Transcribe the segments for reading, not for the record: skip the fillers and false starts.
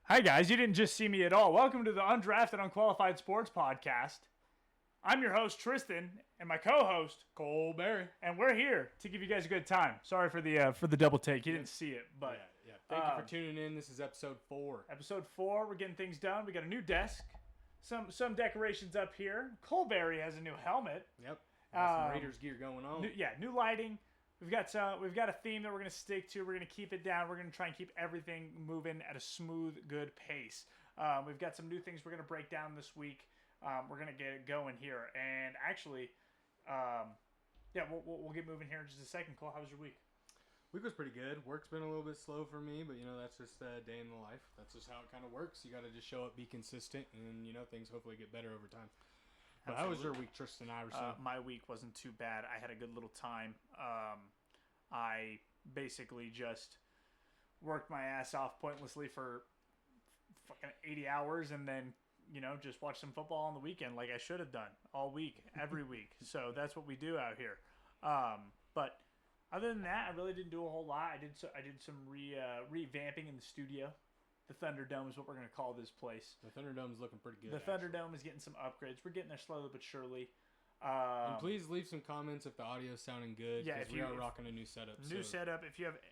Hi guys, you didn't just see me at all. Welcome to the Undrafted Unqualified Sports Podcast. I'm your host Tristan and my co-host Cole Berry. and we're here to give you guys a good time. Sorry for the double take. You didn't see it, but Yeah. Thank you for tuning in. This is episode 4. episode 4, we're getting things done. We got a new desk, some decorations up here. Colberry has a new helmet. Yep. Got some Raiders gear going on. New lighting. We've got a theme that we're going to stick to. We're going to keep it down. We're going to try and keep everything moving at a smooth, good pace. We've got some new things we're going to break down this week. We're going to get it going here. And actually, we'll get moving here in just a second. Cole, how was your week? Week was pretty good. Work's been a little bit slow for me, but that's just a day in the life. That's just how it kind of works. You got to just show up, be consistent, and things hopefully get better over time. But how was your week, Tristan Iverson? My week wasn't too bad. I had a good little time. I basically just worked my ass off pointlessly for fucking 80 hours and then, just watched some football on the weekend like I should have done all week, every week. So that's what we do out here. But other than that, I really didn't do a whole lot. I did some revamping in the studio. The Thunderdome is what we're going to call this place. The Thunderdome's looking pretty good. The Thunderdome is getting some upgrades. We're getting there slowly but surely. And please leave some comments if the audio's sounding good. Yeah, because we are rocking a new setup. Setup.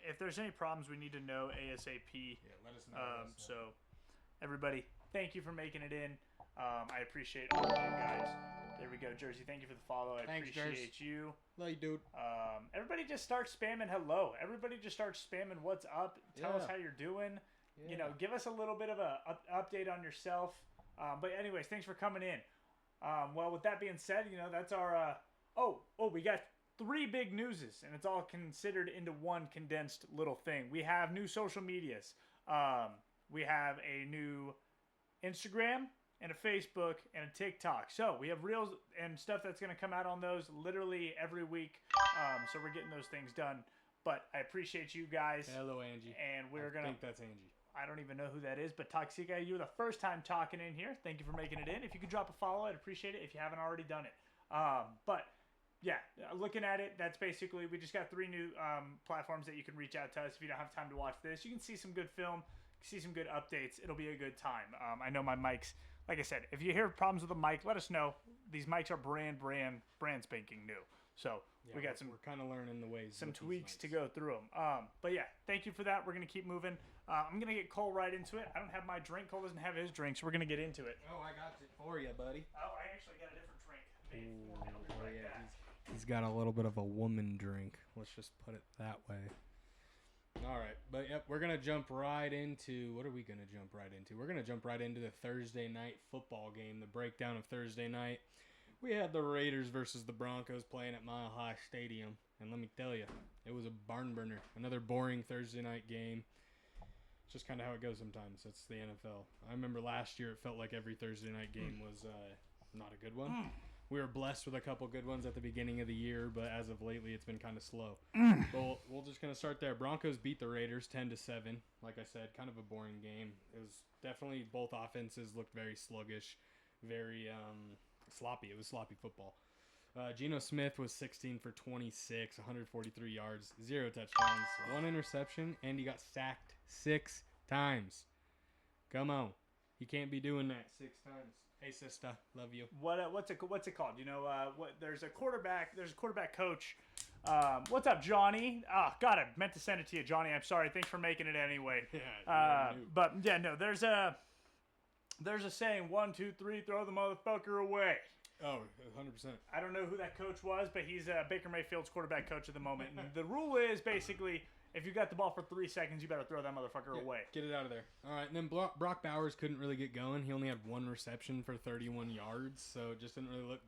If there's any problems, we need to know ASAP. Yeah, let us know. So, everybody, thank you for making it in. I appreciate all of you guys. There we go, Jersey. Thank you for the follow. Thanks, appreciate Jersey. you. Love you, dude. Everybody just start spamming hello. Everybody just start spamming what's up. Tell us how you're doing. Yeah. Give us a little bit of a update on yourself. But anyways, thanks for coming in. Well, with that being said, that's our. We got 3 big newses, and it's all considered into one condensed little thing. We have new social medias. We have a new Instagram and a Facebook and a TikTok. So we have reels and stuff that's going to come out on those literally every week. So we're getting those things done. But I appreciate you guys. Hello, Angie. And I think that's Angie. I don't even know who that is, but Toxica, you were the first time talking in here. Thank you for making it in. If you could drop a follow, I'd appreciate it if you haven't already done it. Looking at it, that's basically, we just got 3 new platforms that you can reach out to us if you don't have time to watch this. You can see some good film, see some good updates. It'll be a good time. I know my mics, like I said, if you hear problems with the mic, let us know. These mics are brand spanking new. So we got we're kind of learning the ways. Some tweaks to go through them. But yeah, thank you for that. We're going to keep moving. I'm going to get Cole right into it. I don't have my drink. Cole doesn't have his drink, so we're going to get into it. Oh, I got it for you, buddy. Oh, I actually got a different drink. He's got a little bit of a woman drink. Let's just put it that way. All right. But, yep, we're going to jump right into – what are we going to jump right into? We're going to jump right into the Thursday night football game, the breakdown of Thursday night. We had the Raiders versus the Broncos playing at Mile High Stadium. And let me tell you, it was a barn burner. Another boring Thursday night game. It's just kind of how it goes sometimes. It's the NFL. I remember last year it felt like every Thursday night game was not a good one. We were blessed with a couple good ones at the beginning of the year, but as of lately it's been kind of slow. But we'll just kind of start there. Broncos beat the Raiders 10-7. Like I said, kind of a boring game. It was definitely both offenses looked very sluggish, very sloppy. It was sloppy football. Geno Smith was 16 for 26, 143 yards, 0 touchdowns, 1 interception, and he got sacked 6 times. Come on. He can't be doing that 6 times. Hey, sister, love you. What's it called? There's a quarterback coach. What's up, Johnny? Oh, God, I meant to send it to you, Johnny. I'm sorry. Thanks for making it anyway. There's a saying, 1, 2, 3, throw the motherfucker away. Oh, 100%. I don't know who that coach was, but he's Baker Mayfield's quarterback coach at the moment. And the rule is basically, if you got the ball for 3 seconds, you better throw that motherfucker away. Get it out of there. All right, and then Brock Bowers couldn't really get going. He only had 1 reception for 31 yards, so it just didn't really look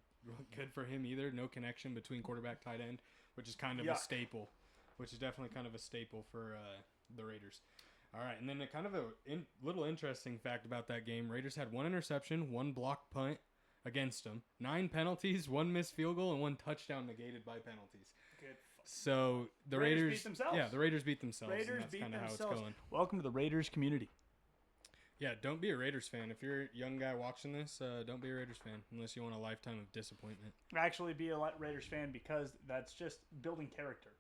good for him either. No connection between quarterback tight end, which is kind of a staple, which is definitely kind of a staple for the Raiders. All right, and then a kind of a little interesting fact about that game. Raiders had 1 interception, 1 block punt against them, 9 penalties, 1 missed field goal, and 1 touchdown negated by penalties. Good. So the Raiders beat themselves. Yeah, the Raiders beat themselves. Raiders and that's beat kind of how it's themselves. going. Welcome to the Raiders community. Yeah, don't be a Raiders fan. If you're a young guy watching this, don't be a Raiders fan unless you want a lifetime of disappointment. Actually, be a Raiders fan because that's just building character.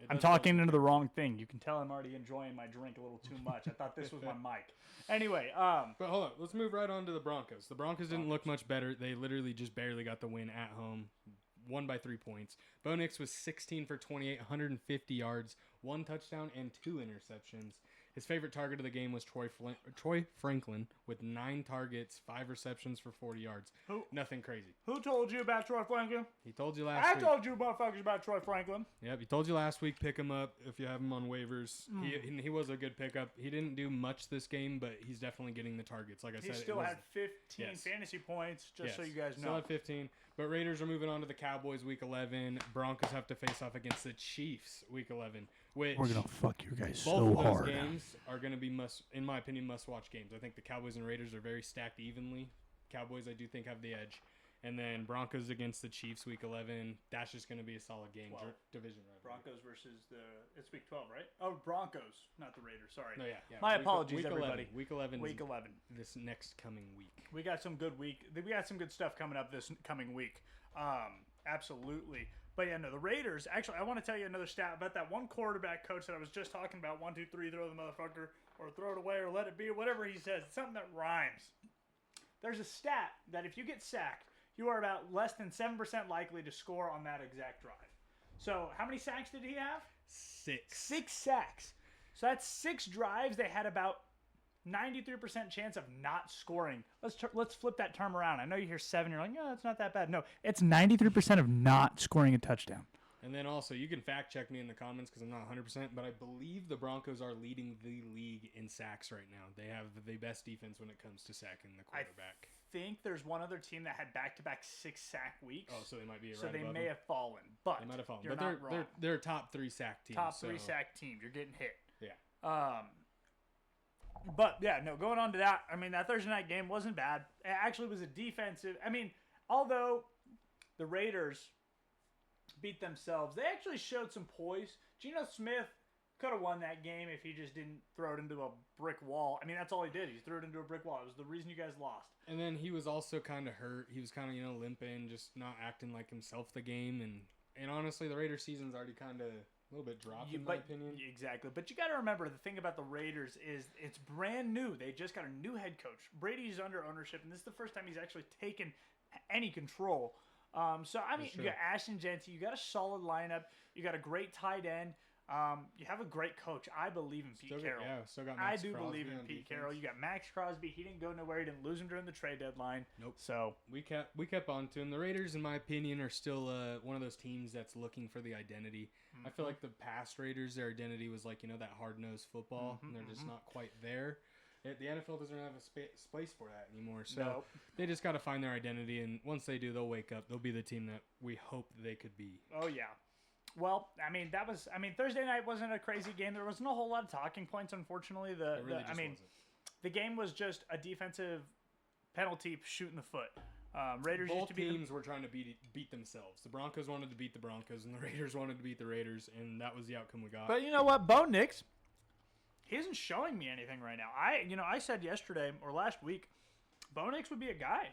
I'm talking into the wrong thing. You can tell I'm already enjoying my drink a little too much. I thought this was my mic. Anyway, But hold on, let's move right on to the Broncos. The Broncos didn't look much better. They literally just barely got the win at home. Won by 3 points. Bo Nix was 16 for 28, 150 yards, 1 touchdown, and 2 interceptions. His favorite target of the game was Troy Franklin with 9 targets, 5 receptions for 40 yards. Nothing crazy. Who told you about Troy Franklin? He told you last week. I told you motherfuckers about Troy Franklin. Yep, he told you last week. Pick him up if you have him on waivers. He was a good pickup. He didn't do much this game, but he's definitely getting the targets. Like I said, he still had 15 fantasy points, just so you guys know. Still had 15. But Raiders are moving on to the Cowboys week 11. Broncos have to face off against the Chiefs week 11. Which we're gonna fuck you guys both so of those hard. games are gonna be in my opinion, must-watch games. I think the Cowboys and Raiders are very stacked evenly. Cowboys, I do think, have the edge. And then Broncos against the Chiefs week 11. That's just gonna be a solid game. Division rivalry. Broncos versus it's week 12, right? Oh, Broncos, not the Raiders. Sorry. No, yeah. My apologies, everybody. 11. Week 11. Week 11. This next coming week. We got some good stuff coming up this coming week. Absolutely. But yeah, no, the Raiders, actually, I want to tell you another stat about that one quarterback coach that I was just talking about. 1, 2, 3, throw the motherfucker, or throw it away, or let it be, or whatever he says. It's something that rhymes. There's a stat that if you get sacked, you are about less than 7% likely to score on that exact drive. So how many sacks did he have? 6. 6 sacks. So that's 6 drives. They had about 93% chance of not scoring. Let's flip that term around. I know you hear 7, you're like, no, it's not that bad. No, it's 93% of not scoring a touchdown. And then also, you can fact check me in the comments because I'm not 100%, but I believe the Broncos are leading the league in sacks right now. They have the best defense when it comes to sacking the quarterback. I think there's one other team that had back-to-back 6-sack weeks. Oh, so they might be So they may have fallen, but they might have fallen. You're but not wrong. they're a top 3 sack team. Top 3 sack team. You're getting hit. Yeah. But yeah, no. Going on to that, I mean, that Thursday night game wasn't bad. It actually was a defensive. I mean, although the Raiders beat themselves, they actually showed some poise. Geno Smith could have won that game if he just didn't throw it into a brick wall. I mean, that's all he did. He threw it into a brick wall. It was the reason you guys lost. And then he was also kind of hurt. He was kind of, limping, just not acting like himself the game. And honestly, the Raiders season's already kind of a little bit dropped, in my opinion. Exactly. But you got to remember, the thing about the Raiders is it's brand new. They just got a new head coach. Brady's under ownership, and this is the first time he's actually taken any control. So, I mean, you got Ashton Genty. You got a solid lineup. You got a great tight end. You have a great coach. I believe in Pete Carroll. Still got Max I do Crosby believe in Pete Carroll. You got Max Crosby. He didn't go nowhere. He didn't lose him during the trade deadline. Nope. So we kept on to him. The Raiders, in my opinion, are still one of those teams that's looking for the identity. I feel like the past Raiders, their identity was like, that hard-nosed football, and they're just not quite there. The NFL doesn't have a space for that anymore, so they just got to find their identity, and once they do, they'll wake up. They'll be the team that we hope they could be. Oh, yeah. Well, Thursday night wasn't a crazy game. There wasn't a whole lot of talking points, unfortunately. The game was just a defensive penalty shooting the foot. Raiders Both teams were trying to beat themselves. The Broncos wanted to beat the Broncos, and the Raiders wanted to beat the Raiders, and that was the outcome we got. But you know what? Bo Nix, he isn't showing me anything right now. I said yesterday or last week, Bo Nix would be a guy.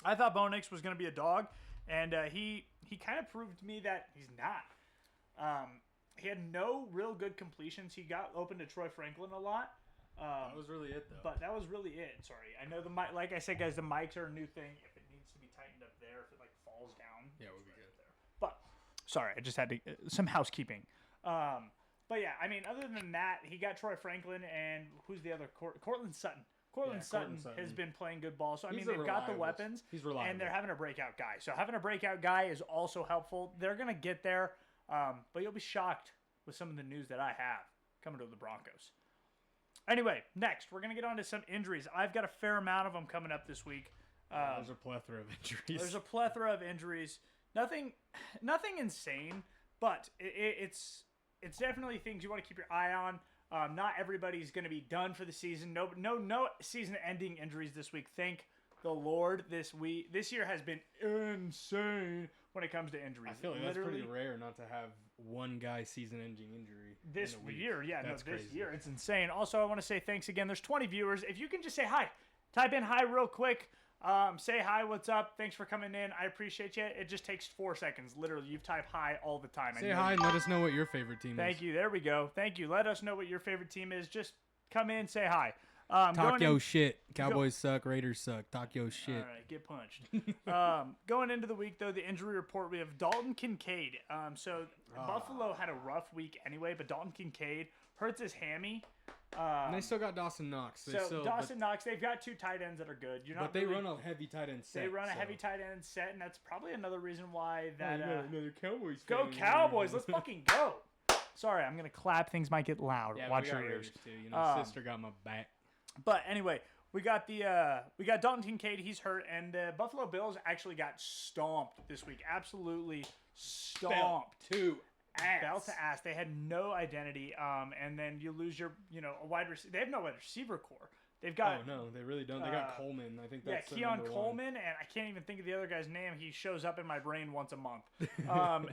I thought Bo Nix was going to be a dog, and he kind of proved to me that he's not. He had no real good completions. He got open to Troy Franklin a lot. That was really it, though. But that was really it. Sorry. I know the mic. Like I said, guys, the mics are a new thing. If it needs to be tightened up there, if it falls down, we'll be good there. But sorry, I just had to some housekeeping. But yeah, I mean, other than that, he got Troy Franklin and who's the other? Cortland Sutton. Cortland Sutton has been playing good ball. So, I mean, they've got the weapons. He's reliable. And they're having a breakout guy. So, having a breakout guy is also helpful. They're going to get there. But you'll be shocked with some of the news that I have coming to the Broncos. Anyway, next, we're going to get on to some injuries. I've got a fair amount of them coming up this week. There's a plethora of injuries. There's a plethora of injuries. Nothing insane, but it's definitely things you want to keep your eye on. Not everybody's going to be done for the season. No season-ending injuries this week. Thank the Lord. This year has been insane when it comes to injuries. I feel like that's pretty rare not to have one guy season-ending injury. This year, this crazy. year, it's insane. Also, I want to say thanks again. There's 20 viewers. If you can just say hi, type in hi real quick. Say hi, what's up? Thanks for coming in. I appreciate you. It just takes 4 seconds. Literally, you type hi all the time. Say hi and let us know what your favorite team is. Thank you. There we go. Thank you. Let us know what your favorite team is. Just come in, say hi. Talk your shit. Cowboys suck. Raiders suck. Talk your shit. All right, get punched. Going into the week, though, the injury report, we have Dalton Kincaid. Buffalo had a rough week anyway, but Dalton Kincaid hurts his hammy. And they still got Dawson Knox. Dawson Knox, they've got 2 tight ends that are good. But they run a heavy tight end set. They run a heavy tight end set, and that's probably another reason why that. Another Cowboys fan. Go Cowboys! Let's fucking go. Sorry, I'm gonna clap. Things might get loud. Yeah, watch your ears. Too. Sister got my back. But anyway, we got Dalton Kincaid. He's hurt, and the Buffalo Bills actually got stomped this week. Absolutely stomped. Bell to ass. They had no identity. And then you lose your, a wide receiver. They have no wide receiver core. They've got. Oh no, they really don't. They got Coleman. I think that's Keon Coleman, and I can't even think of the other guy's name. He shows up in my brain once a month.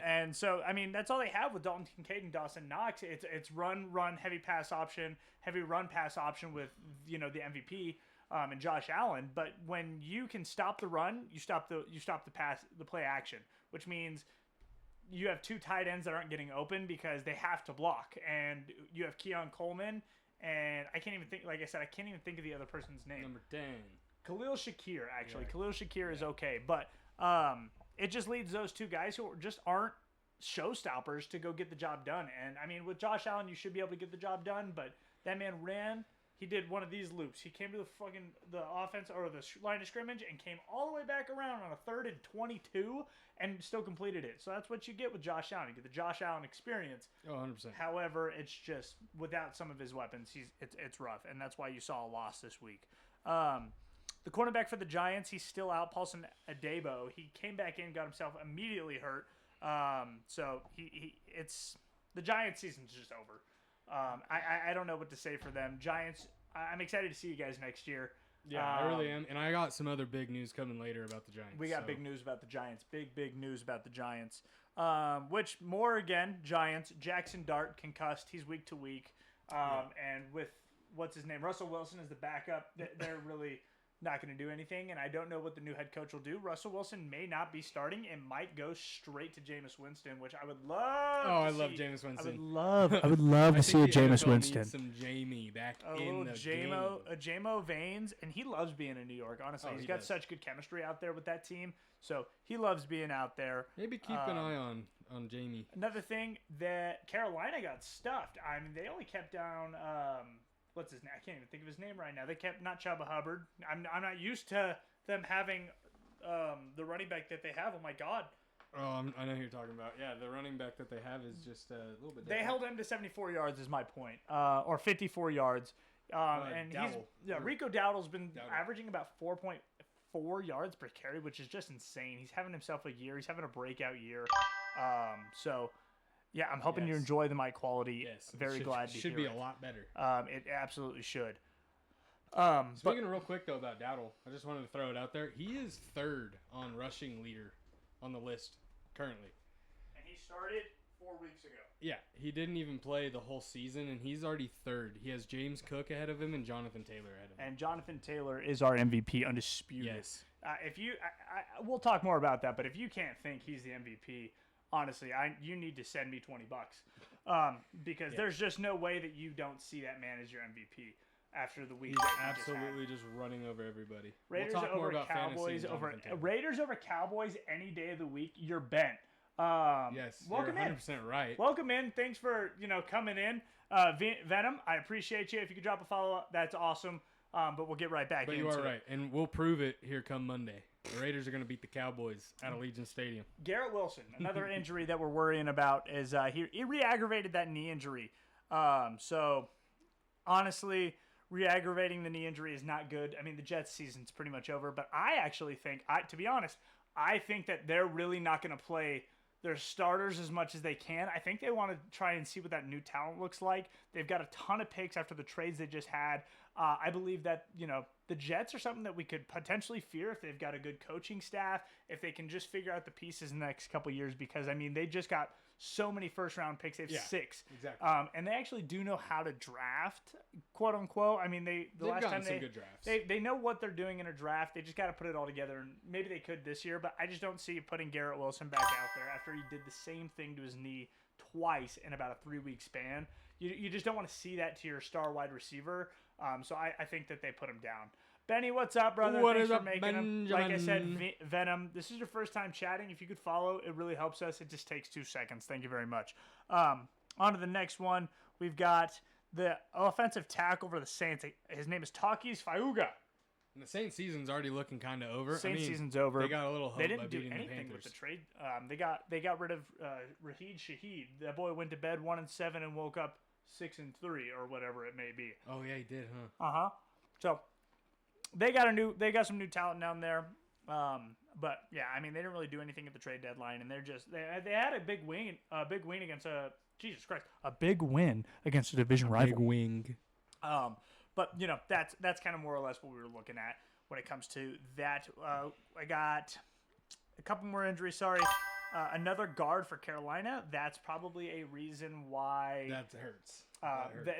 And so I mean that's all they have with Dalton Kincaid and Dawson Knox. It's run heavy pass option, heavy run pass option with the MVP and Josh Allen. But when you can stop the run, you stop the pass, the play action, which means you have 2 tight ends that aren't getting open because they have to block, and you have Keon Coleman. And I can't even think, like I said, I can't even think of the other person's name. Number 10. Khalil Shakir, actually. Yeah. Khalil Shakir is okay. But it just leads those 2 guys who just aren't showstoppers to go get the job done. And, I mean, with Josh Allen, you should be able to get the job done. But that man ran. He did one of these loops. He came to the offense or the line of scrimmage and came all the way back around on a 3rd and 22 and still completed it. So that's what you get with Josh Allen. You get the Josh Allen experience. Oh, 100%. However, it's just without some of his weapons, it's rough, and that's why you saw a loss this week. The cornerback for the Giants, he's still out. Paulson Adebo. He came back in, got himself immediately hurt. So it's the Giants' season's just over. I don't know what to say for them. Giants, I'm excited to see you guys next year. Yeah, I really am. And I got some other big news coming later about the Giants. We got big news about the Giants. Big news about the Giants. Which, more again, Giants. Jackson Dart concussed. He's week to week. And with, what's his name? Russell Wilson is the backup. They're really not going to do anything, and I don't know what the new head coach will do. Russell Wilson may not be starting and might go straight to Jameis Winston, which I would love. I love Jameis Winston. I would love to see a Jameis Winston. Some Jamie back a in the game. A JMO Veins, and he loves being in New York. Honestly, he's got such good chemistry out there with that team, so he loves being out there. Maybe keep an eye on Jamie. Another thing that Carolina got stuffed. I mean, they only kept down. What's his name? I can't even think of his name right now. They kept not Chuba Hubbard. I'm not used to them having the running back that they have. Oh my God. Oh, I know who you're talking about. Yeah, the running back that they have is just a little bit different. They held him to 74 yards is my point, or 54 yards. And Rico Dowdle's been averaging about 4.4 yards per carry, which is just insane. He's having himself a year. He's having a breakout year. So. Yeah, I'm hoping you enjoy the mic quality. Yes, very glad to hear it. Should be a lot better. It absolutely should. Speaking real quick, though, about Dowdle, I just wanted to throw it out there. He is 3rd on rushing leader on the list currently. And he started 4 weeks ago. Yeah, he didn't even play the whole season, and he's already 3rd. He has James Cook ahead of him and Jonathan Taylor ahead of him. And Jonathan Taylor is our MVP, undisputed. Yes. We'll talk more about that, but if you can't think he's the MVP, honestly, you need to send me $20 because there's just no way that you don't see that man as your MVP after the week. He's absolutely just running over everybody. Raiders we'll talk over more about Cowboys over Raiders over Cowboys any day of the week. You're bent. Yes, welcome you're 100% right. Welcome in. Thanks for coming in. Venom, I appreciate you. If you could drop a follow up, that's awesome. But we'll get right back into it. But you are right, and we'll prove it here come Monday. The Raiders are going to beat the Cowboys at Allegiant Stadium. Garrett Wilson, another injury that we're worrying about, is he re-aggravated that knee injury. So, honestly, re-aggravating the knee injury is not good. I mean, the Jets' season's pretty much over. But I actually think, to be honest, I think that they're really not going to play their starters as much as they can. I think they want to try and see what that new talent looks like. They've got a ton of picks after the trades they just had. I believe that, the Jets are something that we could potentially fear if they've got a good coaching staff, if they can just figure out the pieces in the next couple of years, because, I mean, they just got so many first-round picks. They have 6. Exactly. And they actually do know how to draft, quote unquote. I mean, they've last time some good drafts. They know what they're doing in a draft. They just got to put it all together. And maybe they could this year, but I just don't see putting Garrett Wilson back out there after he did the same thing to his knee twice in about a 3-week span. You just don't want to see that to your star wide receiver. So I think that they put him down. Benny, what's up, brother? Thanks for making him. Like I said, Venom, this is your first time chatting. If you could follow, it really helps us. It just takes 2 seconds. Thank you very much. On to the next one. We've got the offensive tackle for the Saints. His name is Takis Fauga. And the Saints season's already looking kind of over. Saints season's over. They got a little hope They didn't by do beating anything the with the Panthers. trade. They got rid of Raheed Shaheed. That boy went to bed 1-7 and woke up 6-3 or whatever it may be. Oh yeah, he did, huh? So they got some new talent down there. But yeah, I mean they didn't really do anything at the trade deadline, and they had a big win against a big win against a division rival. Big wing. But you know that's kind of more or less what we were looking at when it comes to that. I got a couple more injuries. Sorry. Another guard for Carolina. That's probably a reason why That hurts.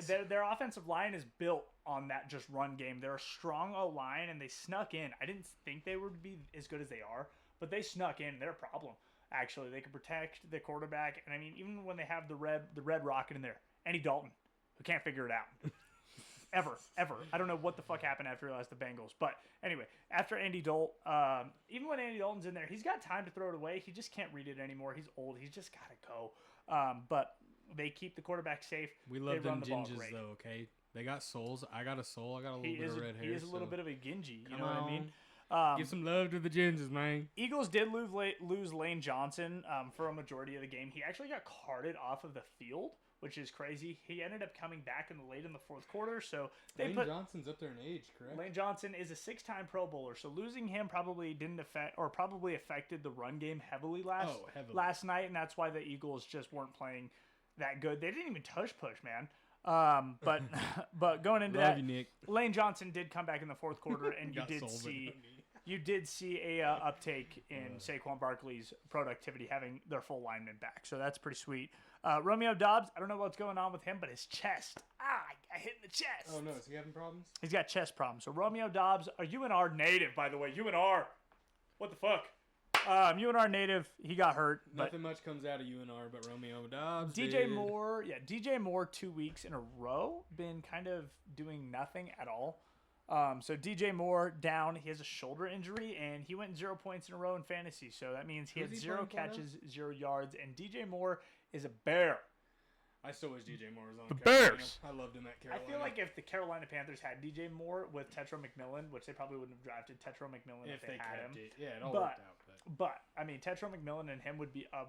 their offensive line is built on that just run game. They're a strong O-line, and they snuck in. I didn't think they would be as good as they are, but they snuck in. They're a problem. Actually, they can protect the quarterback, and I mean, even when they have the red rocket in there, Andy Dalton, who can't figure it out. Ever. I don't know what the fuck happened after he lost the Bengals. But anyway, after Andy Dalton, even when Andy Dalton's in there, he's got time to throw it away. He just can't read it anymore. He's old. He's just got to go. But they keep the quarterback safe. We love them the ball ginges, great. though, okay? They got souls. I got a soul. I got a little bit of red hair. He is a little bit of a gingy. You know on. what I mean? Give some love to the gingers, man. Eagles did lose Lane Johnson for a majority of the game. He actually got carted off of the field, which is crazy. He ended up coming back late in the fourth quarter. So Lane Johnson's up there in age, correct? Lane Johnson is a 6-time Pro Bowler, so losing him probably affected the run game heavily last night, and that's why the Eagles just weren't playing that good. They didn't even push, man. But going into Love that, you, Nick. Lane Johnson did come back in the fourth quarter, and you did see a uptake in Saquon Barkley's productivity, having their full linemen back. So that's pretty sweet. Romeo Doubs, I don't know what's going on with him, but his chest. I hit in the chest. Oh, no. Is he having problems? He's got chest problems. So Romeo Doubs, a UNR native, by the way. UNR. What the fuck? UNR native, he got hurt. Nothing much comes out of UNR but Romeo Doubs. DJ Moore 2 weeks in a row, been kind of doing nothing at all. So DJ Moore down. He has a shoulder injury, and he went 0 points in a row in fantasy. So that means he had 0 catches, 0 yards, and DJ Moore is a bear. I still wish DJ Moore was on the Carolina. Bears. I loved him at Carolina. I feel like if the Carolina Panthers had DJ Moore with Tetro McMillan, which they probably wouldn't have drafted Tetro McMillan if they had him. Yeah, it all worked out. But I mean, Tetro McMillan and him would be a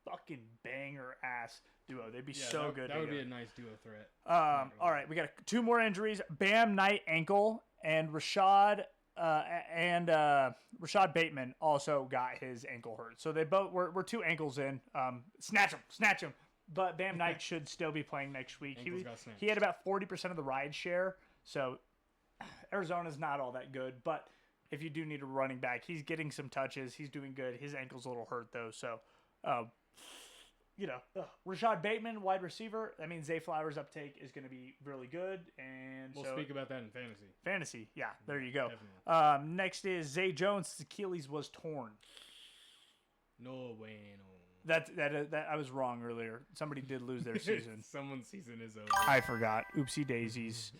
fucking banger ass duo. They'd be so good. That would be a nice duo threat. All right, we got 2 more injuries. Bam Knight ankle, and Rashad Bateman also got his ankle hurt. So they both we're 2 ankles in. Snatch him. But Bam Knight should still be playing next week. He had about 40% of the ride share. So Arizona's not all that good, but if you do need a running back, he's getting some touches. He's doing good. His ankle's a little hurt though. So, Rashad Bateman, wide receiver. That means Zay Flowers' uptake is going to be really good. And we'll speak about that in fantasy. Fantasy, yeah, there you go. Next is Zay Jones. His Achilles was torn. No bueno. That I was wrong earlier. Somebody did lose their season. Someone's season is over. I forgot. Oopsie daisies.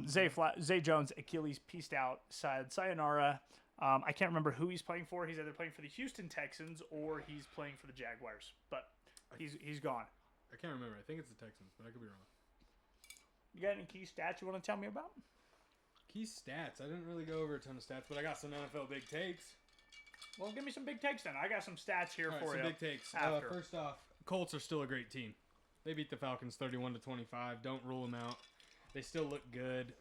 Zay Jones, Achilles pieced out. Sayonara. I can't remember who he's playing for. He's either playing for the Houston Texans or he's playing for the Jaguars. But he's gone. I can't remember. I think it's the Texans, but I could be wrong. You got any key stats you want to tell me about? Key stats? I didn't really go over a ton of stats, but I got some NFL big takes. Well, give me some big takes then. I got some stats here for you. Some big takes. First off, Colts are still a great team. They beat the Falcons 31-25. Don't rule them out. They still look good.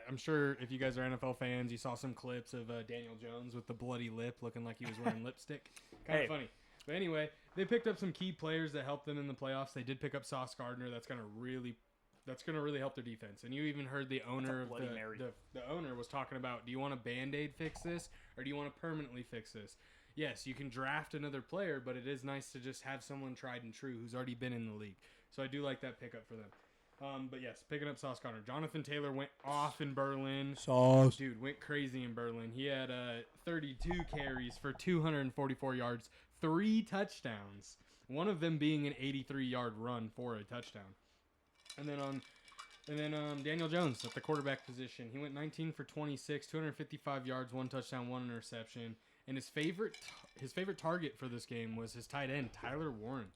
I'm sure if you guys are NFL fans, you saw some clips of Daniel Jones with the bloody lip looking like he was wearing lipstick. Kind of funny. But anyway, they picked up some key players that helped them in the playoffs. They did pick up Sauce Gardner. That's going to really help their defense. And you even heard the owner of the owner was talking about, do you want a Band-Aid fix this or do you want to permanently fix this? yes, you can draft another player, but it is nice to just have someone tried and true who's already been in the league. So I do like that pickup for them. But yes, picking up Sauce Gardner. Jonathan Taylor went off in Berlin. Sauce. Dude, went crazy in Berlin. He had 32 carries for 244 yards, 3 touchdowns. One of them being an 83-yard run for a touchdown. And then Daniel Jones at the quarterback position. He went 19 for 26, 255 yards, 1 touchdown, 1 interception. And his favorite target for this game was his tight end, Tyler Warren.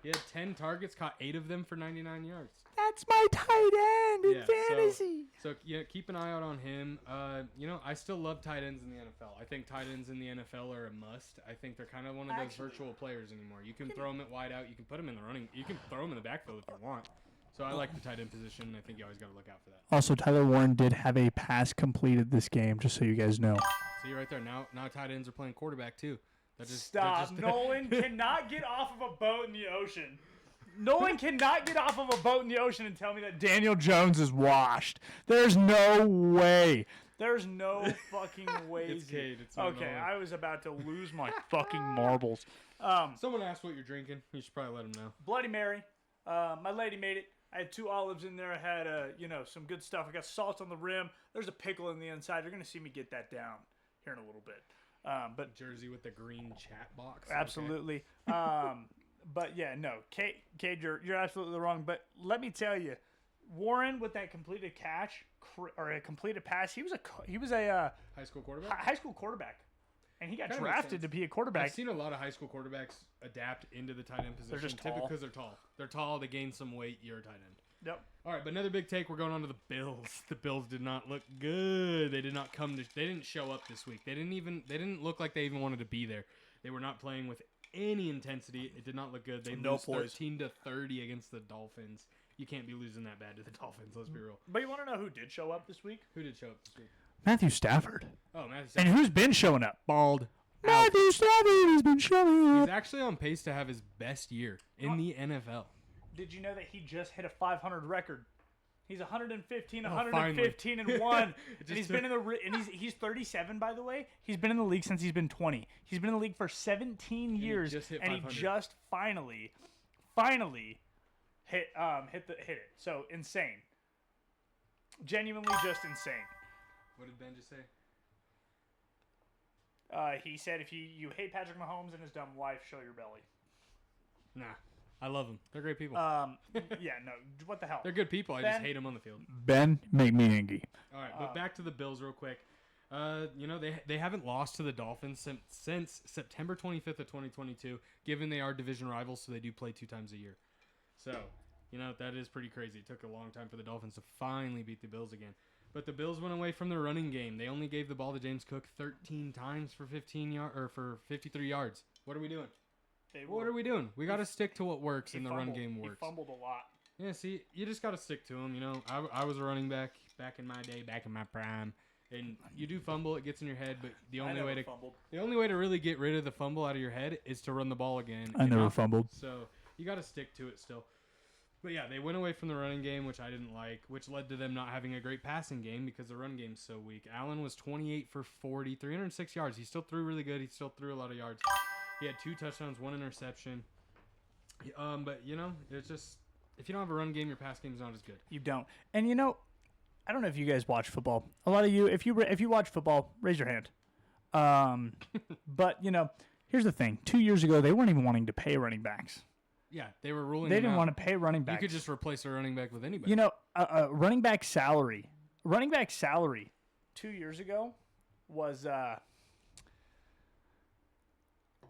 He had 10 targets, caught 8 of them for 99 yards. That's my tight end in fantasy. So keep an eye out on him. I still love tight ends in the NFL. I think tight ends in the NFL are a must. I think they're kind of one of those virtual players anymore. You can throw them at wide out. You can put them in the running. You can throw them in the backfield if you want. So I like the tight end position, and I think you always got to look out for that. Also, Tyler Warren did have a pass completed this game, just so you guys know. See right there. Now tight ends are playing quarterback too. Stop. Nolan cannot get off of a boat in the ocean. Nolan cannot get off of a boat in the ocean and tell me that Daniel Jones is washed. There's no way. There's no fucking way. It's Cade. It's okay, Nolan. I was about to lose my fucking marbles. Someone asked what you're drinking. You should probably let them know. Bloody Mary. My lady made it. I had 2 olives in there. I had some good stuff. I got salt on the rim. There's a pickle in the inside. You're gonna see me get that down here in a little bit. But jersey with the green chat box. Absolutely. Okay. But yeah, no, Cade, you're absolutely wrong. But let me tell you, Warren with that completed catch or a completed pass, he was a high school quarterback. High school quarterback, and he got drafted to be a quarterback. I've seen a lot of high school quarterbacks adapt into the tight end position. They're just tall. Because they're tall. They're tall. They gain some weight. You're a tight end. Yep. All right, but another big take. We're going on to the Bills. The Bills did not look good. They did not They didn't show up this week. They didn't look like they even wanted to be there. They were not playing with any intensity. It did not look good. They lose 13-30 against the Dolphins. You can't be losing that bad to the Dolphins. Let's be real. But you want to know who did show up this week? Who did show up this week? Matthew Stafford. Oh, Matthew Stafford. And who's been showing up? Bald. Matthew Stafford has been showing up. He's actually on pace to have his best year in the NFL. Did you know that he just hit a 500 record? He's 115 and 1. And he's been in the he's 37 by the way. He's been in the league since he's been 20. He's been in the league for 17 years and he just finally hit it. So insane. Genuinely just insane. What did Ben just say? He said if you hate Patrick Mahomes and his dumb wife, show your belly. Nah. I love them. They're great people. Yeah, no. What the hell? They're good people. I just hate them on the field. Ben, make me angry. All right, but back to the Bills real quick. They haven't lost to the Dolphins since September 25th of 2022, given they are division rivals, so they do play 2 times a year. So, that is pretty crazy. It took a long time for the Dolphins to finally beat the Bills again. But the Bills went away from the running game. They only gave the ball to James Cook 13 times for 53 yards. What are we doing? What are we doing? We got to stick to what works, and the run game works. He fumbled a lot. Yeah, see, you just got to stick to him. I was a running back in my day, back in my prime, and you do fumble, it gets in your head, but the only way to really get rid of the fumble out of your head is to run the ball again. I never fumbled. So you got to stick to it still. But yeah, they went away from the running game, which I didn't like, which led to them not having a great passing game because the run game's so weak. Allen was 28 for 40, 306 yards. He still threw really good. He still threw a lot of yards. He had 2 touchdowns, 1 interception. But, it's just, if you don't have a run game, your pass game's not as good. You don't. And, I don't know if you guys watch football. A lot of you, if you watch football, raise your hand. But, here's the thing. 2 years ago, they weren't even wanting to pay running backs. Yeah, they were ruling They didn't want to pay running backs. You could just replace a running back with anybody. Running back salary 2 years ago was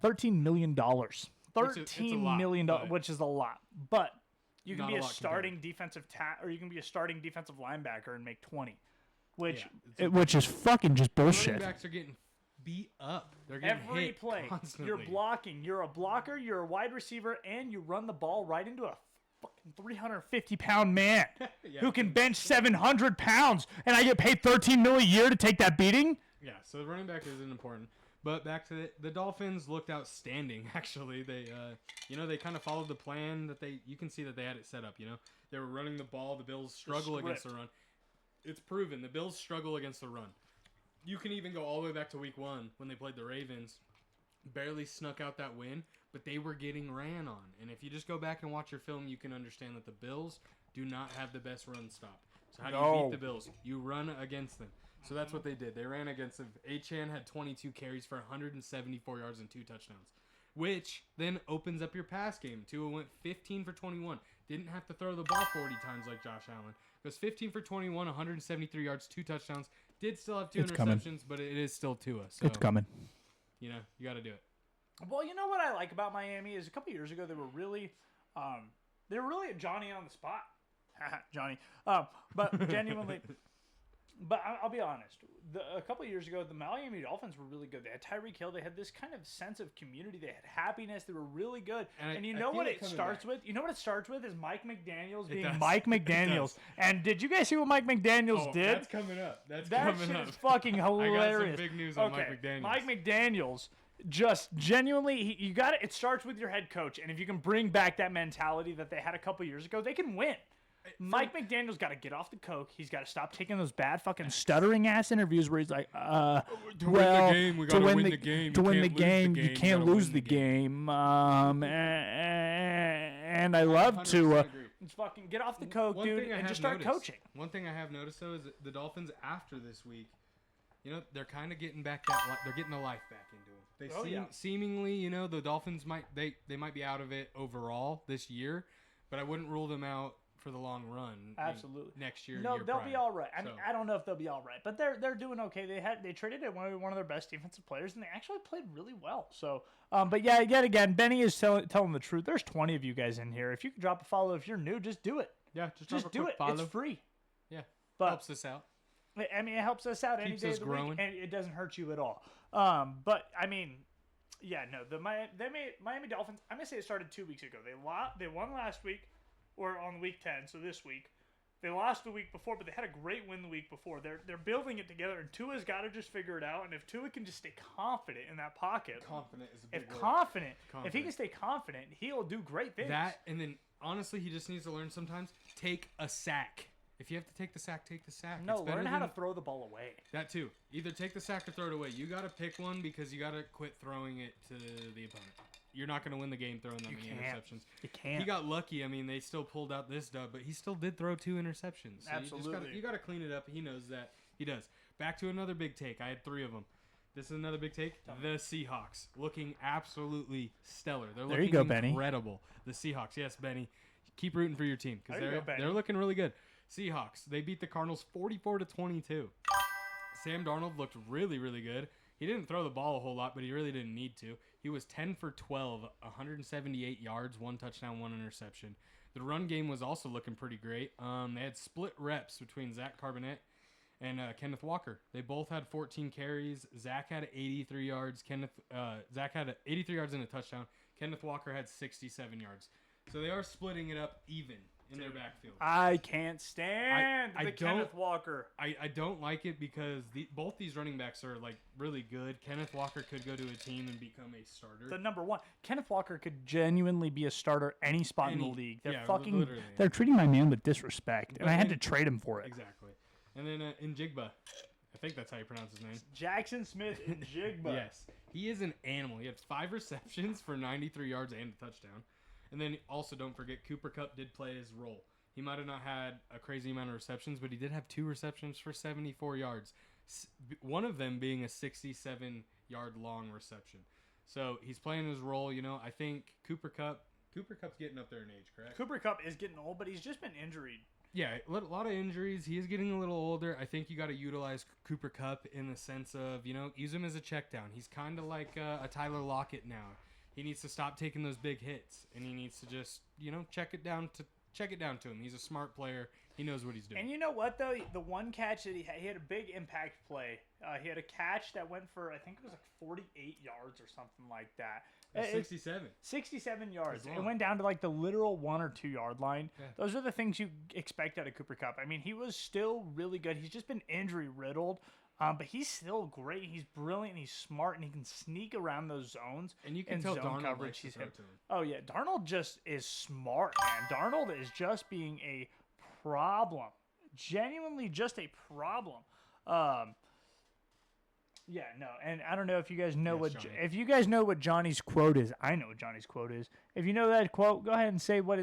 $13 million. $13 million, which is a lot. But you can be a starting defensive or you can be a starting defensive linebacker and make 20, which is fucking just bullshit. Running backs are getting beat up. They're getting every hit play. Constantly. You're blocking. You're a blocker. You're a wide receiver, and you run the ball right into a fucking 350-pound man who can bench 700 pounds, and I get paid $13 million a year to take that beating. Yeah, so the running back isn't important. But back to the Dolphins looked outstanding. Actually, they they kind of followed the plan that you can see that they had it set up. They were running the ball. The Bills struggle against the run. It's proven the Bills struggle against the run. You can even go all the way back to week 1 when they played the Ravens. barely snuck out that win, but they were getting ran on. And if you just go back and watch your film, you can understand that the Bills do not have the best run stop. So how do you beat the Bills? You run against them. So that's what they did. They ran against them. Achane had 22 carries for 174 yards and 2 touchdowns, which then opens up your pass game. Tua went 15 for 21. Didn't have to throw the ball 40 times like Josh Allen. It was 15 for 21, 173 yards, 2 touchdowns. Did still have 2 interceptions, but it is still Tua. So, It's coming. You know, you got to do it. Well, you know what I like about Miami is a couple years ago they were really a Johnny on the spot. Johnny. But genuinely, but I'll be honest. A couple of years ago, the Miami Dolphins were really good. They had Tyreek Hill. They had this kind of sense of community. They had happiness. They were really good. And you know what it starts with? You know what it starts with is Mike McDaniels being Mike McDaniels. And did you guys see what Mike McDaniels did? That's coming up. That shit is fucking hilarious. I got some big news on Mike McDaniels. Mike McDaniels. Just genuinely, you got it. It starts with your head coach, and if you can bring back that mentality that they had a couple years ago, they can win. Mike McDaniel's got to get off the coke. He's got to stop taking those bad fucking stuttering ass interviews where he's like, to win the game, we got to win the game. To win the game, you can't lose the game. And I love to fucking get off the coke, dude, and just start coaching. One thing I have noticed though is that the Dolphins after this week, you know, they're kind of getting back they're getting the life back into it. They seemingly, you know, the Dolphins might be out of it overall this year, but I wouldn't rule them out for the long run. Absolutely. Next year. No, they'll be all right. I mean, I don't know if they'll be all right, but they're doing okay. They traded one of their best defensive players, and they actually played really well. So, but yeah, yet again, Benny is telling the truth. There's 20 of you guys in here. If you can drop a follow, if you're new, just do it. Yeah, just do it. Follow. It's free. Yeah, but helps us out. I mean, it helps us out any day of the week, and it doesn't hurt you at all. But I mean, yeah, no, Miami Dolphins. I'm gonna say it started 2 weeks ago. They won last week, or on week 10. So this week, they lost the week before, but they had a great win the week before. They're building it together, and Tua's got to just figure it out. And if Tua can just stay confident in that pocket, confident is a big word. If he can stay confident, he'll do great things. That, and then honestly, he just needs to learn sometimes take a sack. If you have to take the sack, take the sack. No, learn how to throw the ball away. That too. Either take the sack or throw it away. You got to pick one because you got to quit throwing it to the opponent. You're not going to win the game throwing that many interceptions. You can't. He got lucky. I mean, they still pulled out this dub, but he still did throw 2 interceptions. So absolutely. You got to clean it up. He knows that. He does. Back to another big take. I had 3 of them. This is another big take. The Seahawks looking absolutely stellar. They're looking incredible. The Seahawks. Yes, Benny. Keep rooting for your team because they're looking really good. Seahawks. They beat the Cardinals 44-22. Sam Darnold looked really, really good. He didn't throw the ball a whole lot, but he really didn't need to. He was 10 for 12, 178 yards, 1 touchdown, 1 interception. The run game was also looking pretty great. They had split reps between Zach Carbonet and Kenneth Walker. They both had 14 carries. Zach had 83 yards. Zach had 83 yards and a touchdown. Kenneth Walker had 67 yards. So they are splitting it up even in their backfield. I can't stand Kenneth Walker. I don't like it because both these running backs are like really good. Kenneth Walker could go to a team and become a starter. The number one. Kenneth Walker could genuinely be a starter any spot in the league. They're treating my man with disrespect, and I had to trade him for it. Exactly. And then Njigba. I think that's how you pronounce his name. Jackson Smith Njigba. Yes. He is an animal. He had 5 receptions for 93 yards and a touchdown. And then also don't forget Cooper Kupp did play his role. He might have not had a crazy amount of receptions, but he did have 2 receptions for 74 yards. One of them being a 67-yard long reception. So he's playing his role. You know, I think Cooper Kupp's getting up there in age, correct? Cooper Kupp is getting old, but he's just been injured. Yeah, a lot of injuries. He is getting a little older. I think you got to utilize Cooper Kupp in the sense of, you know, use him as a check down. He's kind of like a Tyler Lockett now. He needs to stop taking those big hits, and he needs to just, you know, check it down to him. He's a smart player. He knows what he's doing. And you know what, though? The one catch that he had a big impact play. He had a catch that went for, I think it was like 48 yards or something like that. 67. 67 yards. It went down to like the literal 1 or 2 yard line. Yeah. Those are the things you expect out of Cooper Kupp. I mean, he was still really good. He's just been injury riddled. But he's still great. He's brilliant. He's smart, and he can sneak around those zones. And you can tell Darnold coverage. He's hit. Oh yeah, Darnold just is smart, man. Darnold is just being a problem, genuinely just a problem. Yeah, no, and I don't know if you guys know Yes, Johnny. if you guys know what Johnny's quote is. I know what Johnny's quote is. If you know that quote, go ahead and say what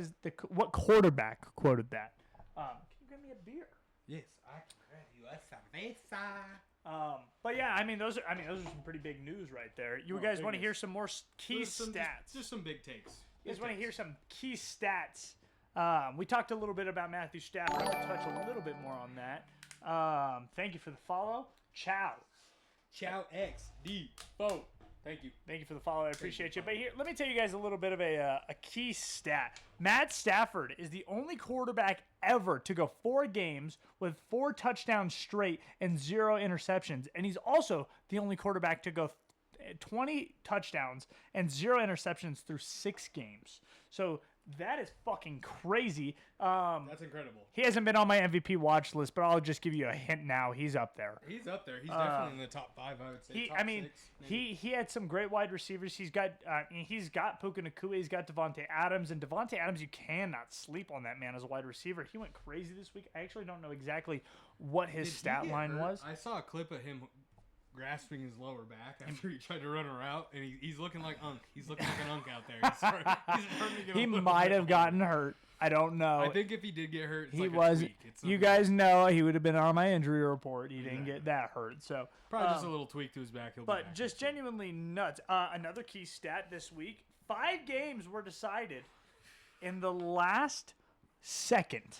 quarterback quoted that. Can you get me a beer? Yes, I can grab you a cerveza. But yeah, those are some pretty big news right there. You guys want to hear some more key stats? Just some big takes. You guys want to hear some key stats? We talked a little bit about Matthew Stafford. I'm gonna touch a little bit more on that. Thank you for the follow. Ciao XD. Thank you. Thank you for the follow. I appreciate you. But here, let me tell you guys a little bit of a key stat. Matt Stafford is the only quarterback ever to go 4 games with 4 touchdowns straight and 0 interceptions. And he's also the only quarterback to go 20 touchdowns and 0 interceptions through 6 games. So that is fucking crazy. That's incredible. He hasn't been on my MVP watch list, but I'll just give you a hint now. He's up there. He's up there. He's definitely in the top 5, I would say. Top 6, he had some great wide receivers. He's got Puka Nacua. He's got Devontae Adams. And Devontae Adams, you cannot sleep on that man as a wide receiver. He went crazy this week. I actually don't know exactly what his stat line was. I saw a clip of him grasping his lower back after he tried to run a route, and he's looking like Unk. He's looking like an Unk out there. He's starting to get he might have gotten hurt. I don't know. I think if he did get hurt, he was. You guys know he would have been on my injury report. He didn't get that hurt, so probably just a little tweak to his back. But just genuinely nuts. Another key stat this week: 5 games were decided in the last second.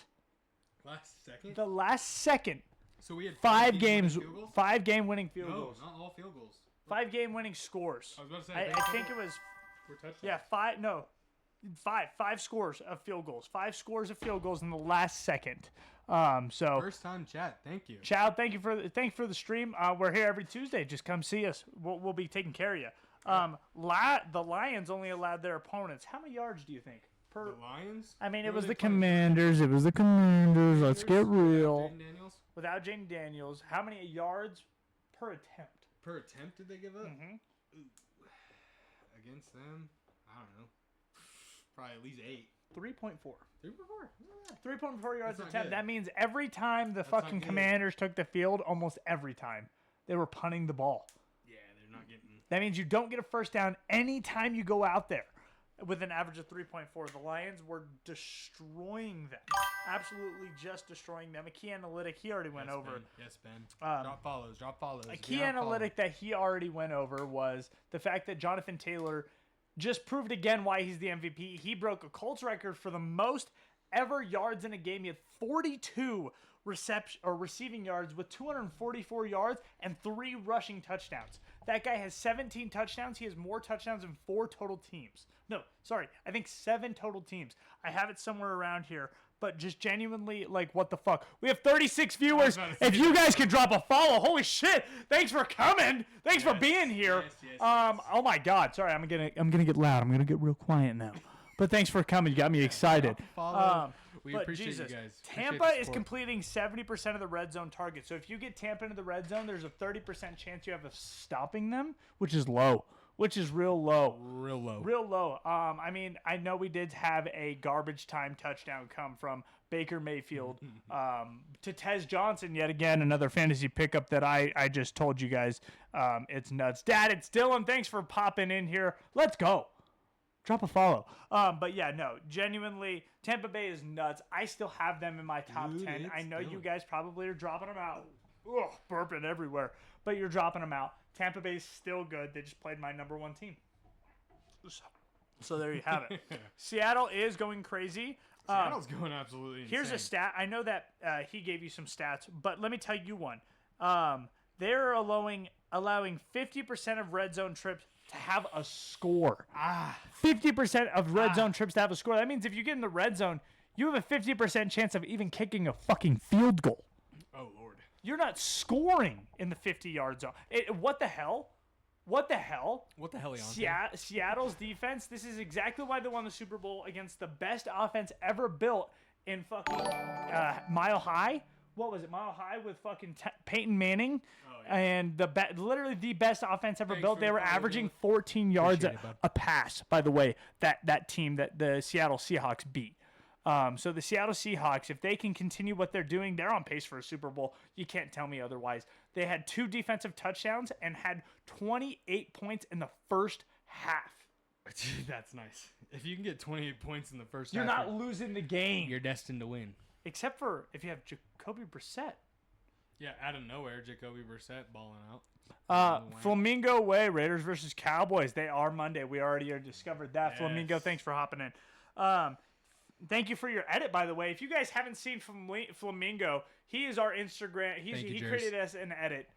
The last second. So we had 5 games, 5 game winning field goals. Not all field goals. 5 game winning scores. I was about to say. I think it was. Yeah, 5. No, 5 scores of field goals. 5 scores of field goals in the last second. So first time chat. Thank you. Chad, thank you for the stream. We're here every Tuesday. Just come see us. We'll be taking care of you. The Lions only allowed their opponents. How many yards do you think? The Lions? It was the Commanders. It was the Commanders. Let's get real. Jaden Daniels? Without Jaden Daniels, how many yards per attempt? Per attempt did they give up? Mm-hmm. Against them? I don't know. Probably at least 8. 3.4. 3.4? 3.4 yards That's attempt. not good. That means every time the fucking Commanders took the field, almost every time, they were punting the ball. Yeah, they're not getting... That means you don't get a first down anytime you go out there. With an average of 3.4, the Lions were destroying them. Absolutely just destroying them. A key analytic he already went over. Yes, Ben. Drop follows. A key analytic that he already went over was the fact that Jonathan Taylor just proved again why he's the MVP. He broke a Colts record for the most ever yards in a game. He had 42 receiving yards with 244 yards and 3 rushing touchdowns. That guy has 17 touchdowns. He has more touchdowns than 4 total teams. No, sorry. I think 7 total teams. I have it somewhere around here. But just genuinely, what the fuck? We have 36 viewers. If you guys could drop a follow, holy shit! Thanks for coming. Thanks for being here. Yes. Oh my God. Sorry, I'm gonna get loud. I'm gonna get real quiet now. But thanks for coming. You got me excited. We appreciate you guys. Tampa is completing 70% of the red zone targets. So if you get Tampa into the red zone, there's a 30% chance you have of stopping them, which is low. Which is real low. Real low. I know we did have a garbage time touchdown come from Baker Mayfield to Tez Johnson. Yet again, another fantasy pickup that I just told you guys. It's nuts. Dad, it's Dylan. Thanks for popping in here. Let's go. Drop a follow. But yeah, no, genuinely, Tampa Bay is nuts. I still have them in my top 10. I know you guys probably are dropping them out. Ugh, burping everywhere. But you're dropping them out. Tampa Bay's still good. They just played my number 1 team. So there you have it. Seattle is going crazy. Seattle's going absolutely insane. Here's a stat. I know that he gave you some stats, but let me tell you one. They're allowing 50% of red zone trips to have a score. 50% of red zone trips to have a score. That means if you get in the red zone, you have a 50% chance of even kicking a fucking field goal. Oh, Lord. You're not scoring in the 50-yard zone. What the hell? What the hell? Seattle's defense, this is exactly why they won the Super Bowl against the best offense ever built in fucking Mile High. What was it? Mile High with fucking Peyton Manning. And literally the best offense ever built. They were averaging 14 yards a pass, by the way, that team that the Seattle Seahawks beat. So the Seattle Seahawks, if they can continue what they're doing, they're on pace for a Super Bowl. You can't tell me otherwise. They had 2 defensive touchdowns and had 28 points in the first half. That's nice. If you can get 28 points in the first You're half, not losing the game. you're destined to win. Except for if you have Jacoby Brissett. Yeah, out of nowhere, Jacoby Brissett balling out. Flamingo Way, Raiders versus Cowboys. They are Monday. We already discovered that. Yes. Flamingo, thanks for hopping in. Thank you for your edit, by the way. If you guys haven't seen Flamingo, he is our Instagram. He created us an edit.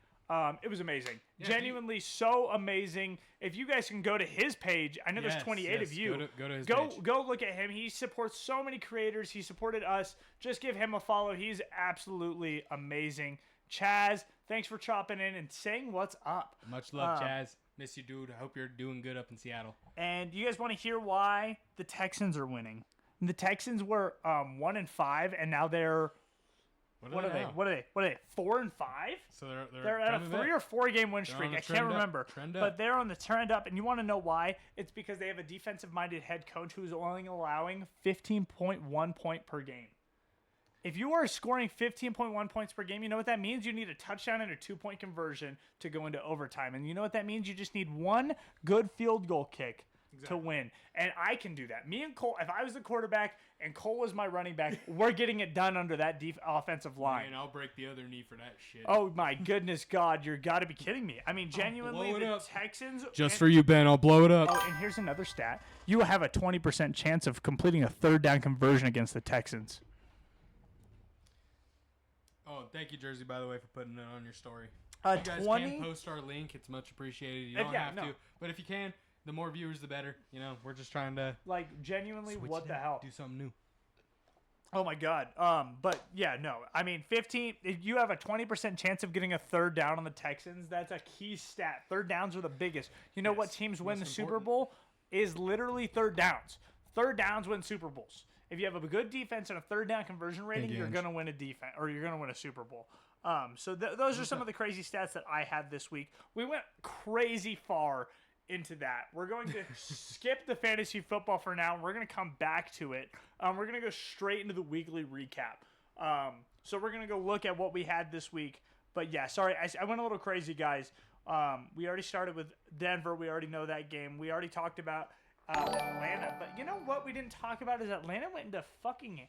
It was amazing. Yeah, Genuinely so amazing. If you guys can go to his page, I know there's 28 of you. Go to his page. Go look at him. He supports so many creators. He supported us. Just give him a follow. He's absolutely amazing. Chaz, thanks for chopping in and saying what's up. Much love, Chaz. Miss you, dude. I hope you're doing good up in Seattle. And you guys want to hear why the Texans are winning? The Texans were 1-5, and now they're what are they? 4-5? So they're at a 3 or 4 game win streak. I can't remember. But they're on the trend up, and you want to know why? It's because they have a defensive-minded head coach who's only allowing 15.1 point per game. If you are scoring 15.1 points per game, you know what that means? You need a touchdown and a 2-point conversion to go into overtime. And you know what that means? You just need 1 good field goal kick to win. And I can do that. Me and Cole, if I was the quarterback and Cole was my running back, we're getting it done under that offensive line. And I'll break the other knee for that shit. Oh, my goodness, God. You've got to be kidding me. I mean, genuinely, the Texans... Just for you, Ben. I'll blow it up. Oh, and here's another stat. You have a 20% chance of completing a 3rd down conversion against the Texans. Oh, thank you, Jersey, by the way, for putting it on your story. You guys can post our link. It's much appreciated. You don't have to. But if you can, the more viewers, the better. You know, we're just trying to... Like, genuinely, what the hell? Do something new. Oh, my God. But, yeah, no. I mean, 15... If you have a 20% chance of getting a 3rd down on the Texans, that's a key stat. 3rd downs are the biggest. You know what teams win the Super Bowl? Is literally 3rd downs. 3rd downs win Super Bowls. If you have a good defense and a 3rd down conversion rating, you're going to win a defense, or you're going to win a Super Bowl. So those are some of the crazy stats that I had this week. We went crazy far into that. We're going to skip the fantasy football for now, and we're going to come back to it. We're going to go straight into the weekly recap. So we're going to go look at what we had this week. But yeah, sorry, I went a little crazy, guys. We already started with Denver. We already know that game. We already talked about Atlanta, but you know what we didn't talk about is Atlanta went into fucking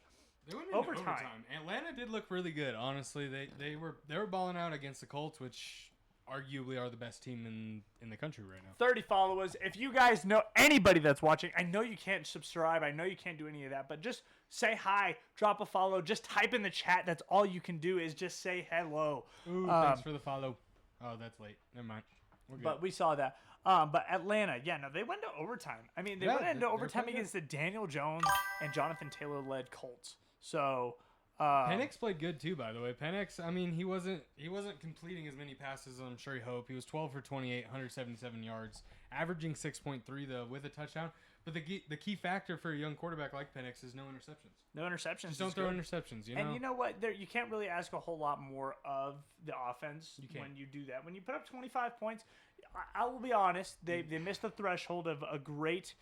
overtime. Atlanta did look really good, honestly. They were balling out against the Colts, which arguably are the best team in the country right now. 30 followers. If you guys know anybody that's watching, I know you can't subscribe, I know you can't do any of that, but just say hi, drop a follow, just type in the chat. That's all you can do is just say hello. Ooh, thanks for the follow. Oh, that's late. Never mind. We're good. But we saw that. But Atlanta, they went to overtime. I mean, they went into overtime against the Daniel Jones and Jonathan Taylor-led Colts. So, Penix played good too, by the way. Penix, I mean, he wasn't completing as many passes as I'm sure he hoped. He was 12 for 28, 177 yards, averaging 6.3 though with a touchdown. But the key factor for a young quarterback like Penix is no interceptions. No interceptions. Just don't throw interceptions. You know? And you know what? You can't really ask a whole lot more of the offense when you do that. When you put up 25 points, I will be honest. They missed the threshold of a great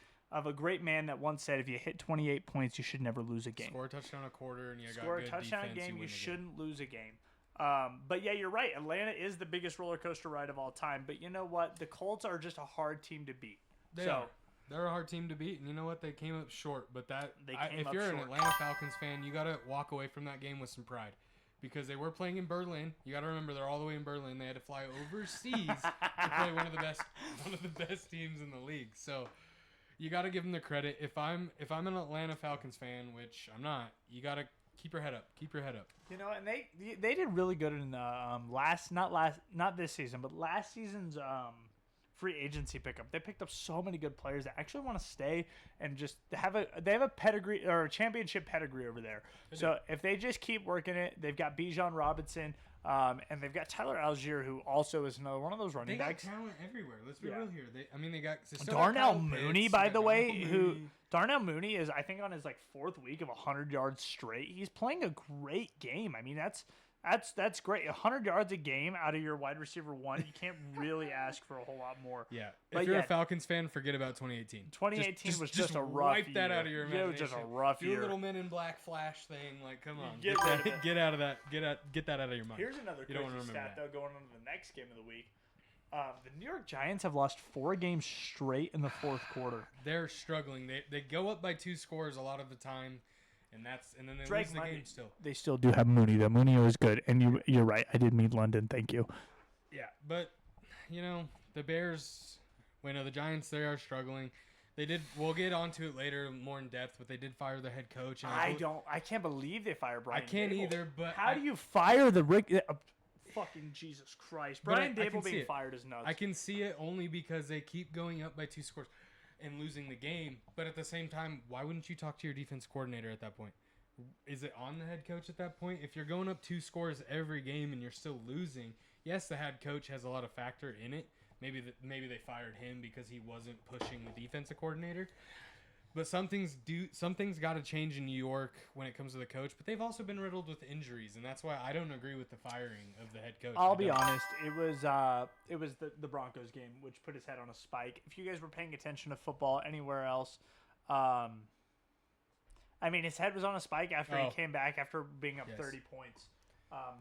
man that once said, if you hit 28 points, you should never lose a game. Score a touchdown a quarter, and score a touchdown a game, you shouldn't lose a game. But yeah, you're right. Atlanta is the biggest roller coaster ride of all time. But you know what? The Colts are just a hard team to beat. They're a hard team to beat, and you know what? They came up short. But if you're an Atlanta Falcons fan, you got to walk away from that game with some pride. Because they were playing in Berlin. You got to remember, they're all the way in Berlin. They had to fly overseas to play one of the best teams in the league. So you got to give them the credit. If I'm an Atlanta Falcons fan, which I'm not, you got to keep your head up. Keep your head up. You know, and they did really good in the not this season, but last season's free agency pickup. They picked up so many good players that actually want to stay and just they have a pedigree or a championship pedigree over there. So if they just keep working it, they've got Bijan Robinson, and they've got Tyler Algier, who also is another one of those running backs. They got talent everywhere. Let's be real here. They got Darnell Mooney, by the way, who Darnell Mooney is, I think, on his 4th week of 100 yards straight. He's playing a great game. I mean, That's great. 100 yards a game out of your wide receiver one. You can't really ask for a whole lot more. Yeah. But if you're a Falcons fan, forget about 2018. 2018 was just a rough wipe that year. out of your imagination. It was just a rough year. Do a little Men in Black flash thing. Like, come on. Get rid of it. Get out of that. Get that out of your mind. Here's another You don't crazy wanna remember stat, though, going on to the next game of the week. The New York Giants have lost 4 games straight in the fourth quarter. They're struggling. They go up by 2 scores a lot of the time, and then they lose the game still. They still do have Mooney, though. Mooney is good, and you're right. I did mean London. Thank you. Yeah, but the Bears. The Giants. They are struggling. They did. We'll get onto it later more in depth, but they did fire the head coach. And I can't believe they fired Brian. I can't Dable. either. But how do you fire the Rick? Fucking Jesus Christ! Brian Dable being fired is nuts. I can see it only because they keep going up by 2 scores and losing the game. But at the same time, why wouldn't you talk to your defense coordinator at that point? Is it on the head coach at that point? If you're going up 2 scores every game and you're still losing, yes, the head coach has a lot of factor in it. Maybe they fired him because he wasn't pushing the defensive coordinator. But something's got to change in New York when it comes to the coach. But they've also been riddled with injuries, and that's why I don't agree with the firing of the head coach. I'll be honest. It was the Broncos game which put his head on a spike. If you guys were paying attention to football anywhere else, his head was on a spike after he came back after being up 30 points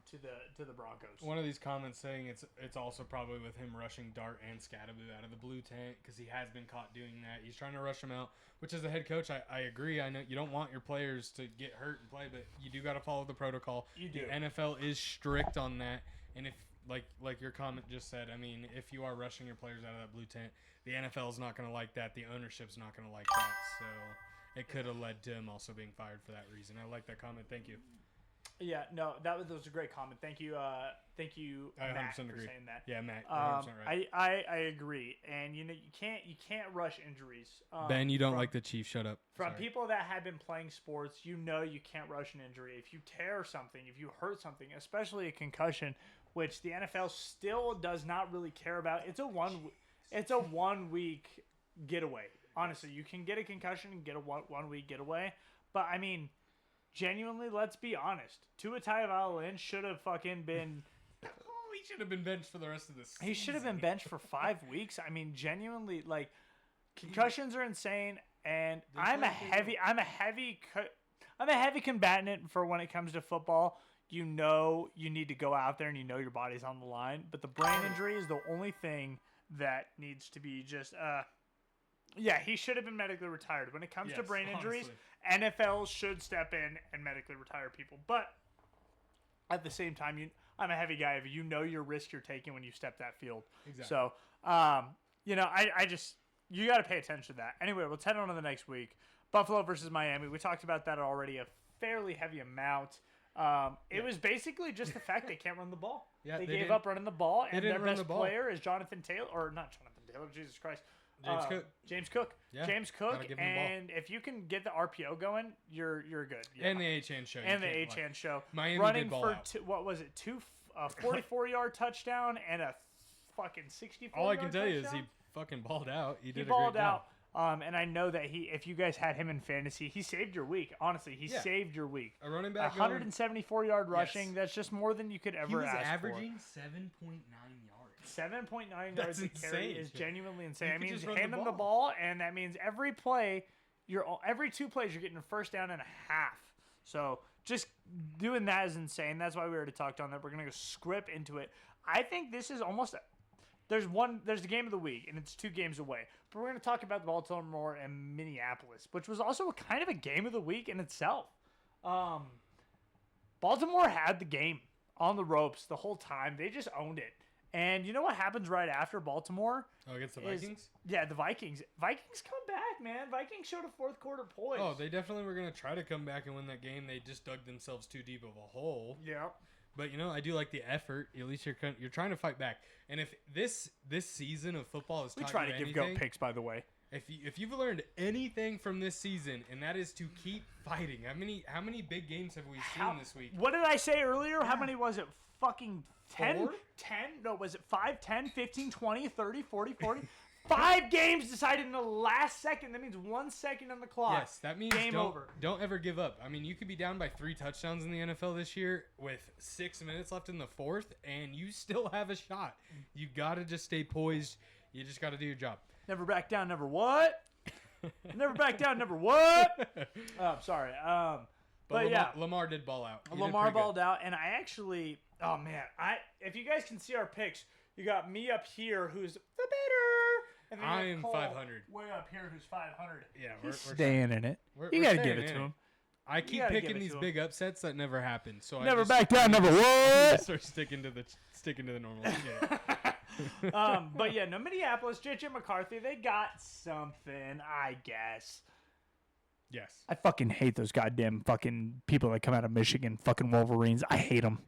to the Broncos. One of these comments saying it's also probably with him rushing Dart and Scattaboo out of the blue tent because he has been caught doing that. He's trying to rush them out, which as a head coach, I agree. I know you don't want your players to get hurt and play, but you do got to follow the protocol. You do. The NFL is strict on that, and if like your comment just said, if you are rushing your players out of that blue tent, the NFL is not going to like that. The ownership's not going to like that. So it could have led to him also being fired for that reason. I like that comment. Thank you. Yeah, no, that was a great comment. Thank you, Matt, for agree. saying that. Yeah, Matt, 100% right. I agree, and you can't rush injuries. Ben, you don't like the Chiefs. Shut up. From people that have been playing sports, you can't rush an injury. If you tear something, if you hurt something, especially a concussion, which the NFL still does not really care about, it's a 1 week getaway. Honestly, you can get a concussion and get a 1 week getaway, but genuinely, let's be honest. Tua Tagovailoa should have fucking been. He should have been benched for the rest of this season. He should have been benched for 5 weeks. Genuinely, concussions are insane, and I'm a heavy combatant for when it comes to football. You need to go out there and your body's on the line. But the brain injury is the only thing that needs to be just. Yeah, he should have been medically retired. When it comes to brain injuries, NFL should step in and medically retire people. But at the same time, I'm a heavy guy. You know your risk you're taking when you step that field. Exactly. So, you got to pay attention to that. Anyway, let's head on to the next week. Buffalo versus Miami. We talked about that already a fairly heavy amount. It was basically just the fact they can't run the ball. Yeah, they gave up running the ball, and their best player is Jonathan Taylor, or not Jonathan Taylor, Jesus Christ. James Cook. Yeah, James Cook. And if you can get the RPO going, you're good. Yeah. And the A-Chan show. Show. Miami running did ball for out. What was it? 44-yard touchdown and a fucking 64. All I can tell you is he fucking balled out. He balled out. And I know that if you guys had him in fantasy, he saved your week. Honestly, he saved your week. A running back 174-yard rushing. Yes. That's just more than you could ever ask for. He was averaging 7.9 yards. 7.9 yards a carry is genuinely insane. That means hand them the ball, and that means every 2 plays you're getting a first down and a half. So just doing that is insane. That's why we already talked on that. We're gonna go script into it. I think this is almost. There's the game of the week, and it's 2 games away. But we're gonna talk about Baltimore and Minneapolis, which was also kind of a game of the week in itself. Baltimore had the game on the ropes the whole time. They just owned it. And you know what happens right after Baltimore? Oh, against the Vikings? Yeah, the Vikings. Vikings come back, man. Vikings showed a fourth quarter poise. Oh, they definitely were going to try to come back and win that game. They just dug themselves too deep of a hole. Yeah. But, I do like the effort. At least you're trying to fight back. And if this season of football is taught you anything... We try to give goat picks, by the way. If you've learned anything from this season, and that is to keep fighting. How many big games have we seen this week? What did I say earlier? Yeah. How many was it? Fucking 10? 4? 10? No, was it 5, 10, 15, 20, 30, 40, 40? 5 games decided in the last second. That means 1 second on the clock. Yes, that means game over. Don't ever give up. I mean, you could be down by 3 touchdowns in the NFL this year with 6 minutes left in the fourth, and you still have a shot. You got to just stay poised. You just got to do your job. Never back down, never what? Never back down, never what? Oh, I'm sorry. But yeah. Lamar did ball out. Lamar balled out, and I actually, oh man, if you guys can see our picks, you got me up here, who's the better, and then I you am got Cole 500. way up here, who's 500. Yeah, we're staying in it. We're you gotta staying give it to him. I keep picking these big upsets that never happen, so never I just back down, never what? Start sticking to the normal. But yeah, no, Minneapolis, JJ McCarthy, they got something, I guess. Yes. I fucking hate those goddamn fucking people that come out of Michigan, fucking Wolverines. I hate them.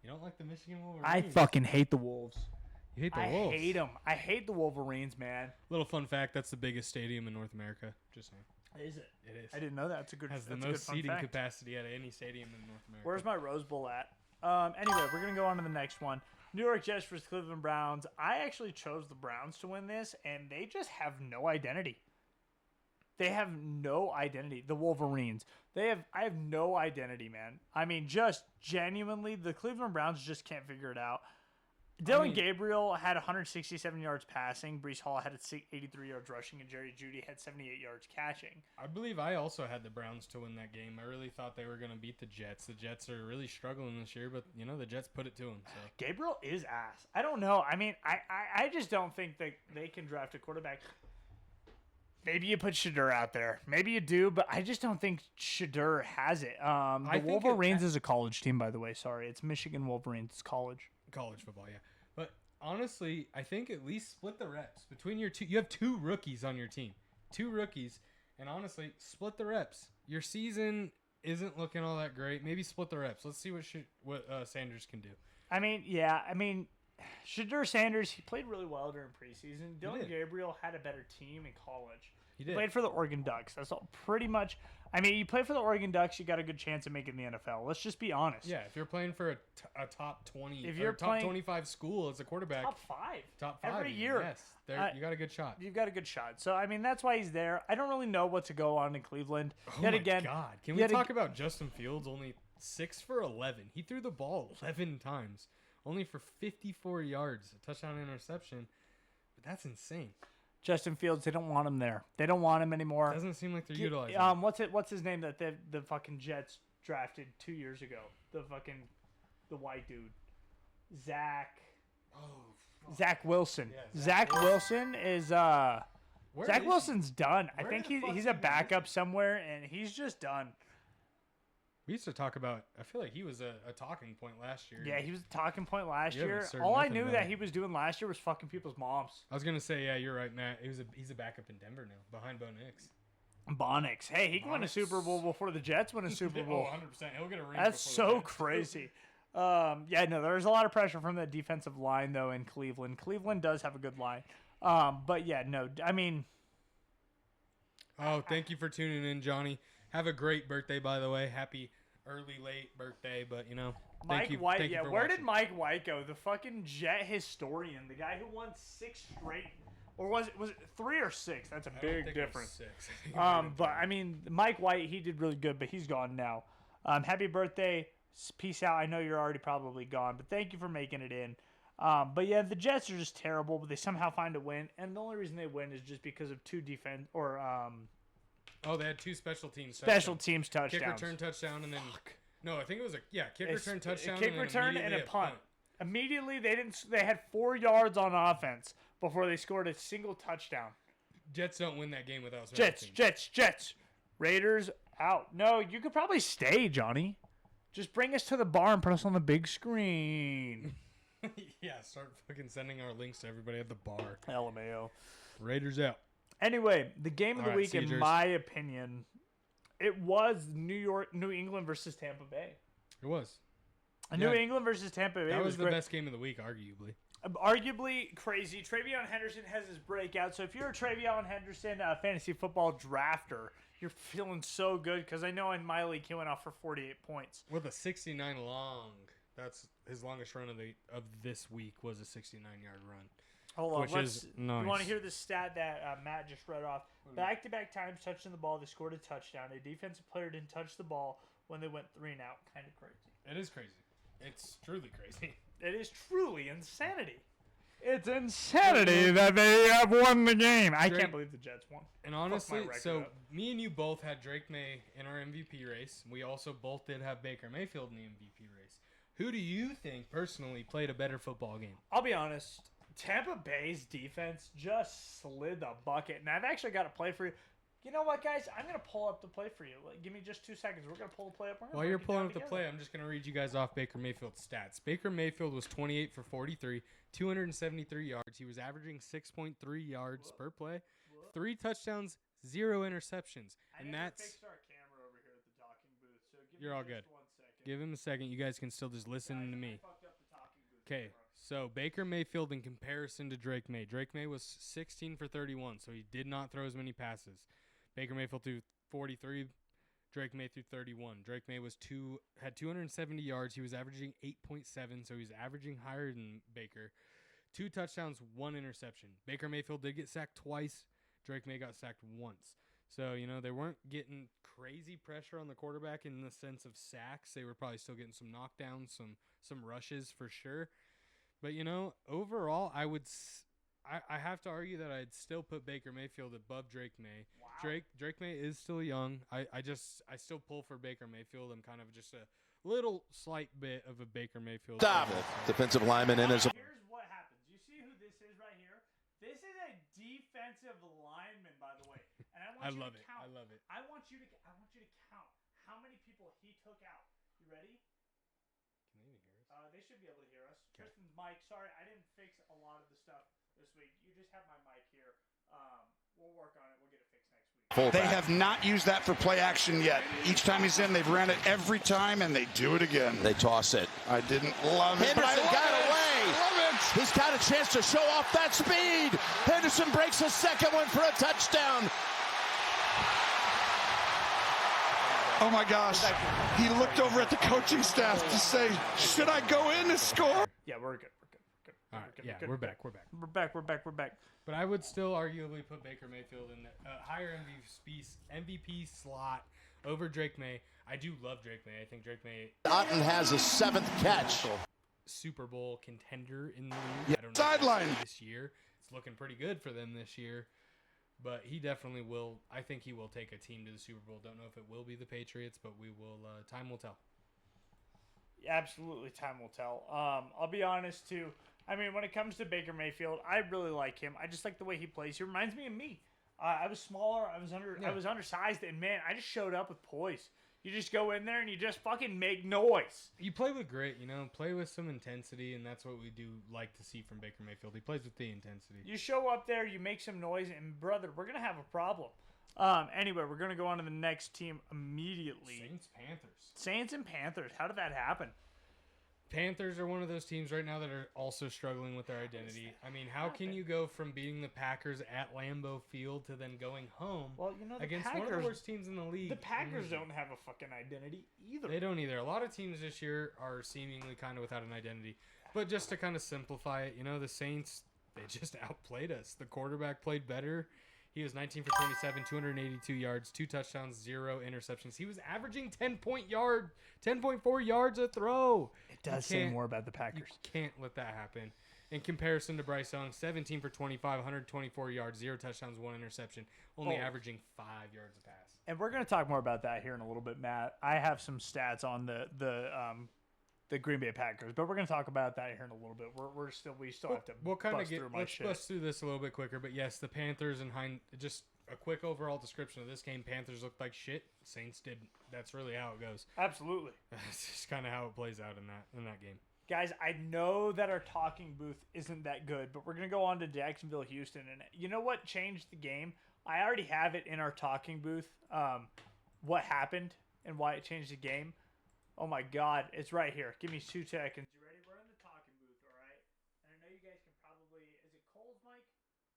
You don't like the Michigan Wolverines? I fucking hate the Wolves. You hate the Wolves? I hate them. I hate the Wolverines, man. Little fun fact, that's the biggest stadium in North America. Just saying. Is it? It is. I didn't know that. It's a good. Has the that's most a good fun seating fact. capacity out of any stadium in North America. Where's my Rose Bowl at? Anyway, we're gonna go on to the next one. New York Jets versus Cleveland Browns. I actually chose the Browns to win this, and they just have no identity. They have no identity. The Wolverines. I have no identity, man. I mean, just genuinely, the Cleveland Browns just can't figure it out. Dylan Gabriel had 167 yards passing. Breece Hall had 83 yards rushing, and Jerry Jeudy had 78 yards catching. I believe I also had the Browns to win that game. I really thought they were going to beat the Jets. The Jets are really struggling this year, but, the Jets put it to them. So. Gabriel is ass. I don't know. I mean, I just don't think that they can draft a quarterback. Maybe you put Shedeur out there. Maybe you do, but I just don't think Shedeur has it. The Wolverines is a college team, by the way. Sorry, it's Michigan Wolverines. It's college. College football, yeah. But honestly, I think at least split the reps between your two. You have 2 rookies on your team, 2 rookies, and honestly, split the reps. Your season isn't looking all that great. Maybe split the reps. Let's see what Sanders can do. I mean, yeah. I mean, Shedeur Sanders, he played really well during preseason. Dylan Gabriel had a better team in college. He played for the Oregon Ducks. That's all pretty much. I mean, you play for the Oregon Ducks, you got a good chance of making the NFL. Let's just be honest. Yeah, if you're playing for a top 20, if you're top 25 school as a quarterback, top 5 every year. Yes, you got a good shot. You've got a good shot. So I mean, that's why he's there. I don't really know what to go on in Cleveland. Oh my God! Can we talk about Justin Fields? Only 6 for 11. He threw the ball 11 times, only for 54 yards, a touchdown, interception. But that's insane. Justin Fields, they don't want him there. They don't want him anymore. Doesn't seem like they're utilizing him. What's his name that the fucking Jets drafted 2 years ago? The white dude. Zach Wilson. Yeah, Zach Wilson is Zach Wilson's done. I think he's a backup somewhere, and he's just done. We used to talk about. I feel like he was a talking point last year. Yeah, he was a talking point last year. All I knew that he was doing last year was fucking people's moms. I was gonna say, yeah, you're right, Matt. He's a backup in Denver now, behind Bo Nix. Bonix. Hey, he can win a Super Bowl before the Jets win a Super Bowl. 100%. He'll get a ring. That's so crazy. Yeah, no, there's a lot of pressure from the defensive line though in Cleveland. Cleveland does have a good line. But yeah, no, I mean. Oh, thank you for tuning in, Johnny. Have a great birthday, by the way. Happy late birthday, but Mike White. Yeah, where did Mike White go? The fucking Jet historian, the guy who won 6 straight, or was it 3 or 6? That's a big difference. 6. But I mean, Mike White, he did really good, but he's gone now. Happy birthday, peace out. I know you're already probably gone, but thank you for making it in. But yeah, the Jets are just terrible, but they somehow find a win, and the only reason they win is just because of 2 defense or Oh, they had 2 special teams touchdowns. Kick return touchdown, and then no, I think it was kick return touchdown. Kick return and a punt. Immediately they had 4 yards on offense before they scored a single touchdown. Jets don't win that game without Jets. Raiders out. No, you could probably stay, Johnny. Just bring us to the bar and put us on the big screen. Yeah, start fucking sending our links to everybody at the bar. LMAO. Raiders out. Anyway, the game of the week, in my opinion, it was New England versus Tampa Bay. It was. New England versus Tampa Bay. That was the best game of the week, arguably. Arguably crazy. TreVeyon Henderson has his breakout. So if you're a TreVeyon Henderson fantasy football drafter, you're feeling so good because I know in my league he went off for 48 points. With a 69 long. That's his longest run of this week was a 69-yard run. Hold on. which is nice. You want to hear the stat that Matt just read off? Back-to-back times touching the ball, they scored a touchdown. A defensive player didn't touch the ball when they went 3 and out. Kind of crazy. It is crazy. It's truly crazy. It is truly insanity. It's insanity that they have won the game. I can't believe the Jets won. And honestly, so me and you both had Drake May in our MVP race. We also both did have Baker Mayfield in the MVP race. Who do you think personally played a better football game? I'll be honest. Tampa Bay's defense just slid the bucket. And I've actually got a play for you. You know what, guys? I'm going to pull up the play for you. Give me just 2 seconds. We're going to pull the play up. While you're pulling up the play, I'm just going to read you guys off Baker Mayfield's stats. Baker Mayfield was 28 for 43, 273 yards. He was averaging 6.3 yards per play, 3 touchdowns, 0 interceptions. And that's... fixed our camera over here at the talking booth, so give you're me all just good. 1 second. Give him a second. You guys can still just listen to me. I fucked up the talking booth. Okay, so Baker Mayfield in comparison to Drake May. Drake May was 16 for 31, so he did not throw as many passes. Baker Mayfield threw 43. Drake May threw 31. Drake May had 270 yards. He was averaging 8.7, so he was averaging higher than Baker. 2 touchdowns, 1 interception. Baker Mayfield did get sacked twice. Drake May got sacked once. So, they weren't getting crazy pressure on the quarterback in the sense of sacks. They were probably still getting some knockdowns, some rushes for sure. But, overall, I have to argue that I'd still put Baker Mayfield above Drake May. Wow. Drake May is still young. I still pull for Baker Mayfield. I'm kind of just a little slight bit of a Baker Mayfield. Stop. Defensive lineman in his... Here's what happens. You see who this is right here? This is a defensive lineman, by the way. And I want you to count. I love it. I want you to count how many people he took out. You ready? Can they even hear us? They should be able to hear us. Okay. Tristan's mic. Sorry, I didn't fix a lot of the stuff this week. You just have my mic here. We'll work on it. We'll get it fixed next week. They have not used that for play action yet. Each time he's in, they've ran it every time, and they do it again. They toss it. I didn't love it. Henderson got away. Love it. He's got a chance to show off that speed. Henderson breaks a second one for a touchdown. Oh, my gosh. He looked over at the coaching staff to say, should I go in and score? Yeah, we're good. All right, we're back. We're back. But I would still arguably put Baker Mayfield in the higher MVP slot over Drake May. I do love Drake May. I think Drake May... Otten has a 7th catch. Super Bowl contender in the league. Yeah. I don't know Sideline. This year. It's looking pretty good for them this year. But he definitely will. I think he will take a team to the Super Bowl. Don't know if it will be the Patriots, but we will. Time will tell. Absolutely, time will tell. I'll be honest, too. I mean, when it comes to Baker Mayfield, I really like him. I just like the way he plays. He reminds me of me. I was smaller. I was undersized, and man, I just showed up with poise. You just go in there and you just fucking make noise. You play with grit, play with some intensity, and that's what we do like to see from Baker Mayfield. He plays with the intensity. You show up there, you make some noise, and brother, we're gonna have a problem. Anyway, we're gonna go on to the next team immediately. Saints and Panthers. How did that happen? Panthers are one of those teams right now that are also struggling with their identity. I mean, how can you go from beating the Packers at Lambeau Field to then going home against one of the worst teams in the league? The Packers don't have a fucking identity either. They don't either. A lot of teams this year are seemingly kind of without an identity. But just to kind of simplify it, the Saints, they just outplayed us. The quarterback played better. He was 19 for 27, 282 yards, 2 touchdowns, 0 interceptions. He was averaging 10.4 yards a throw. It does say more about the Packers. You can't let that happen. In comparison to Bryce Young, 17 for 25, 124 yards, 0 touchdowns, 1 interception, only averaging 5 yards a pass. And we're going to talk more about that here in a little bit, Matt. I have some stats on the Green Bay Packers, but we're going to talk about that here in a little bit. We still have to bust through this a little bit quicker. But yes, the Panthers and just a quick overall description of this game. Panthers looked like shit. Saints didn't. That's really how it goes. Absolutely. That's just kind of how it plays out in that game. Guys, I know that our talking booth isn't that good, but we're going to go on to Jacksonville, Houston. And you know what changed the game? I already have it in our talking booth, what happened and why it changed the game. Oh, my God. It's right here. Give me 2 seconds. You ready? We're in the talking booth, all right? And I know you guys can probably... Is it Cole's mic?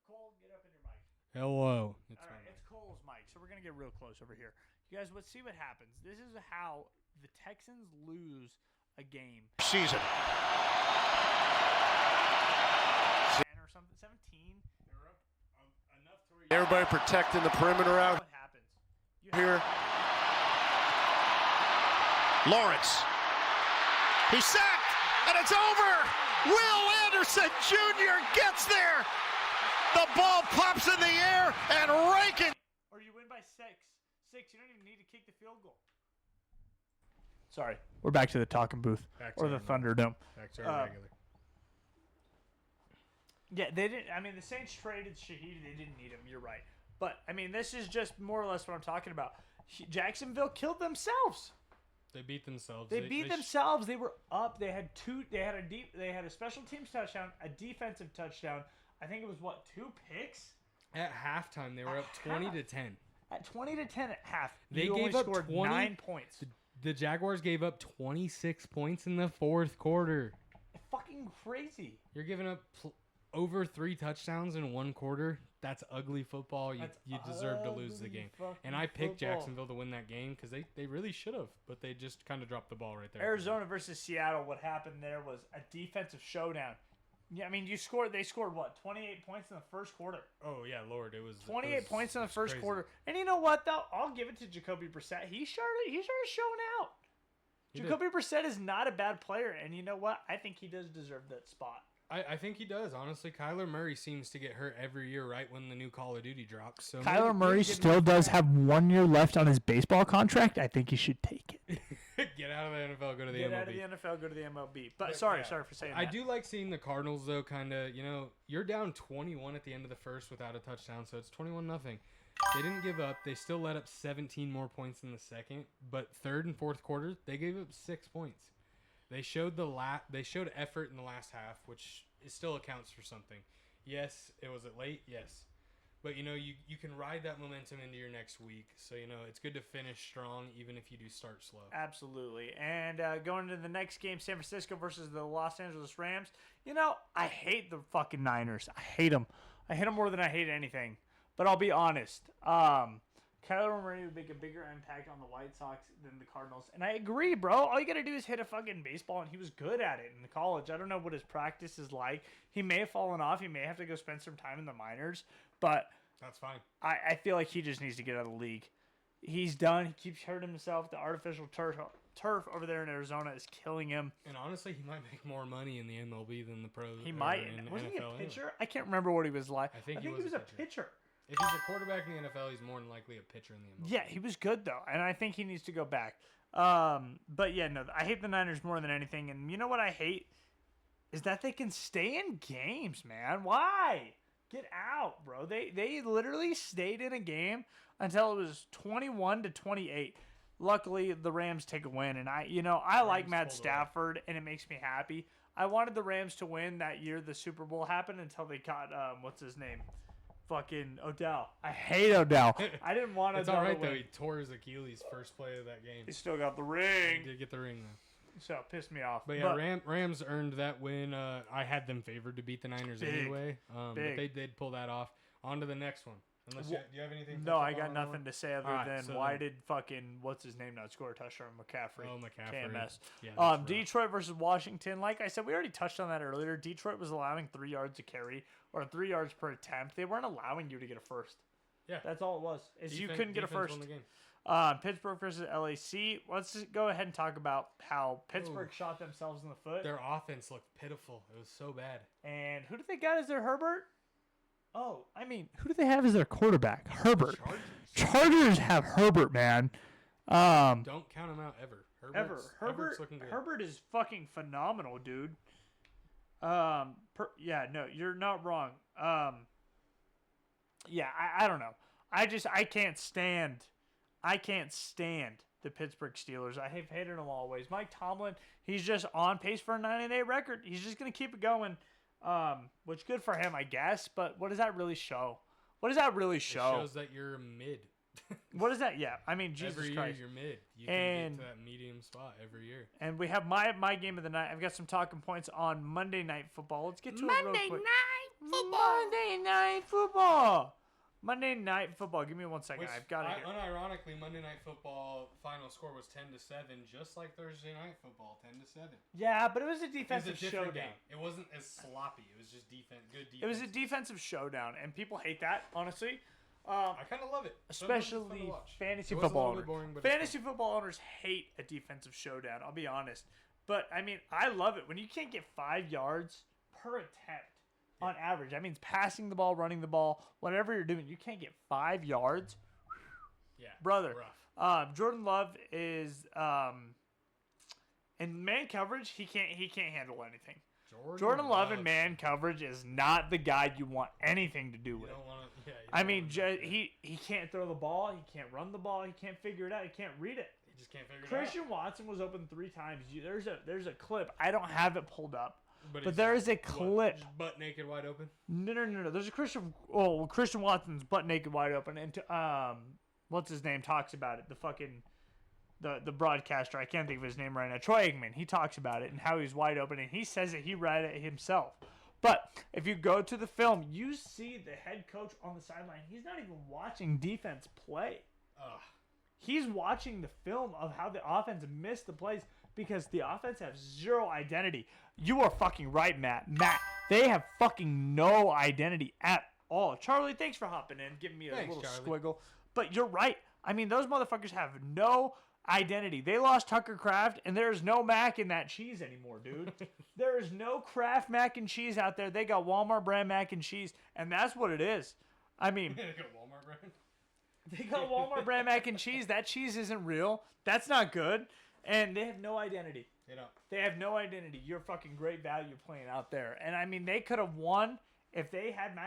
Cole, get up in your mic. Hello. All right, it's Cole's mic, so we're going to get real close over here. You guys, let's see what happens. This is how the Texans lose a game. Season. Or something, 17 everybody protecting the perimeter out What happens? here. Lawrence. He's sacked, and it's over. Will Anderson Jr. gets there. The ball pops in the air, and Rankin. Or you win by 6. You don't even need to kick the field goal. Sorry. We're back to the talking booth. Or the Thunderdome. Back to our regular. Yeah, they didn't. I mean, the Saints traded Shaheed. They didn't need him. You're right. But, I mean, this is just more or less what I'm talking about. Jacksonville killed themselves. They beat themselves. They beat themselves. They were up. They had a special teams touchdown, a defensive touchdown. I think it was 2 picks? At halftime, they were up 20-10. At 20-10 at half. They you gave only up scored 20 9 points. The Jaguars gave up 26 points in the fourth quarter. Fucking crazy. You're giving up over 3 touchdowns in one quarter. That's ugly football. You deserve to lose the game. And I picked Jacksonville to win that game because they really should have, but they just kind of dropped the ball right there. Arizona versus Seattle. What happened there was a defensive showdown. Yeah, I mean, they scored 28 points in the first quarter. Oh yeah, Lord, it was 28 points in the first quarter. And you know what though? I'll give it to Jacoby Brissett. He started showing out. Jacoby Brissett is not a bad player, and you know what? I think he does deserve that spot. I think he does, honestly. Kyler Murray seems to get hurt every year right when the new Call of Duty drops. So Kyler Murray still does have 1 year left on his baseball contract. I think he should take it. Get out of the NFL, go to the MLB. Get out of the NFL, go to the MLB. But sorry for saying that. I do like seeing the Cardinals, though, kind of, you're down 21 at the end of the first without a touchdown, so it's 21-0. They didn't give up. They still let up 17 more points in the second, but third and fourth quarter, they gave up 6 points. They showed effort in the last half, which it still accounts for something. Yes, was it late? Yes. But, you can ride that momentum into your next week. So, it's good to finish strong even if you do start slow. Absolutely. And going to the next game, San Francisco versus the Los Angeles Rams. I hate the fucking Niners. I hate them. I hate them more than I hate anything. But I'll be honest. Kyler Murray would make a bigger impact on the White Sox than the Cardinals. And I agree, bro. All you got to do is hit a fucking baseball, and he was good at it in the college. I don't know what his practice is like. He may have fallen off. He may have to go spend some time in the minors. But that's fine. I feel like he just needs to get out of the league. He's done. He keeps hurting himself. The artificial turf over there in Arizona is killing him. And honestly, he might make more money in the MLB than the pros. He might. Wasn't he a pitcher? Anyway. I can't remember what he was like. I think he was a pitcher. If he's a quarterback in the NFL, he's more than likely a pitcher in the MLB. Yeah, he was good, though, and I think he needs to go back. But, yeah, no, I hate the Niners more than anything, and you know what I hate? Is that they can stay in games, man. Why? Get out, bro. They literally stayed in a game until it was 21-28. Luckily, the Rams take a win, and I like Matt Stafford, and it makes me happy. I wanted the Rams to win that year the Super Bowl happened until they got, what's his name? Fucking Odell. I hate Odell. I didn't want Odell. It's all right, though. He tore his Achilles first play of that game. He still got the ring. He did get the ring, though. So it pissed me off. But yeah, Rams earned that win. I had them favored to beat the Niners anyway. But they did pull that off. On to the next one. Unless do you have anything? No, I got nothing to say other than why did fucking what's his name not score a touchdown? McCaffrey. Oh, McCaffrey. KMS. Yeah, Detroit versus Washington. Like I said, we already touched on that earlier. Detroit was allowing 3 yards to carry or 3 yards per attempt. They weren't allowing you to get a first. Yeah, that's all it was. You couldn't get a first. Won the game. Pittsburgh versus LAC. Let's just go ahead and talk about how Pittsburgh shot themselves in the foot. Their offense looked pitiful. It was so bad. And who did they got as their Herbert? Oh, I mean, who do they have as their quarterback? Herbert. Chargers have Herbert, man. Don't count him out ever. Herbert's looking good. Herbert is fucking phenomenal, dude. No, you're not wrong. Yeah, I don't know. I can't stand the Pittsburgh Steelers. I have hated them always. Mike Tomlin, he's just on pace for a 9-8 record. He's just gonna keep it going. Which good for him, I guess. But what does that really show? It shows that you're mid. What is that? Yeah, I mean, Jesus every Christ. Year you're mid. You can get to that medium spot every year. And we have my game of the night. I've got some talking points on Monday Night Football. Let's get to it real quick. Monday Night Football. Give me 1 second. I've got it here. Unironically, Monday Night Football final score was 10-7, just like Thursday Night Football, 10-7. Yeah, but it was a defensive showdown. Game. It wasn't as sloppy. It was just good defense. It was a defensive showdown, and people hate that, honestly. I kind of love it. Especially fantasy It was a football little bit owners. boring, but it's Fantasy football owners hate a defensive showdown. I'll be honest. But, I mean, I love it. When you can't get 5 yards per attempt on average, that means passing the ball, running the ball, whatever you're doing, you can't get 5 yards. Yeah, Brother. rough. Jordan Love is in man coverage, he can't handle anything. Jordan Love in man coverage is not the guy you want anything to do with. I mean, he can't throw the ball, he can't run the ball, he can't figure it out, he can't read it. He just can't figure it out. Christian Watson was open 3 times. There's a clip. I don't have it pulled up, but he's there is a clip. Just butt naked, wide open. No. There's a Christian Watson's butt naked, wide open, and what's his name talks about it. The fucking the broadcaster. I can't think of his name right now. Troy Aikman. He talks about it and how he's wide open, and he says that he read it himself. But if you go to the film, you see the head coach on the sideline. He's not even watching defense play. He's watching the film of how the offense missed the plays because the offense has zero identity. You are fucking right, Matt. They have fucking no identity at all. Charlie, thanks for hopping in, giving me a little squiggle. But you're right. I mean, those motherfuckers have no identity. They lost Tucker Kraft, and there's no mac in that cheese anymore, dude. There is no Kraft mac and cheese out there. They got Walmart brand mac and cheese, and that's what it is. I mean, They got Walmart brand. They got Walmart brand mac and cheese. That cheese isn't real. That's not good. And they have no identity. They have no identity. You're fucking great value playing out there. And I mean, they could have won if they had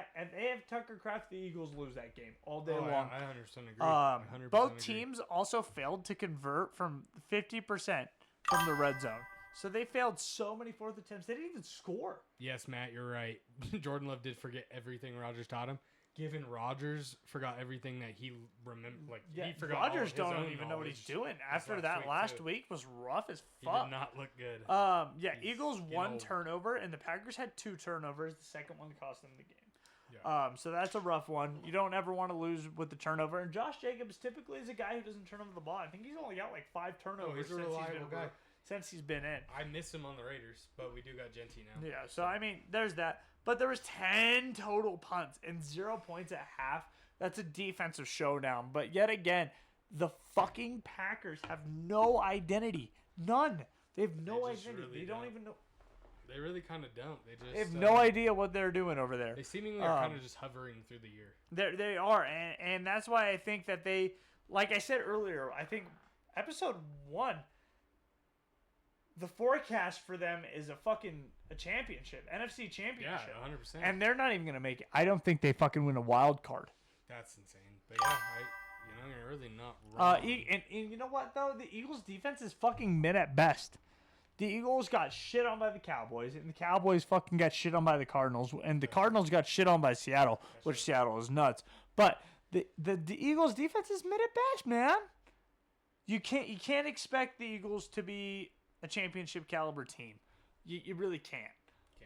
Tucker Kraft. The Eagles lose that game all day long. I 100% agree. Both teams also failed to convert from 50% from the red zone. So they failed so many fourth attempts. They didn't even score. Yes, Matt, you're right. Jordan Love did forget everything Rodgers taught him. Given Rodgers forgot everything that he remembered, he forgot. Rodgers don't even know what he's doing. After that last week was rough as fuck. He did not look good. Eagles 1 turnover, and the Packers had 2 turnovers. The second one cost them the game. Yeah. So that's a rough one. You don't ever want to lose with the turnover. And Josh Jacobs typically is a guy who doesn't turn over the ball. I think he's only got like 5 turnovers he's a reliable guy. Since he's been in. I miss him on the Raiders, but we do got Genty now. Yeah, so I mean, there's that. But there was 10 total punts and 0 points at half. That's a defensive showdown. But yet again, the fucking Packers have no identity. None. They have no identity. Really they don't even know. They really kind of don't. They have no idea what they're doing over there. They seemingly are kind of just hovering through the year. They are, and that's why I think that they, like I said earlier, I think episode 1, the forecast for them is a championship, NFC championship. Yeah, 100%. And they're not even going to make it. I don't think they fucking win a wild card. That's insane. But yeah, you're really not wrong. And you know what, though? The Eagles' defense is fucking mid at best. The Eagles got shit on by the Cowboys, and the Cowboys fucking got shit on by the Cardinals, and the Cardinals got shit on by Seattle, which Seattle is nuts. But the Eagles' defense is mid at best, man. You can't expect the Eagles to be a championship caliber team. You really can't.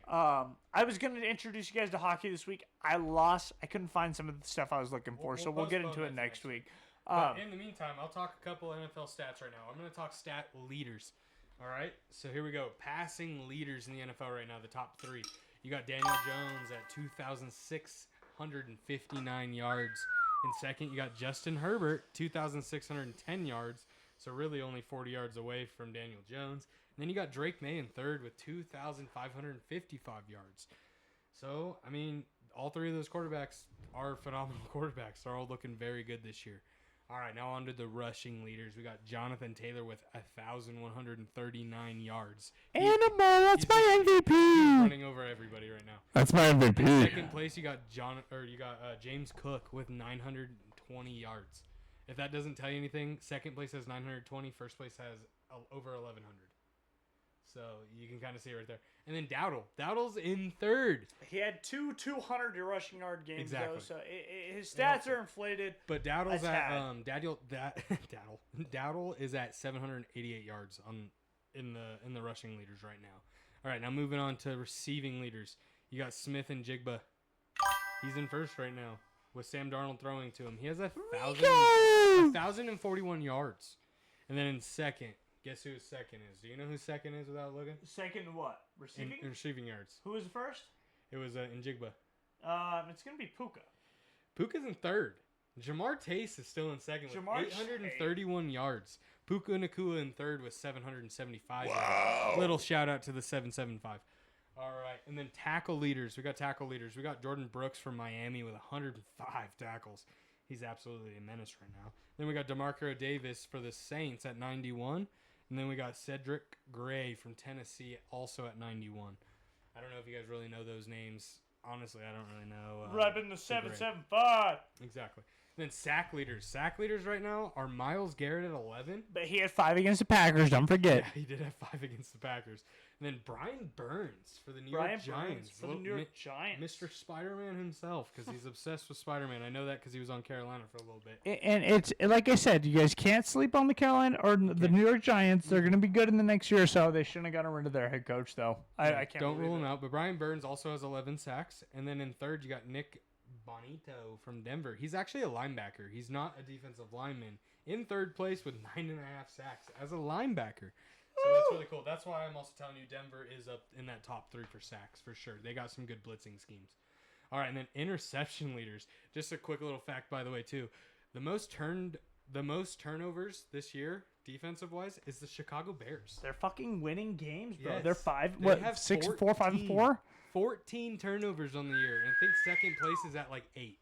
I was going to introduce you guys to hockey this week. I lost. I couldn't find some of the stuff I was looking for, so we'll get into it next week. In the meantime, I'll talk a couple NFL stats right now. I'm going to talk stat leaders. All right? So here we go. Passing leaders in the NFL right now, the top 3. You got Daniel Jones at 2,659 yards. In second, you got Justin Herbert, 2,610 yards. So really only 40 yards away from Daniel Jones. And then you got Drake May in third with 2,555 yards. So, I mean, all 3 of those quarterbacks are phenomenal quarterbacks. They're all looking very good this year. All right, now on to the rushing leaders. We got Jonathan Taylor with 1,139 yards. Animal, that's my MVP. He's running over everybody right now. That's my MVP. In second place, you got James Cook with 920 yards. If that doesn't tell you anything, second place has 920. First place has over 1,100. So you can kind of see it right there. And then Dowdle's in third. He had 200 rushing yard games, exactly. Though, so his stats are inflated. But Dowdle's Dowdle is at 788 yards in the rushing leaders right now. All right, now moving on to receiving leaders. You got Smith and Jigba. He's in first right now with Sam Darnold throwing to him. He has 1,041 yards. And then in second, guess who his second is? Do you know who second is without looking? Second what? Receiving? In receiving yards. Who was first? It was Njigba. It's going to be Puka. Puka's in third. Jamar Chase is still in second with Jamar 831 yards. Puka Nacua in third with 775 yards. Wow. Little shout out to the 775. All right, and then tackle leaders. We got tackle leaders. We got Jordan Brooks from Miami with 105 tackles. He's absolutely a menace right now. Then we got DeMarco Davis for the Saints at 91. And then we got Cedric Gray from Tennessee also at 91. I don't know if you guys really know those names. Honestly, I don't really know. Repping the 775. Exactly. Then sack leaders. Sack leaders right now are Myles Garrett at 11. But he had 5 against the Packers. Don't forget. Yeah, he did have 5 against the Packers. And then Brian Burns for the New Brian York Giants. Burns for the New York Giants. Mr. Spider-Man himself, because he's obsessed with Spider-Man. I know that because he was on Carolina for a little bit. And it's like I said, you guys can't sleep on the Carolina or the New York Giants. They're going to be good in the next year or so. They shouldn't have gotten rid of their head coach, though. I can't. Don't rule him out. But Brian Burns also has 11 sacks. And then in third, you got Nick Bonito from Denver. He's actually a linebacker. He's not a defensive lineman. In third place with 9.5 sacks as a linebacker. So that's really cool. That's why I'm also telling you Denver is up in that top 3 for sacks for sure. They got some good blitzing schemes. All right, and then interception leaders. Just a quick little fact, by the way, too. The most turnovers this year, defensive wise, is the Chicago Bears. They're fucking winning games, bro. Yes. They're 5. They What? have 6, 4, 5, 14. 4. 14 turnovers on the year, and I think second place is at like 8.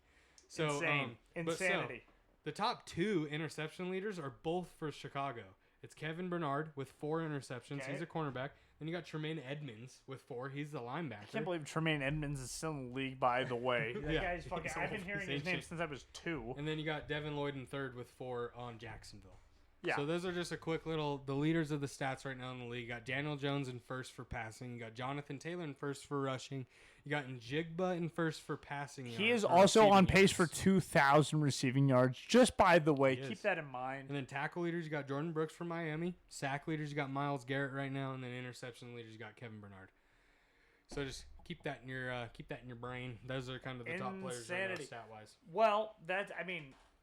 So Insane. Insanity. The top 2 interception leaders are both for Chicago. It's Kevin Bernard with 4 interceptions. Okay. He's a cornerback. Then you got Tremaine Edmonds with 4. He's the linebacker. I can't believe Tremaine Edmonds is still in the league, by the way. That Yeah. guy's fucking. He's I've been old. hearing He's his name ancient. since I was 2. And then you got Devin Lloyd in third with 4 on Jacksonville. Yeah. So those are just a quick little, the leaders of the stats right now in the league. You got Daniel Jones in first for passing. You got Jonathan Taylor in first for rushing. You got Njigba in first for passing. He yards, is or also on receiving pace for yards. 2,000 receiving yards. Just by the way, He keep is. that in mind. And then tackle leaders, you got Jordan Brooks from Miami. Sack leaders, you got Myles Garrett right now, and then interception leaders, you got Kevin Bernard. So just keep that in your brain. Those are kind of the top players right now, Insanity. stat wise. Well,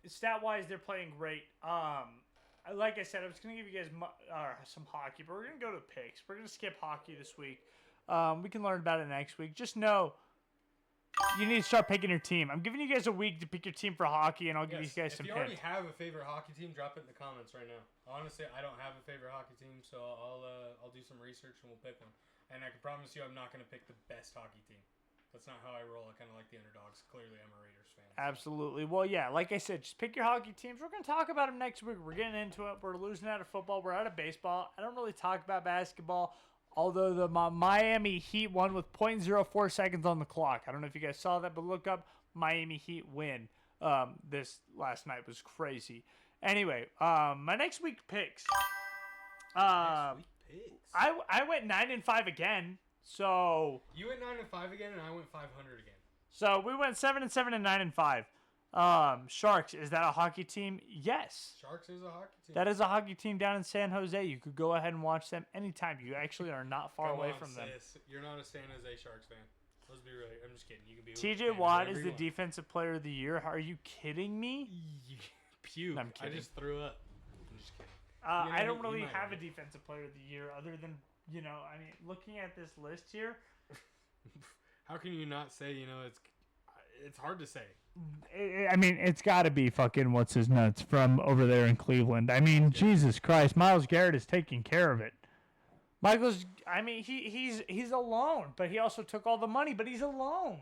stat wise, they're playing great. Like I said, I was gonna give you guys some hockey, but we're gonna go to picks. We're gonna skip hockey this week. We can learn about it next week. Just know you need to start picking your team. I'm giving you guys a week to pick your team for hockey, and I'll give you guys some If you picks. already have a favorite hockey team, drop it in the comments right now. Honestly, I don't have a favorite hockey team, so I'll do some research and we'll pick one. And I can promise you, I'm not gonna pick the best hockey team. That's not how I roll. I kind of like the underdogs. Clearly, I'm a Raiders fan. Absolutely. Well, yeah, like I said, just pick your hockey teams. We're going to talk about them next week. We're getting into it. We're losing out of football. We're out of baseball. I don't really talk about basketball, although the Miami Heat won with 0.04 seconds on the clock. I don't know if you guys saw that, but look up Miami Heat win. This last night was crazy. Anyway, my next week picks. Next week picks. I went 9-5 again. So You went 9-5 again, and I went 500 again. So we went 7-7 and 9-5. Sharks, is that a hockey team? Yes. Sharks is a hockey team. That is a hockey team down in San Jose. You could go ahead and watch them anytime. You actually are not far Come away on, from them. sis. You're not a San Jose Sharks fan. Let's be real. I'm just kidding. You can be. a TJ fan of Watt whoever is you the want. defensive player of the year. Are you kidding me? Puke. I'm I kidding. just threw up. I'm just kidding. I don't he really might have a win. defensive player of the year other than, looking at this list here. How can you not say? It's hard to say. It's got to be fucking what's his nuts from over there in Cleveland. Jesus Christ, Myles Garrett is taking care of it. He's alone, but he also took all the money, but he's alone.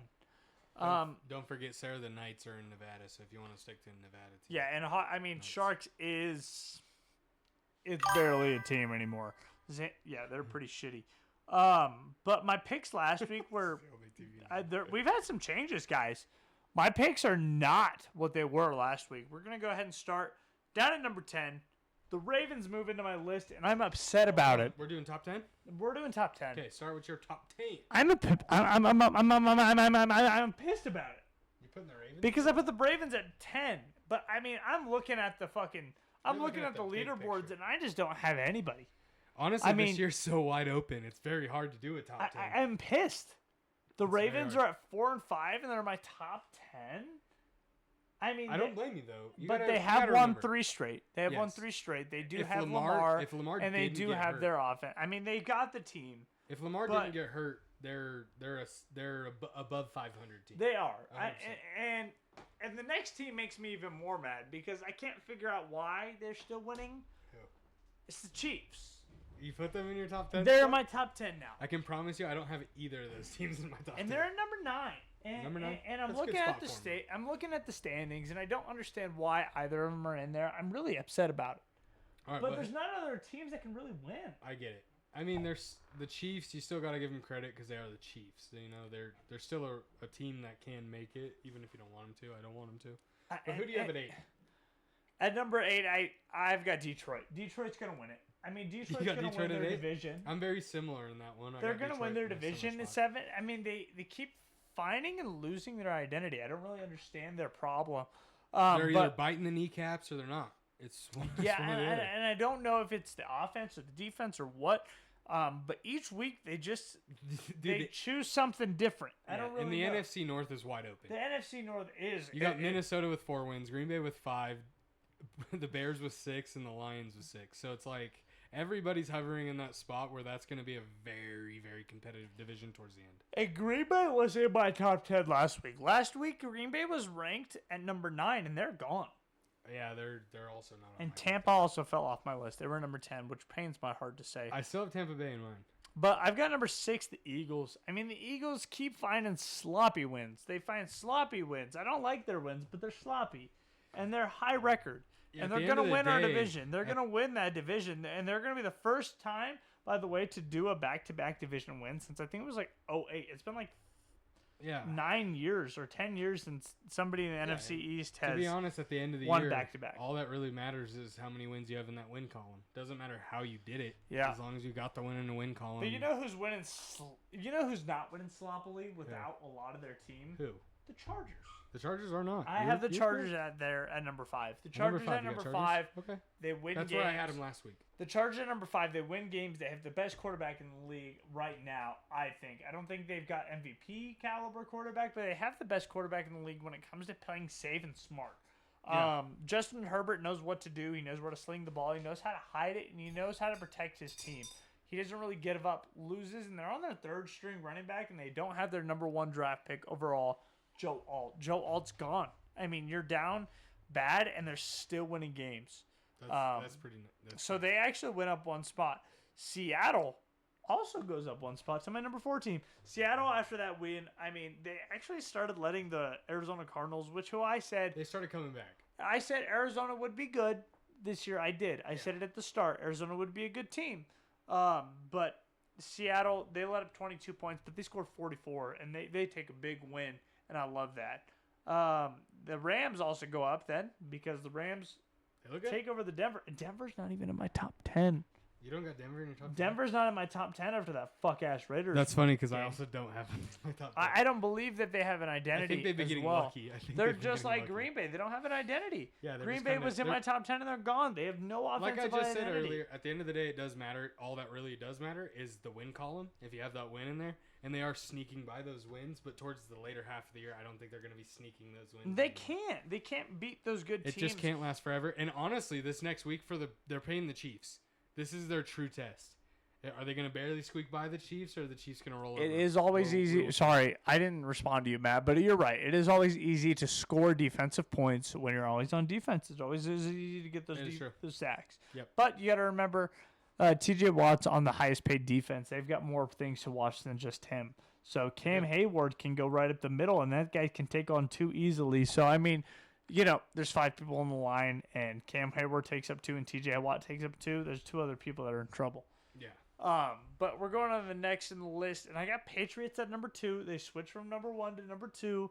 Don't forget, Sarah, the Knights are in Nevada, so if you want to stick to Nevada. Team. Yeah, and Sharks it's barely a team anymore. Yeah, they're pretty shitty. But my picks last week were we've had some changes, guys. My picks are not what they were last week. We're gonna go ahead and start down at number 10. The Ravens move into my list, and I'm upset about it. We're doing top 10. We're doing top 10. Okay, start with your top 10. I'm pissed about it You putting the Ravens because I put the Ravens at 10. But I'm looking at the fucking. I'm You're looking at the big leaderboards, picture. and I just don't have anybody. Honestly, this year's so wide open. It's very hard to do a top 10. I'm pissed. The It's very Ravens hard. are at 4 and 5, and they're my top 10. I don't blame you though. But they you have gotta won remember, 3 straight. They have won Yes. 3 straight. They do If have Lamar- Lamar, if Lamar and they didn't do get have hurt. their offense. They got the team. If Lamar but- didn't get hurt, they're above 500 team. They are. 100%. And the next team makes me even more mad because I can't figure out why they're still winning. Who? It's the Chiefs. You put them in your top 10? They're in my top 10 now. I can promise you I don't have either of those teams in my top 10. And they're at number 9. And, Number 9? And I'm That's a looking good at spot the for 'em. I'm looking at the standings, and I don't understand why either of them are in there. I'm really upset about it. All right, But there's not other teams that can really win. I get it. I mean, there's the Chiefs. You still got to give them credit because they are the Chiefs. You know, they're still a team that can make it, even if you don't want them to. I don't want them to. But who do you have at 8? At number 8, I've got Detroit. Detroit's gonna win it. I mean, Detroit's got gonna Detroit win at their 8? division. I'm very similar in that one. They're gonna win their in a similar division at spot. 7. I mean, they keep finding and losing their identity. I don't really understand their problem. They're either biting the kneecaps or they're not. It's one, Yeah, one or the other. and I don't know if it's the offense or the defense or what. But each week they just Dude, choose something different. I don't really and the know. NFC North is wide open. The NFC North is. You got Minnesota with 4 wins, Green Bay with 5, the Bears with 6, and the Lions with 6. So it's like everybody's hovering in that spot where that's going to be a very, very competitive division towards the end. And Green Bay was in my top 10 last week. Last week, Green Bay was ranked at number 9, and they're gone. Yeah, they're also not. And Tampa also fell off my list. They were number 10, which pains my heart to say. I still have Tampa Bay in mind. But I've got number 6, the Eagles. I mean, the Eagles keep finding sloppy wins. They find sloppy wins. I don't like their wins, but they're sloppy. And they're high record. Yeah, and at they're the going end to of win the our day, division. They're going to win that division. And they're going to be the first time, by the way, to do a back-to-back division win since I think it was like 2008. It's been like 9 years or 10 years since somebody in the NFC East has to be honest, at the end of the won year, back-to-back. all that really matters is how many wins you have in that win column. Doesn't matter how you did it. Yeah. As long as you got the win in the win column. But you know who's winning? You know who's not winning sloppily without a lot of their team? Who? The Chargers. The Chargers are not. I have the Chargers at number 5. The Chargers at number 5. Okay. They win That's games. where I had them last week. The Chargers at number 5. They win games. They have the best quarterback in the league right now, I think. I don't think they've got MVP caliber quarterback, but they have the best quarterback in the league when it comes to playing safe and smart. Yeah. Justin Herbert knows what to do. He knows where to sling the ball. He knows how to hide it, and he knows how to protect his team. He doesn't really give up loses, and they're on their 3rd string running back, and they don't have their number 1 draft pick overall, Joe Alt. Joe Alt's gone. I mean, you're down bad, and they're still winning games. That's pretty. So they actually went up 1 spot. Seattle also goes up 1 spot to my number 4 team. Seattle, after that win, I mean, they actually started letting the Arizona Cardinals, who I said They started coming back. I said Arizona would be good this year. I did. I said it at the start. Arizona would be a good team. But Seattle, they let up 22 points, but they scored 44, and they take a big win, and I love that. The Rams also go up then because the Rams take over the Denver. And Denver's not even in my top 10. You don't got Denver in your top 10? Denver's not in my top 10 after that fuck-ass Raiders. That's funny because I game. also don't have them in my top 10. I don't believe that they have an identity. I think they've been as getting well. lucky. I think They're they've been just getting like lucky. Green Bay. They don't have an identity. Yeah, they're Green just Bay kinda- was in they're- my top 10 and they're gone. They have no Like offensive I just identity. said earlier, at the end of the day, it does matter. All that really does matter is the win column. If you have that win in there, and they are sneaking by those wins, but towards the later half of the year, I don't think they're going to be sneaking those wins. They anymore. can't. They can't beat those good It teams. just can't last forever. And honestly, this next week they're playing the Chiefs. This is their true test. Are they going to barely squeak by the Chiefs, or are the Chiefs going to roll over? It is always easy. Sorry, I didn't respond to you, Matt, but you're right. It is always easy to score defensive points when you're always on defense. It's always easy to get those sacks. Yep. But you got to remember, TJ Watt's on the highest paid defense. They've got more things to watch than just him. So Cam Hayward can go right up the middle, and that guy can take on 2 easily. So, I mean, there's 5 people on the line, and Cam Hayward takes up 2, and TJ Watt takes up 2. There's 2 other people that are in trouble. Yeah. But we're going on the next in the list, and I got Patriots at number 2. They switched from number 1 to number 2.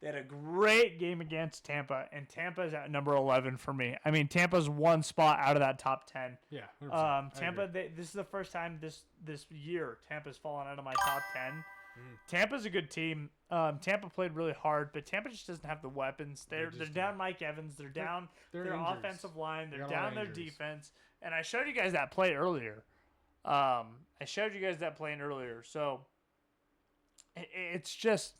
They had a great game against Tampa, and Tampa's at number 11 for me. I mean, Tampa's 1 spot out of that top 10. Yeah. 100%. Tampa, this is the first time this year Tampa's fallen out of my top 10. Tampa's a good team. Tampa played really hard, but Tampa just doesn't have the weapons. They're down Mike Evans. They're down their injuries. offensive line. They're They got a lot down of their injuries. defense. And I showed you guys that play earlier. So it's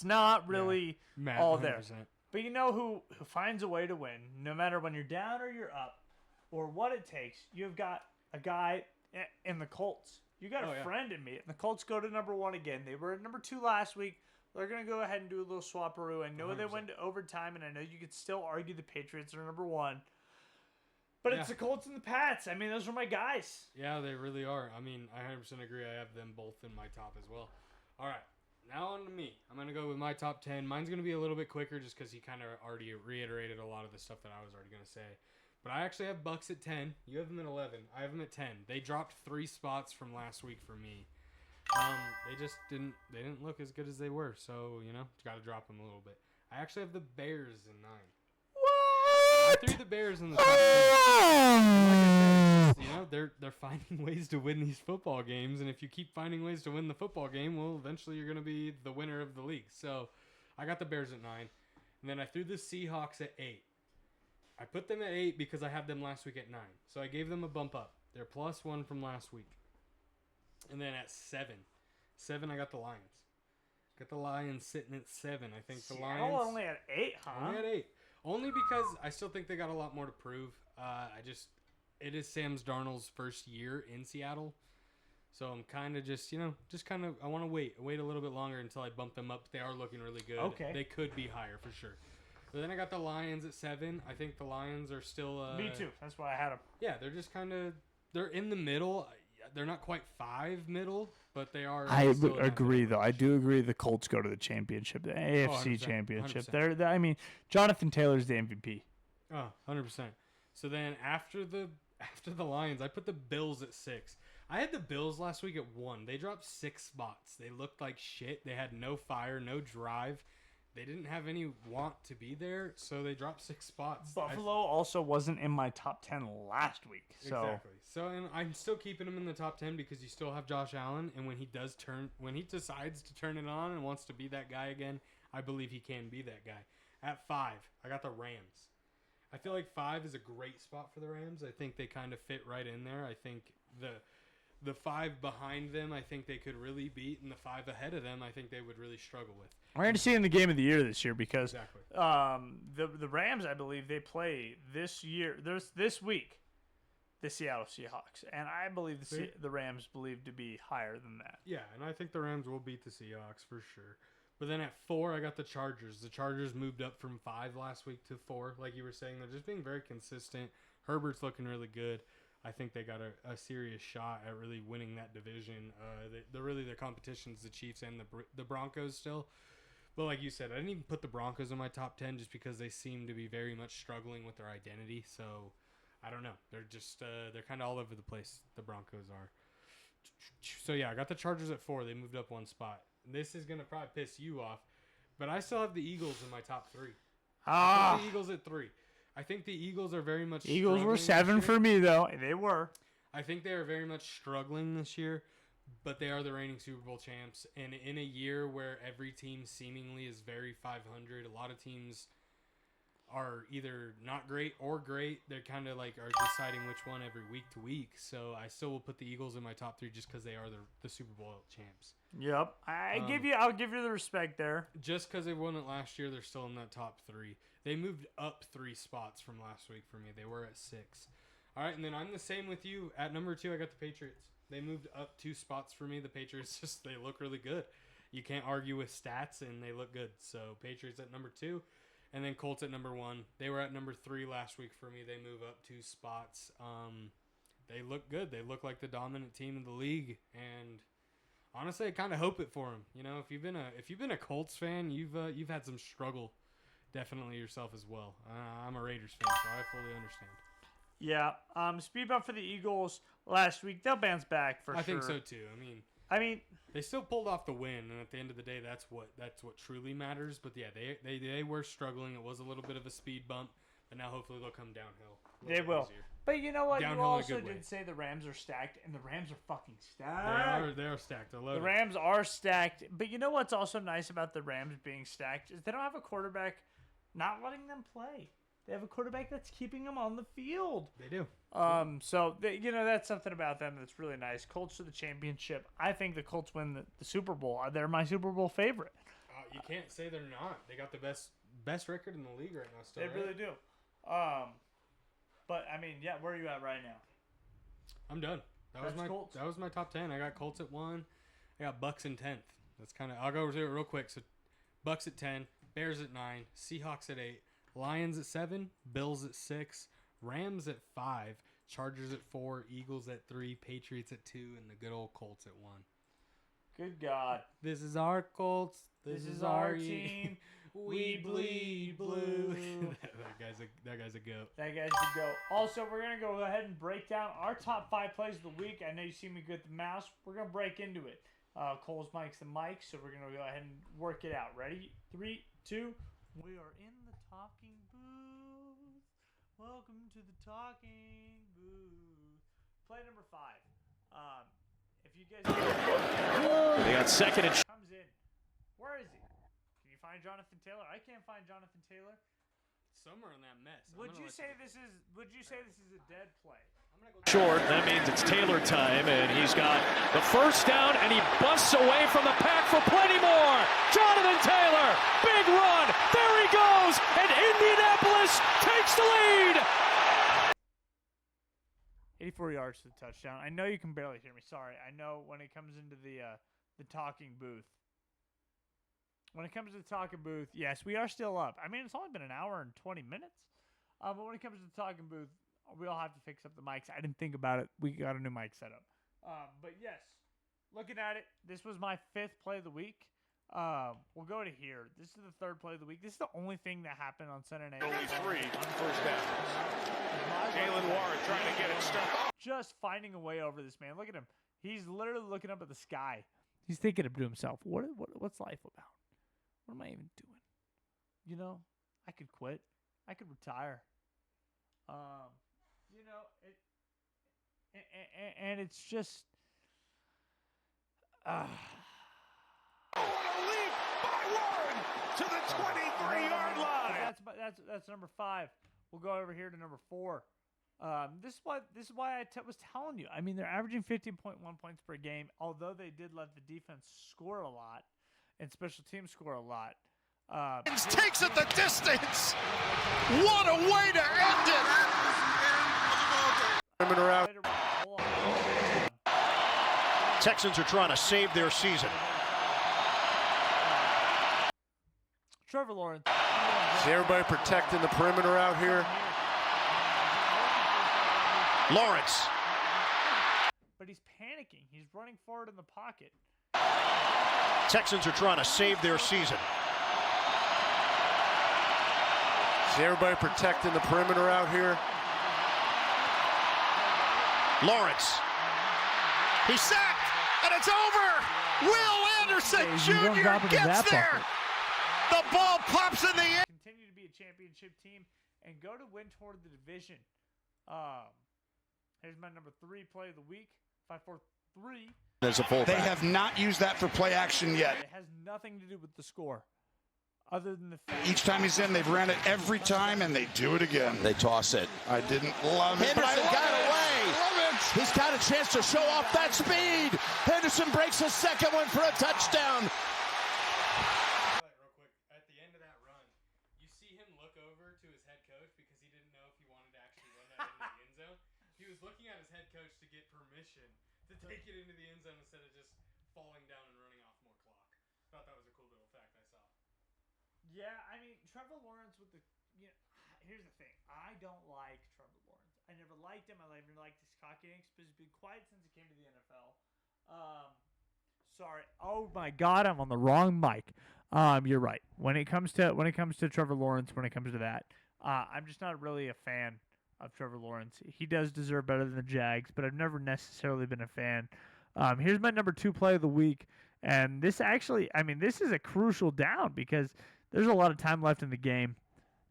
not really Matt, all there. 100%. But you know who finds a way to win, no matter when you're down or you're up, or what it takes. You've got a guy in the Colts. You got a yeah. friend in me. And the Colts go to number 1 again. They were at number 2 last week. They're going to go ahead and do a little swapperoo. I know they 100%. went to overtime, and I know you could still argue the Patriots are number 1. But it's the Colts and the Pats. I mean, those are my guys. Yeah, they really are. I mean, I 100% agree. I have them both in my top as well. All right, now on to me. I'm going to go with my top 10. Mine's going to be a little bit quicker just because he kind of already reiterated a lot of the stuff that I was already going to say. But I actually have Bucks at 10. You have them at 11. I have them at 10. They dropped 3 spots from last week for me. They just didn't look as good as they were. So, got to drop them a little bit. I actually have the Bears in 9. I threw the Bears in the top 10. Like I said, they're finding ways to win these football games, and if you keep finding ways to win the football game, well, eventually you're going to be the winner of the league. So I got the Bears at 9, and then I threw the Seahawks at 8. I put them at 8 because I had them last week at 9, so I gave them a bump up. They're +1 from last week. And then at 7, I got the Lions. Got the Lions sitting at 7. I think the Lions only at 8, huh? Only at 8. Only because I still think they got a lot more to prove. It is Sam Darnold's first year in Seattle. So I'm kind of I want to wait a little bit longer until I bump them up. They are looking really good. Okay. They could be higher for sure. But then I got the Lions at 7. I think the Lions are still... Me too. That's why I had them. Yeah, they're just they're in the middle. They're not quite 5 middle, but they are... I agree, though. I do agree the Colts go to the championship, the AFC 100%, championship. 100%. Jonathan Taylor's the MVP. Oh, 100%. So then after the Lions, I put the Bills at 6. I had the Bills last week at 1. They dropped 6 spots. They looked like shit. They had no fire, no drive. They didn't have any want to be there, so they dropped 6 spots. Buffalo also wasn't in my top 10 last week. So. Exactly. So, and I'm still keeping him in the top 10 because you still have Josh Allen, and when he decides to turn it on and wants to be that guy again, I believe he can be that guy. At 5, I got the Rams. I feel like 5 is a great spot for the Rams. I think they kind of fit right in there. I think the 5 behind them, I think they could really beat, and the 5 ahead of them, I think they would really struggle with. We're going to see in the game of the year this year because Exactly. The Rams, I believe, they play this week the Seattle Seahawks, and I believe the Rams believe to be higher than that. Yeah, and I think the Rams will beat the Seahawks for sure. But then at 4, I got the Chargers. The Chargers moved up from 5 last week to 4, like you were saying. They're just being very consistent. Herbert's looking really good. I think they got a serious shot at really winning that division. The competition is the Chiefs and the Broncos still. But like you said, I didn't even put the Broncos in my top 10 just because they seem to be very much struggling with their identity. So I don't know. They're just they're kind of all over the place. The Broncos are. So yeah, I got the Chargers at 4. They moved up 1 spot. This is gonna probably piss you off, but I still have the Eagles in my top 3. I put the Eagles at 3. I think the Eagles are very much. Eagles were 7 for me though. They were. I think they are very much struggling this year, but they are the reigning Super Bowl champs. And in a year where every team seemingly is very 500, a lot of teams are either not great or great. They're kind of like are deciding which one every week to week. So I still will put the Eagles in my top 3 just because they are the Super Bowl champs. Yep, I'll give you the respect there. Just because they won it last year, they're still in that top 3. They moved up 3 spots from last week for me. They were at 6. All right, and then I'm the same with you. At number 2, I got the Patriots. They moved up 2 spots for me. The Patriots they look really good. You can't argue with stats, and they look good. So Patriots at number 2, and then Colts at number 1. They were at number 3 last week for me. They move up 2 spots. They look good. They look like the dominant team in the league, and honestly, I kind of hope it for them. If you've been a Colts fan, you've had some struggle, definitely yourself as well. I'm a Raiders fan, so I fully understand. Yeah. Speed bump for the Eagles last week. They'll bounce back for sure. I think so too. I mean, they still pulled off the win, and at the end of the day, that's what truly matters. But yeah, they were struggling. It was a little bit of a speed bump, but now hopefully they'll come downhill. They will. Easier. But you know what? Downhill you also did say the Rams are stacked, and the Rams are fucking stacked. They are stacked. The Rams are stacked. But you know what's also nice about the Rams being stacked is they don't have a quarterback not letting them play. They have a quarterback that's keeping them on the field. They do. So that's something about them that's really nice. Colts to the championship. I think the Colts win the Super Bowl. They're my Super Bowl favorite. You can't say they're not. They got the best record in the league right now. Still, they really do. But I mean, yeah. Where are you at right now? I'm done. That was my top 10. I got Colts at 1. I got Bucks in 10th. That's kind of. I'll go through it real quick. So, Bucks at 10, Bears at 9, Seahawks at 8, Lions at 7, Bills at 6, Rams at 5, Chargers at 4, Eagles at 3, Patriots at 2, and the good old Colts at 1. Good God. This is our Colts. This is our team. We bleed blue. that guy's a goat. That guy's the goat. Also, we're going to go ahead and break down our top 5 plays of the week. I know you see me get the mouse. We're going to break into it. Cole's mic's the mic, so we're going to go ahead and work it out. Ready? 3, 2. We are in the talking booth. Welcome to the talking booth. Play number 5. If you guys They got second and comes in. Where is he? Can you find Jonathan Taylor? I can't find Jonathan Taylor. Somewhere in that mess. Would you say this is a dead play? short. That means it's Taylor time, and he's got the first down, and he busts away from the pack for plenty more. Jonathan Taylor, big run. There he goes, and Indianapolis takes the lead. 84 yards to the touchdown. I know you can barely hear me. Sorry. I know when it comes into the talking booth. When it comes to the talking booth, yes, we are still up. I mean, it's only been an hour and 20 minutes. But when it comes to the talking booth, we all have to fix up the mics. I didn't think about it. We got a new mic set up. But yes, looking at it, this was my 5th play of the week. We'll go to here. This is the 3rd play of the week. This is the only thing that happened on Sunday night. Only 3 on first down. Jalen Warren trying to get it started. Just finding a way over this man. Look at him. He's literally looking up at the sky. He's thinking to himself, what's life about? What am I even doing? You know, I could quit. I could retire. You know, and it's just. What a leap by Warren to the 23-yard line. That's number 5. We'll go over here to number 4. This is why I was telling you. I mean, they're averaging 15.1 points per game, although they did let the defense score a lot and special teams score a lot. Takes it the distance. What a way to end it. Texans are trying to save their season. Trevor Lawrence. See everybody protecting the perimeter out here. Lawrence. But he's panicking. He's running forward in the pocket. Texans are trying to save their season. See everybody protecting the perimeter out here. Lawrence. He's sacked, and it's over. Will Anderson Jr. gets there. The ball pops in the air. Continue to be a championship team and go to win toward the division. Here's my number 3 play of the week. 5-4-3. As a fullback. They have not used that for play action yet. It has nothing to do with the score. Other than the fact Each time he's in, they've ran it every time, and they do it again. They toss it. I didn't love it. Henderson got away. Love it. He's got a chance to show off that speed. Henderson breaks his second one for a touchdown. Real quick, at the end of that run, you see him look over to his head coach because he didn't know if he wanted to actually run that into the end zone. He was looking at his head coach to get permission to take it into the end zone instead of just falling down and running off more clock. Thought that was a cool little fact I saw. Yeah, I mean, Trevor Lawrence with the, here's the thing. I don't like Trevor Lawrence. I never liked him. I never liked his cockiness, but he's been quiet since he came to the NFL. Sorry. Oh my God, I'm on the wrong mic. You're right. When it comes to Trevor Lawrence, when it comes to that, I'm just not really a fan of Trevor Lawrence. He does deserve better than the Jags, but I've never necessarily been a fan. Here's my number 2 play of the week, and this actually, I mean, this is a crucial down because there's a lot of time left in the game,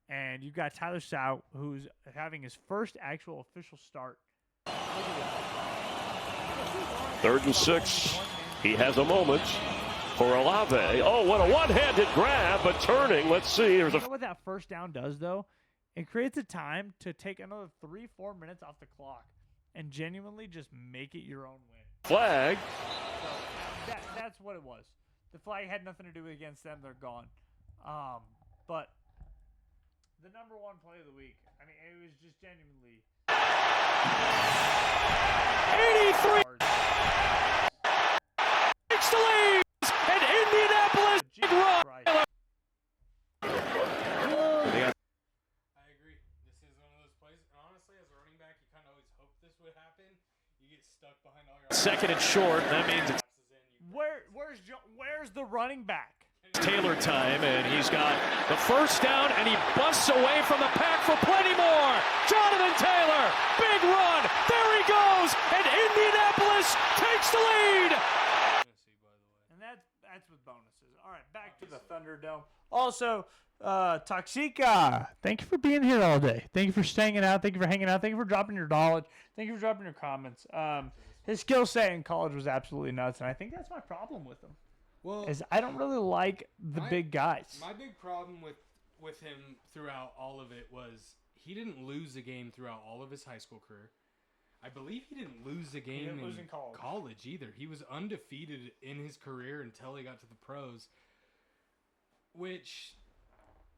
and you've got Tyler Sow, who's having his first actual official start. 3rd and 6. He has a moment for Olave. Oh, what a one-handed grab, but turning. Let's see. You know what that first down does, though? It creates a time to take another 3-4 minutes off the clock and genuinely just make it your own win. Flag. So that's what it was. The flag had nothing to do against them. They're gone. But the number 1 play of the week, I mean, it was just genuinely 83 takes the lead, and Indianapolis big run. I agree. This is one of those plays. Honestly, as a running back, you kind of always hope this would happen. You get stuck behind all your. Second and short. That means it's Where's the running back? Taylor time, and he's got the first down, and he busts away from the pack for plenty more. Jonathan Taylor, big run. There he goes, and Indianapolis takes the lead. And that's with bonuses. All right, back to the Thunderdome. Also, Toxica, thank you for being here all day. Thank you for staying out. Thank you for hanging out. Thank you for dropping your knowledge. Thank you for dropping your comments. His skill set in college was absolutely nuts, and I think that's my problem with him. Well, Is I don't really like the big guys. My big problem with him throughout all of it was he didn't lose a game throughout all of his high school career. I believe he didn't lose a game in college either. He was undefeated in his career until he got to the pros, which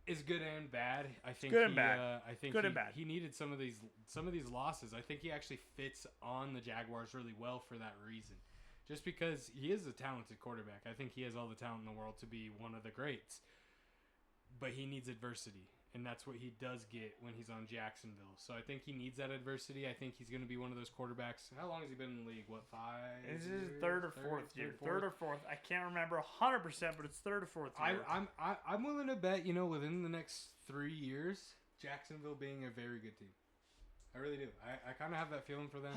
is good and bad. I think good and bad. I think good and bad. He needed some of these losses. I think he actually fits on the Jaguars really well for that reason. Just because he is a talented quarterback. I think he has all the talent in the world to be one of the greats. But he needs adversity. And that's what he does get when he's on Jacksonville. So I think he needs that adversity. I think he's going to be one of those quarterbacks. How long has he been in the league? What, 5 This years? is third or fourth year. Third or fourth. I can't remember 100%, but it's third or fourth year. I'm willing to bet, within the next 3 years, Jacksonville being a very good team. I really do. I kind of have that feeling for them.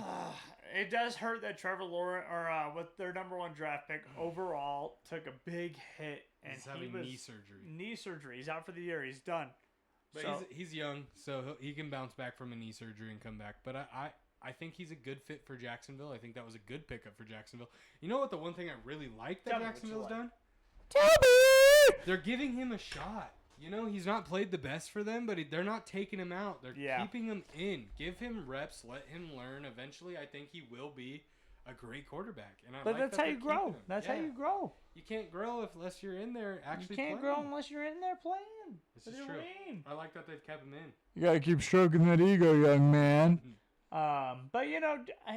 It does hurt that Trevor Lawrence, with their number 1 draft pick overall, took a big hit. And He's having knee surgery. Knee surgery. He's out for the year. He's done. But he's young, so he can bounce back from a knee surgery and come back. But I think he's a good fit for Jacksonville. I think that was a good pickup for Jacksonville. You know what? The one thing I really like that Jacksonville's done? Tell me! They're giving him a shot. He's not played the best for them, but they're not taking him out. They're keeping him in. Give him reps. Let him learn. Eventually, I think he will be a great quarterback. But that's how you grow. That's how you grow. You can't grow unless you're in there actually playing. You can't grow unless you're in there playing. This is true. I like that they've kept him in. You got to keep stroking that ego, young man. But,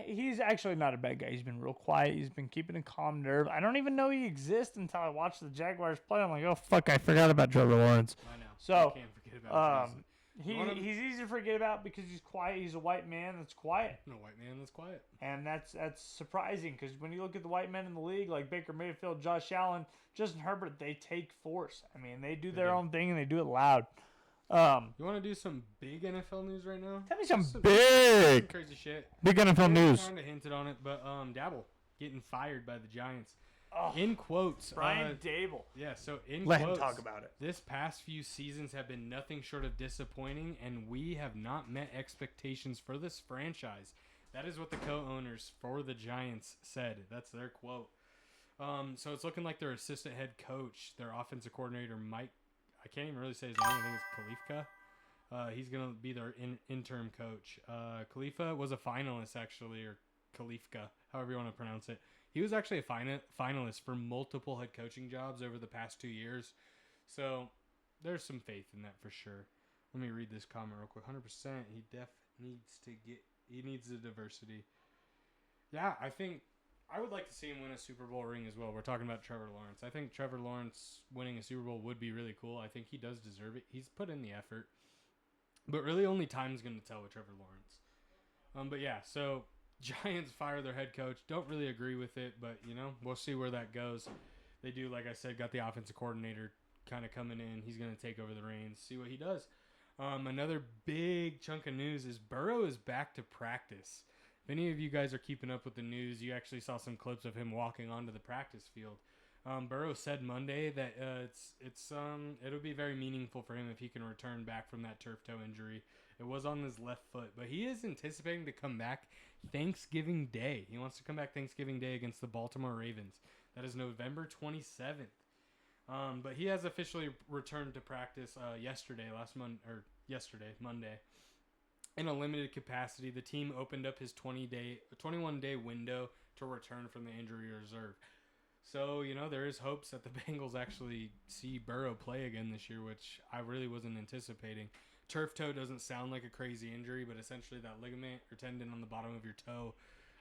he's actually not a bad guy. He's been real quiet. He's been keeping a calm nerve. I don't even know he exists until I watch the Jaguars play. I'm like, oh, fuck, I forgot about Trevor Lawrence. I know. So, I can't forget about him. He's easy to forget about because he's quiet. He's a white man that's quiet. No white man that's quiet. And that's surprising because when you look at the white men in the league, like Baker Mayfield, Josh Allen, Justin Herbert, they take force. I mean, they do their own thing and they do it loud. You want to do some big NFL news right now? Tell me some big crazy shit. Big NFL news. Kind of hinted on it, but Dabble getting fired by the Giants. Oh, in quotes, Brian Dable. Yeah, so in Let quotes, him talk about it. This past few seasons have been nothing short of disappointing, and we have not met expectations for this franchise. That is what the co-owners for the Giants said. That's their quote. So it's looking like their assistant head coach, their offensive coordinator, Mike. I can't even really say his name. I think it's Khalifka. He's going to be their interim coach. Khalifa was a finalist, actually, or Khalifka, however you want to pronounce it. He was actually a finalist for multiple head coaching jobs over the past 2 years. So there's some faith in that for sure. Let me read this comment real quick. 100%. He needs the diversity. Yeah, I would like to see him win a Super Bowl ring as well. We're talking about Trevor Lawrence. I think Trevor Lawrence winning a Super Bowl would be really cool. I think he does deserve it. He's put in the effort. But really only time's going to tell with Trevor Lawrence. But yeah, so Giants fire their head coach. Don't really agree with it, but, we'll see where that goes. They do, like I said, got the offensive coordinator kind of coming in. He's going to take over the reins, see what he does. Another big chunk of news is Burrow is back to practice. If any of you guys are keeping up with the news, you actually saw some clips of him walking onto the practice field. Burrow said Monday that it'll be very meaningful for him if he can return back from that turf toe injury. It was on his left foot, but he is anticipating to come back Thanksgiving Day. He wants to come back Thanksgiving Day against the Baltimore Ravens. That is November 27th. But he has officially returned to practice Monday. In a limited capacity, the team opened up his 21-day window to return from the injury reserve. So, there is hopes that the Bengals actually see Burrow play again this year, which I really wasn't anticipating. Turf toe doesn't sound like a crazy injury, but essentially that ligament or tendon on the bottom of your toe,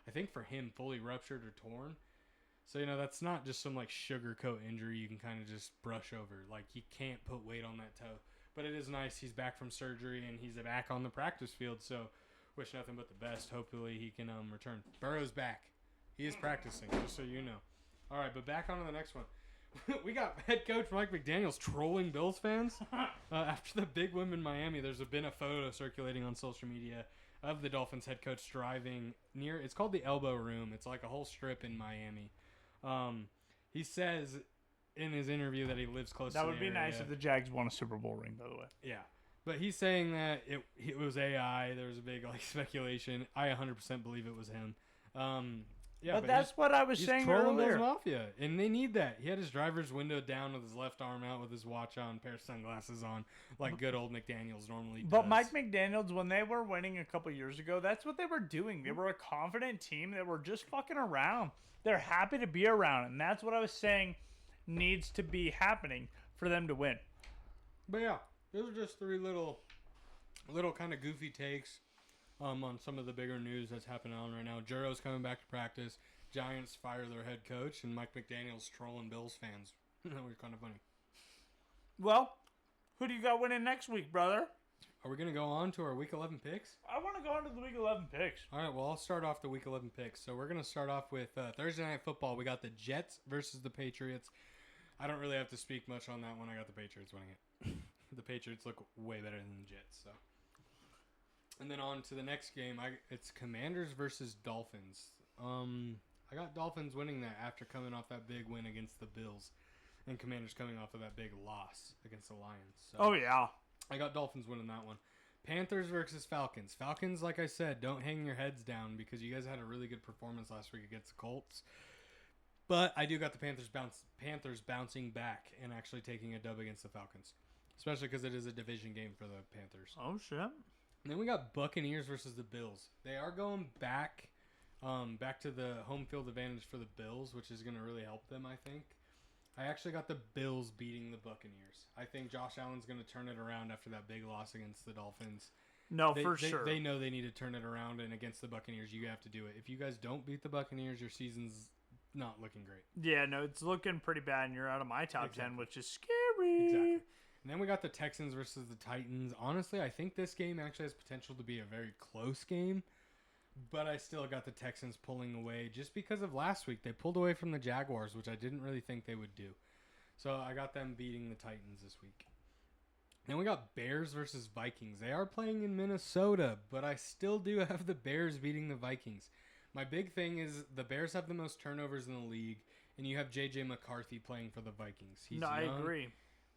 I think for him, fully ruptured or torn. So, that's not just some, sugarcoat injury you can kind of just brush over. He can't put weight on that toe. But it is nice. He's back from surgery, and he's back on the practice field. So, wish nothing but the best. Hopefully, he can return. Burrow's back. He is practicing, just so you know. All right, but back on to the next one. We got head coach Mike McDaniels trolling Bills fans. After the big win in Miami, there's been a photo circulating on social media of the Dolphins head coach driving near, it's called the Elbow Room. It's like a whole strip in Miami. He says in his interview that he lives close to the area. That would be nice if the Jags won a Super Bowl ring, by the way. Yeah. But he's saying that it was AI. There was a big speculation. I 100% believe it was him. Yeah, but that's what I was saying earlier. Bills Mafia, and they need that. He had his driver's window down with his left arm out with his watch on, pair of sunglasses on, like good old McDaniels normally does. But Mike McDaniels, when they were winning a couple years ago, that's what they were doing. They were a confident team that were just fucking around. They're happy to be around, and that's what I was saying needs to be happening for them to win. But yeah, those are just three little kind of goofy takes on some of the bigger news that's happening on right now. Juro's coming back to practice. Giants fire their head coach, and Mike McDaniels trolling Bills fans. That was kind of funny. Well, who do you got winning next week, brother? Are we going to go on to our Week 11 picks? I want to go on to the Week 11 picks. All right, well, I'll start off the Week 11 picks. So we're going to start off with Thursday Night Football. We got the Jets versus the Patriots. I don't really have to speak much on that one. I got the Patriots winning it. The Patriots look way better than the Jets. So, and then on to the next game. It's Commanders versus Dolphins. I got Dolphins winning that after coming off that big win against the Bills, and Commanders coming off of that big loss against the Lions. So oh yeah. I got Dolphins winning that one. Panthers versus Falcons. Falcons, like I said, don't hang your heads down because you guys had a really good performance last week against the Colts. But I do got the Panthers bouncing back and actually taking a dub against the Falcons, especially because it is a division game for the Panthers. Oh shit. And then we got Buccaneers versus the Bills. They are going back to the home field advantage for the Bills, which is going to really help them, I think. I actually got the Bills beating the Buccaneers. I think Josh Allen's going to turn it around after that big loss against the Dolphins. No, for sure. They know they need to turn it around, and against the Buccaneers, you have to do it. If you guys don't beat the Buccaneers, your season's not looking great. Yeah, no, it's looking pretty bad, and you're out of my top 10, which is scary. Exactly. And then we got the Texans versus the Titans. Honestly, I think this game actually has potential to be a very close game. But I still got the Texans pulling away just because of last week. They pulled away from the Jaguars, which I didn't really think they would do. So I got them beating the Titans this week. Then we got Bears versus Vikings. They are playing in Minnesota, but I still do have the Bears beating the Vikings. My big thing is the Bears have the most turnovers in the league, and you have J.J. McCarthy playing for the Vikings. He's young. I agree.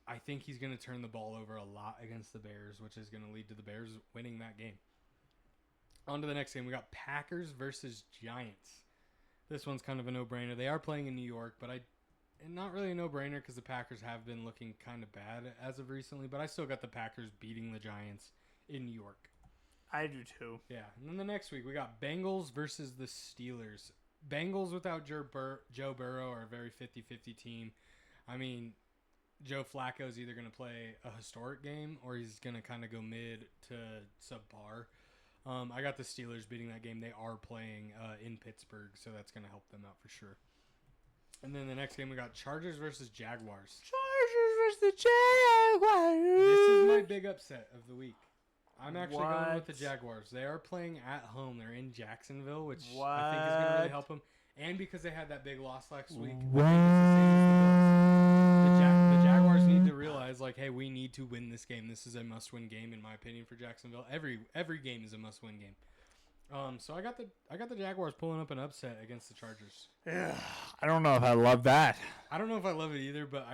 I think he's going to turn the ball over a lot against the Bears, which is going to lead to the Bears winning that game. On to the next game. We got Packers versus Giants. This one's kind of a no-brainer. They are playing in New York, but not really a no-brainer because the Packers have been looking kind of bad as of recently, but I still got the Packers beating the Giants in New York. I do too. Yeah. And then the next week, we got Bengals versus the Steelers. Bengals without Joe Burrow are a very 50-50 team. I mean, Joe Flacco is either going to play a historic game or he's going to kind of go mid to subpar. I got the Steelers beating that game. They are playing in Pittsburgh, so that's going to help them out for sure. And then the next game, we got Chargers versus Jaguars. Chargers versus Jaguars. This is my big upset of the week. I'm actually going with the Jaguars. They are playing at home. They're in Jacksonville, which I think is going to really help them. And because they had that big loss last week, I think it's the same as the Bills. The Jaguars need to realize, like, hey, we need to win this game. This is a must-win game, in my opinion, for Jacksonville. Every game is a must-win game. So I got the Jaguars pulling up an upset against the Chargers. Yeah, I don't know if I love that. I don't know if I love it either, but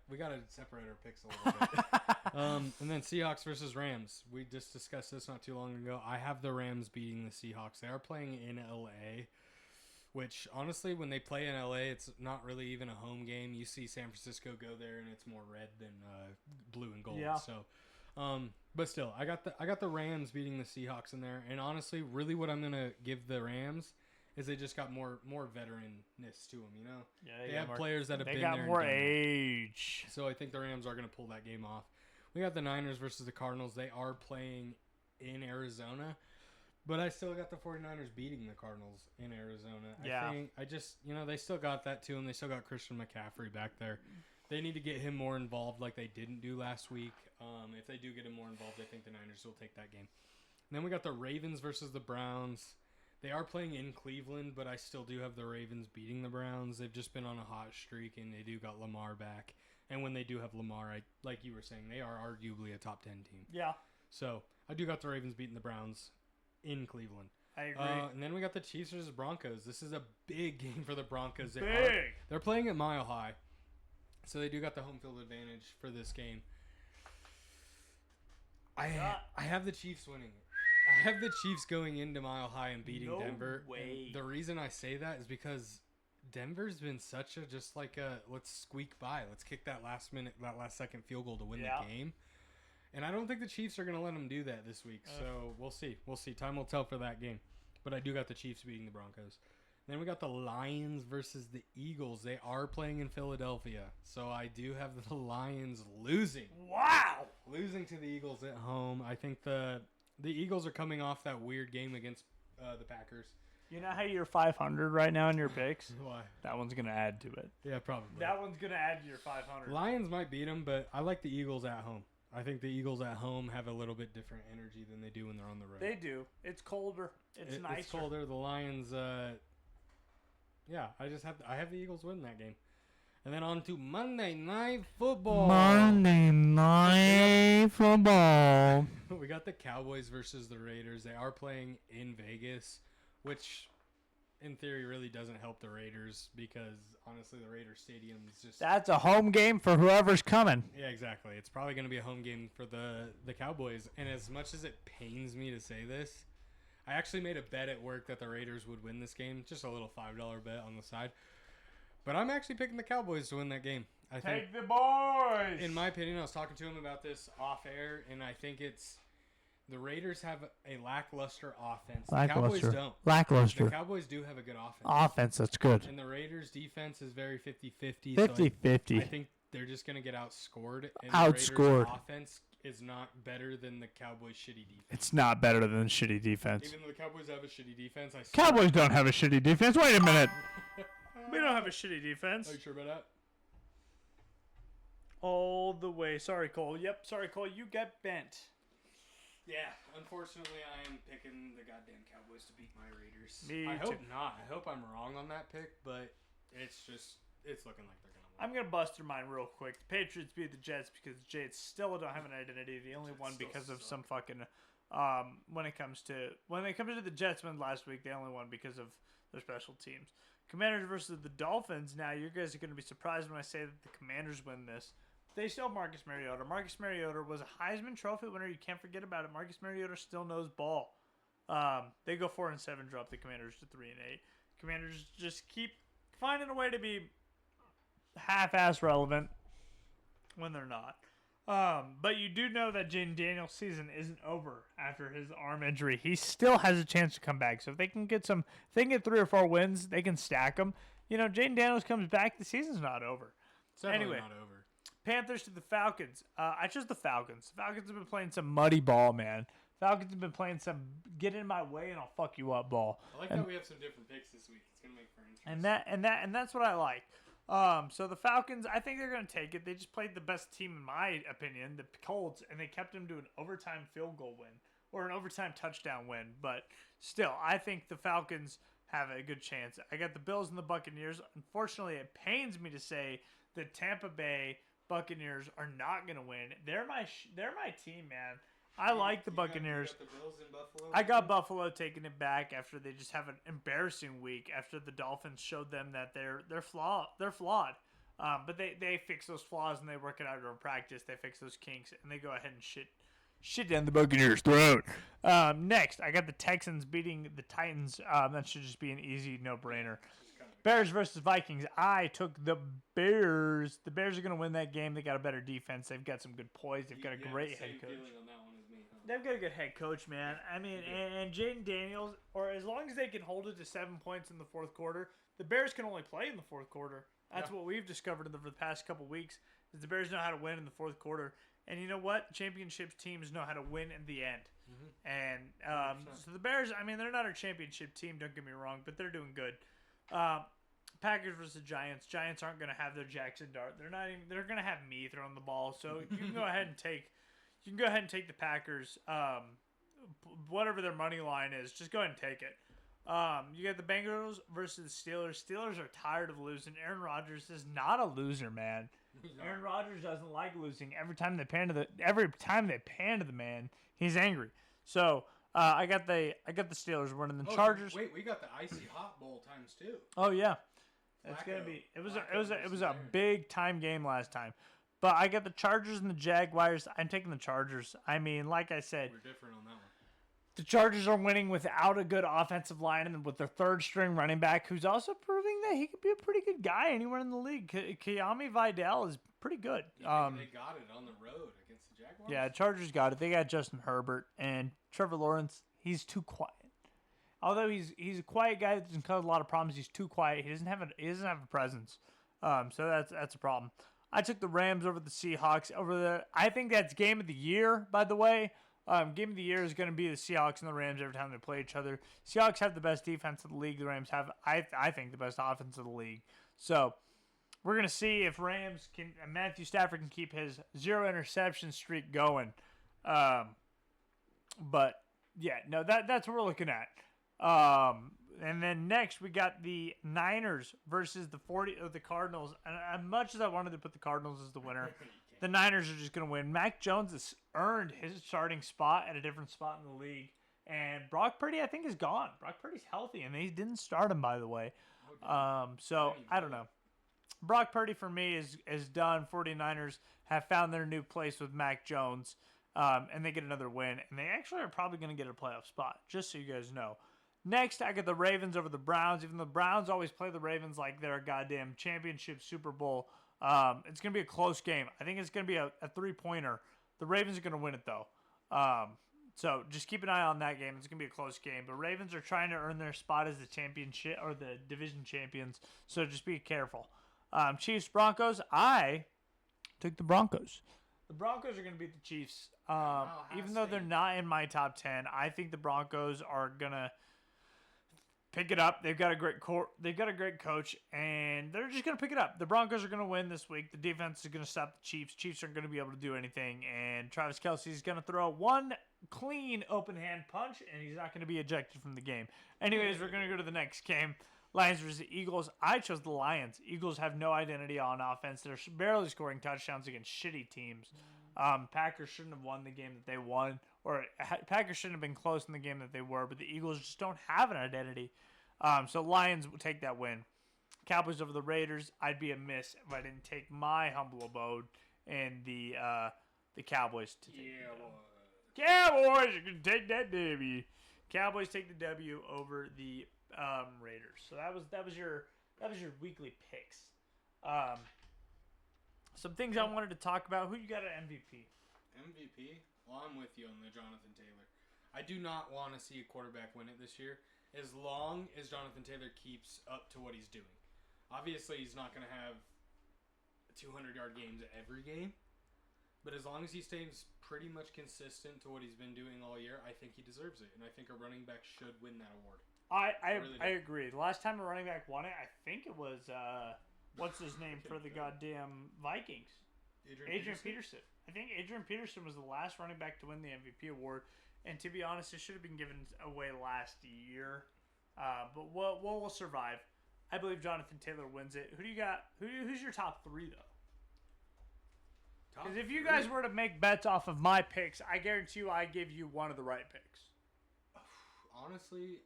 we gotta separate our picks a little bit. And then Seahawks versus Rams. We just discussed this not too long ago. I have the Rams beating the Seahawks. They are playing in LA, which honestly, when they play in LA, it's not really even a home game. You see San Francisco go there, and it's more red than blue and gold. Yeah. So, but still, I got the Rams beating the Seahawks in there. And honestly, really, what I'm gonna give the Rams is they just got more veteranness to them. You know, Yeah, they have players that have been there. there. They got more age. So I think the Rams are gonna pull that game off. We got the Niners versus the Cardinals. They are playing in Arizona. But I still got the 49ers beating the Cardinals in Arizona. Yeah. I just, they still got that to them. They still got Christian McCaffrey back there. They need to get him more involved like they didn't do last week. If they do get him more involved, I think the Niners will take that game. And then we got the Ravens versus the Browns. They are playing in Cleveland, but I still do have the Ravens beating the Browns. They've just been on a hot streak, and they do got Lamar back. And when they do have Lamar, like you were saying, they are arguably a top 10 team. Yeah. So I do got the Ravens beating the Browns in Cleveland. I agree. And then we got the Chiefs versus Broncos. This is a big game for the Broncos. They're playing at Mile High, so they do got the home field advantage for this game. I have the Chiefs winning. I have the Chiefs going into Mile High and beating Denver. Way. And the reason I say that is because Denver's been such a let's squeak by. Let's kick that last second field goal to win the game. And I don't think the Chiefs are going to let them do that this week. So we'll see. We'll see. Time will tell for that game. But I do got the Chiefs beating the Broncos. Then we got the Lions versus the Eagles. They are playing in Philadelphia. So I do have the Lions losing. Wow. Losing to the Eagles at home. I think the Eagles are coming off that weird game against the Packers. You know how you're 500 right now in your picks? Why? That one's going to add to it. Yeah, probably. That one's going to add to your 500. Lions might beat them, but I like the Eagles at home. I think the Eagles at home have a little bit different energy than they do when they're on the road. They do. It's colder. It's nicer. It's colder. The Lions, I have the Eagles win that game. And then on to Monday Night Football. Monday Night Football. We got the Cowboys versus the Raiders. They are playing in Vegas, which in theory really doesn't help the Raiders because honestly the Raiders stadium is just... That's a home game for whoever's coming. Yeah, exactly. It's probably going to be a home game for the Cowboys. And as much as it pains me to say this, I actually made a bet at work that the Raiders would win this game. Just a little $5 bet on the side. But I'm actually picking the Cowboys to win that game. I think, Take the boys! in my opinion, I was talking to him about this off air, and I think it's the Raiders have a lackluster offense. The Cowboys don't. Lackluster. The Cowboys do have a good offense. Offense, that's good. And the Raiders' defense is very 50-50. 50-50. I think they're just going to get outscored. And Outscored. The Raiders' offense is not better than the Cowboys' shitty defense. It's not better than shitty defense. Even though the Cowboys have a shitty defense, Cowboys don't have a shitty defense. Wait a minute. We don't have a shitty defense. Are you sure about that? All the way. Sorry, Cole. Yep, sorry, Cole. You get bent. Yeah, unfortunately, I am picking the goddamn Cowboys to beat my Raiders. Me I too. hope not. I hope I'm wrong on that pick, but it's looking like they're going to win. I'm going to bust through mine real quick. The Patriots beat the Jets because the Jets still don't have an identity. The only one because of some fucking... when it comes to the Jets win last week, they only won because of their special teams. Commanders versus the Dolphins. Now, you guys are going to be surprised when I say that the Commanders win this. They still have Marcus Mariota. Marcus Mariota was a Heisman Trophy winner. You can't forget about it. Marcus Mariota still knows ball. They go 4-7, drop the Commanders to 3-8. Commanders just keep finding a way to be half-ass relevant when they're not. But you do know that Jaden Daniels' season isn't over after his arm injury. He still has a chance to come back. So if they can get 3 or 4 wins, they can stack them. You know, Jaden Daniels comes back, the season's not over. It's definitely Anyway. not over. Panthers to the Falcons. I chose the Falcons. The Falcons have been playing some muddy ball, man. Falcons have been playing some get in my way and I'll fuck you up ball. I like that we have some different picks this week. It's gonna make for interesting. And that's what I like. So the Falcons, I think they're gonna take it. They just played the best team in my opinion, the Colts, and they kept them to an overtime field goal win or an overtime touchdown win. But still, I think the Falcons have a good chance. I got the Bills and the Buccaneers. Unfortunately, it pains me to say that Tampa Bay Buccaneers are not going to win. They're my team, man. I like the Buccaneers. You got the Bills in Buffalo? I got Buffalo taking it back after they just have an embarrassing week after the Dolphins showed them that they're flawed. But they fix those flaws and they work it out in practice. They fix those kinks and they go ahead and shit down the Buccaneers' throat. Next, I got the Texans beating the Titans. That should just be an easy no-brainer. Bears versus Vikings. I took the Bears. The Bears are going to win that game. They got a better defense. They've got some good poise. They've got a great head coach. On that one as me, huh? They've got a good head coach, man. I mean, and Jaden Daniels, or as long as they can hold it to 7 points in the fourth quarter, the Bears can only play in the fourth quarter. That's what we've discovered over the past couple weeks, is the Bears know how to win in the fourth quarter. And you know what? Championship teams know how to win in the end. And so the Bears, I mean, they're not a championship team, don't get me wrong, but they're doing good. Packers versus Giants. Giants aren't going to have their Jackson Dart. They're not even. They're going to have me throwing the ball. So you can go ahead and take. You can go ahead and take the Packers. Whatever their money line is, just go ahead and take it. You got the Bengals versus the Steelers. Steelers are tired of losing. Aaron Rodgers is not a loser, man. Aaron Rodgers doesn't like losing. Every time they pan to the man, he's angry. So I got the Steelers winning the Chargers. Wait, we got the icy hot bowl times 2. Oh yeah, it's gonna be. It was a big time game last time. But I got the Chargers and the Jaguars. I'm taking the Chargers. I mean, like I said, we're different on that one. The Chargers are winning without a good offensive line and with their third-string running back, who's also proving that he could be a pretty good guy anywhere in the league. Kiami Vidal is pretty good. They got it on the road against the Jaguars? Yeah, Chargers got it. They got Justin Herbert and Trevor Lawrence. He's too quiet. Although he's a quiet guy that doesn't cause a lot of problems, he's too quiet. He doesn't have a presence. So that's a problem. I took the Rams over the Seahawks. I think that's game of the year, by the way. Game of the year is going to be the Seahawks and the Rams every time they play each other. Seahawks have the best defense of the league. The Rams have, I think, the best offense of the league. So we're going to see if Matthew Stafford can keep his 0 interception streak going. But yeah, no, that's what we're looking at. And then next we got the Niners versus the Cardinals. And as much as I wanted to put the Cardinals as the winner, the Niners are just going to win. Mac Jones has earned his starting spot at a different spot in the league. And Brock Purdy, I think, is gone. Brock Purdy's healthy, and they didn't start him, by the way. So, I don't know. Brock Purdy, for me, is done. 49ers have found their new place with Mac Jones, and they get another win. And they actually are probably going to get a playoff spot, just so you guys know. Next, I got the Ravens over the Browns. Even though the Browns always play the Ravens like they're a goddamn championship Super Bowl, it's going to be a close game. I think it's going to be a 3-pointer. The Ravens are going to win it, though. So just keep an eye on that game. It's going to be a close game. But Ravens are trying to earn their spot as the championship or the division champions. So just be careful. Chiefs, Broncos. I took the Broncos. The Broncos are going to beat the Chiefs. Even though they're not in my top 10, I think the Broncos are going to pick it up. They've got a great coach, and they're just going to pick it up. The Broncos are going to win this week. The defense is going to stop the Chiefs. Chiefs aren't going to be able to do anything, and Travis Kelce is going to throw one clean open-hand punch, and he's not going to be ejected from the game. Anyways, we're going to go to the next game. Lions versus Eagles. I chose the Lions. Eagles have no identity on offense. They're barely scoring touchdowns against shitty teams. Packers shouldn't have won the game that they won, or Packers shouldn't have been close in the game that they were, but the Eagles just don't have an identity. So Lions will take that win. Cowboys over the Raiders. I'd be amiss if I didn't take my humble abode in the Cowboys to take the W. Cowboys, you can take that W. Cowboys take the W over the Raiders. So that was your weekly picks. Some things I wanted to talk about. Who you got at MVP? MVP? Well, I'm with you on the Jonathan Taylor. I do not want to see a quarterback win it this year as long as Jonathan Taylor keeps up to what he's doing. Obviously, he's not going to have 200-yard games every game, but as long as he stays pretty much consistent to what he's been doing all year, I think he deserves it, and I think a running back should win that award. I agree. The last time a running back won it, I think it was what's his name for the goddamn Vikings? Adrian Peterson. I think Adrian Peterson was the last running back to win the MVP award, and to be honest, it should have been given away last year. But we'll survive. I believe Jonathan Taylor wins it. Who do you got? Who's your top 3 though? Because if you guys were to make bets off of my picks, I guarantee you I give you one of the right picks. Honestly,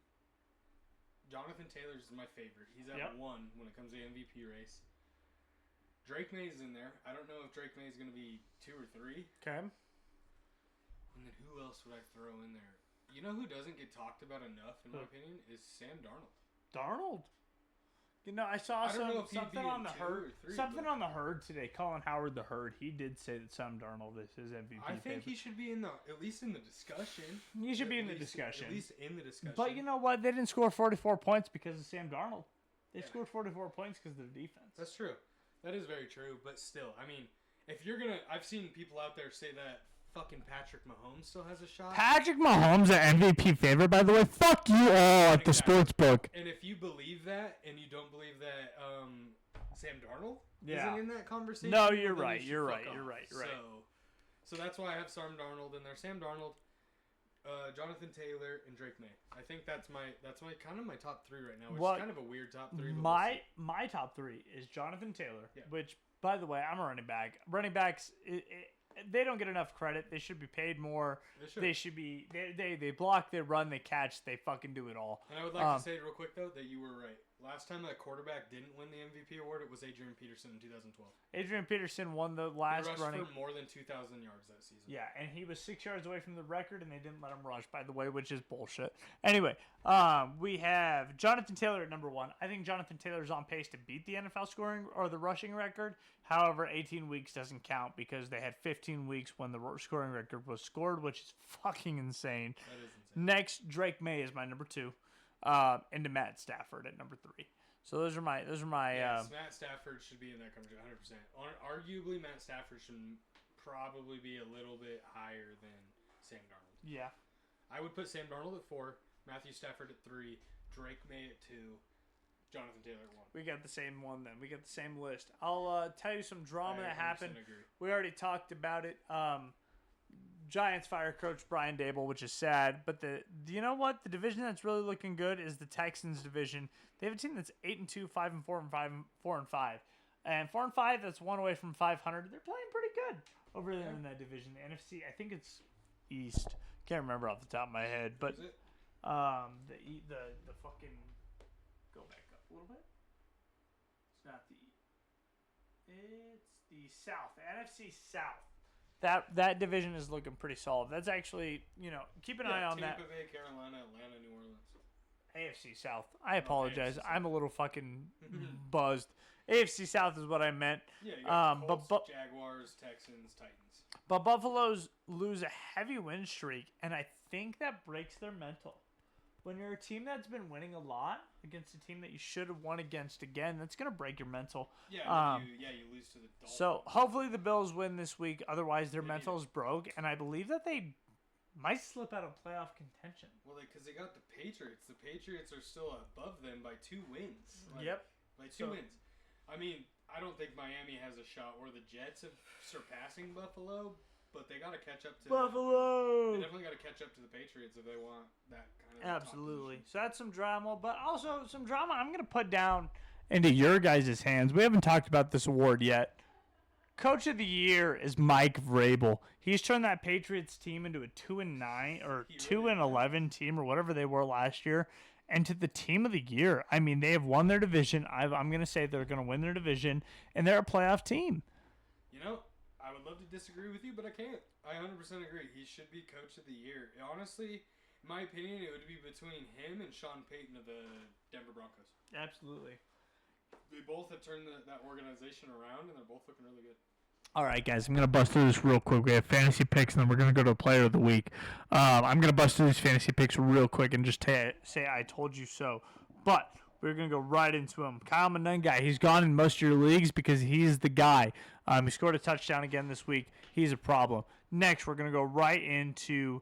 Jonathan Taylor's is my favorite. He's at 1 when it comes to the MVP race. Drake May's in there. I don't know if Drake May's going to be 2 or 3. Okay. And then who else would I throw in there? You know who doesn't get talked about enough, in my opinion, is Sam Darnold. Darnold? You know, I saw something on the herd. Something on the herd today. Colin Howard, the herd. He did say that Sam Darnold is his MVP. I think he should be at least in the discussion. He should be in the discussion. At least in the discussion. But you know what? They didn't score 44 points because of Sam Darnold. They scored 44 points because of their defense. That's true. That is very true. But still, I mean, if you're gonna, I've seen people out there say that fucking Patrick Mahomes still has a shot. Patrick Mahomes, an MVP favorite, by the way. Fuck you all at the sports book. And if you believe that, and you don't believe that Sam Darnold isn't in that conversation, no, you're then right. you You're fuck right. off. You're right. You're right. So that's why I have Sam Darnold in there. Sam Darnold, Jonathan Taylor, and Drake May. I think that's my kind of my top three right now, which is kind of a weird top three. But my top three is Jonathan Taylor, which, by the way, I'm a running back. Running backs, they don't get enough credit. They should be paid more. They should be. They block, they run, they catch, they fucking do it all. And I would like to say real quick though that you were right. Last time a quarterback didn't win the MVP award, it was Adrian Peterson in 2012. Adrian Peterson won the last he rushed running for more than 2,000 yards that season. Yeah, and he was 6 yards away from the record, and they didn't let him rush, by the way, which is bullshit. Anyway, we have Jonathan Taylor at number 1. I think Jonathan Taylor is on pace to beat the NFL scoring or the rushing record. However, 18 weeks doesn't count because they had 15 weeks when the scoring record was scored, which is fucking insane. That is insane. Next, Drake May is my number 2. Into Matt Stafford at number 3. So those are my. Yes, Matt Stafford should be in that conversation 100%. Arguably, Matt Stafford should probably be a little bit higher than Sam Darnold. Yeah. I would put Sam Darnold at 4, Matthew Stafford at 3, Drake May at 2, Jonathan Taylor at 1. We got the same one then. We got the same list. I'll tell you some drama that happened. Agree. We already talked about it. Giants fire coach Brian Dable, which is sad. But you know what? The division that's really looking good is the Texans division. They have a team that's 8-2, 5-4, and 4-5. And 4-5, that's one away from 500. They're playing pretty good over there in that division. The NFC, I think it's East. Can't remember off the top of my head, but Is it? the fucking go back up a little bit. It's not it's the South, the NFC South. That division is looking pretty solid. That's actually, keep an eye on that. Tampa Bay, Carolina, Atlanta, New Orleans. AFC South. I apologize. AFC I'm a little fucking buzzed. AFC South is what I meant. Yeah, you got Colts, Jaguars, Texans, Titans. But Buffalo's lose a heavy win streak, and I think that breaks their mental. When you're a team that's been winning a lot against a team that you should have won against again, that's going to break your mental. Yeah, you lose to the Dolphins. So hopefully the Bills win this week. Otherwise, their mental is broke, and I believe that they might slip out of playoff contention. Well, because they got the Patriots. The Patriots are still above them by 2 wins. By 2 wins. I mean, I don't think Miami has a shot or the Jets of surpassing Buffalo, but they got to catch up to Buffalo. They definitely got to catch up to the Patriots if they want that kind of absolutely. So that's some drama, but also some drama I'm going to put down into your guys' hands. We haven't talked about this award yet. Coach of the Year is Mike Vrabel. He's turned that Patriots team into a 2-9 or 2-11 team or whatever they were last year, and to the team of the year. I mean, they have won their division. I'm going to say they're going to win their division, and they're a playoff team. I would love to disagree with you, but I can't. I 100% agree. He should be Coach of the Year. Honestly, in my opinion, it would be between him and Sean Payton of the Denver Broncos. Absolutely. They both have turned that organization around, and they're both looking really good. All right, guys, I'm going to bust through this real quick. We have fantasy picks, and then we're going to go to a player of the week. I'm going to bust through these fantasy picks real quick and just say I told you so. But we're going to go right into him. Kyle Monengai, he's gone in most of your leagues because he's the guy. He scored a touchdown again this week. He's a problem. Next, we're going to go right into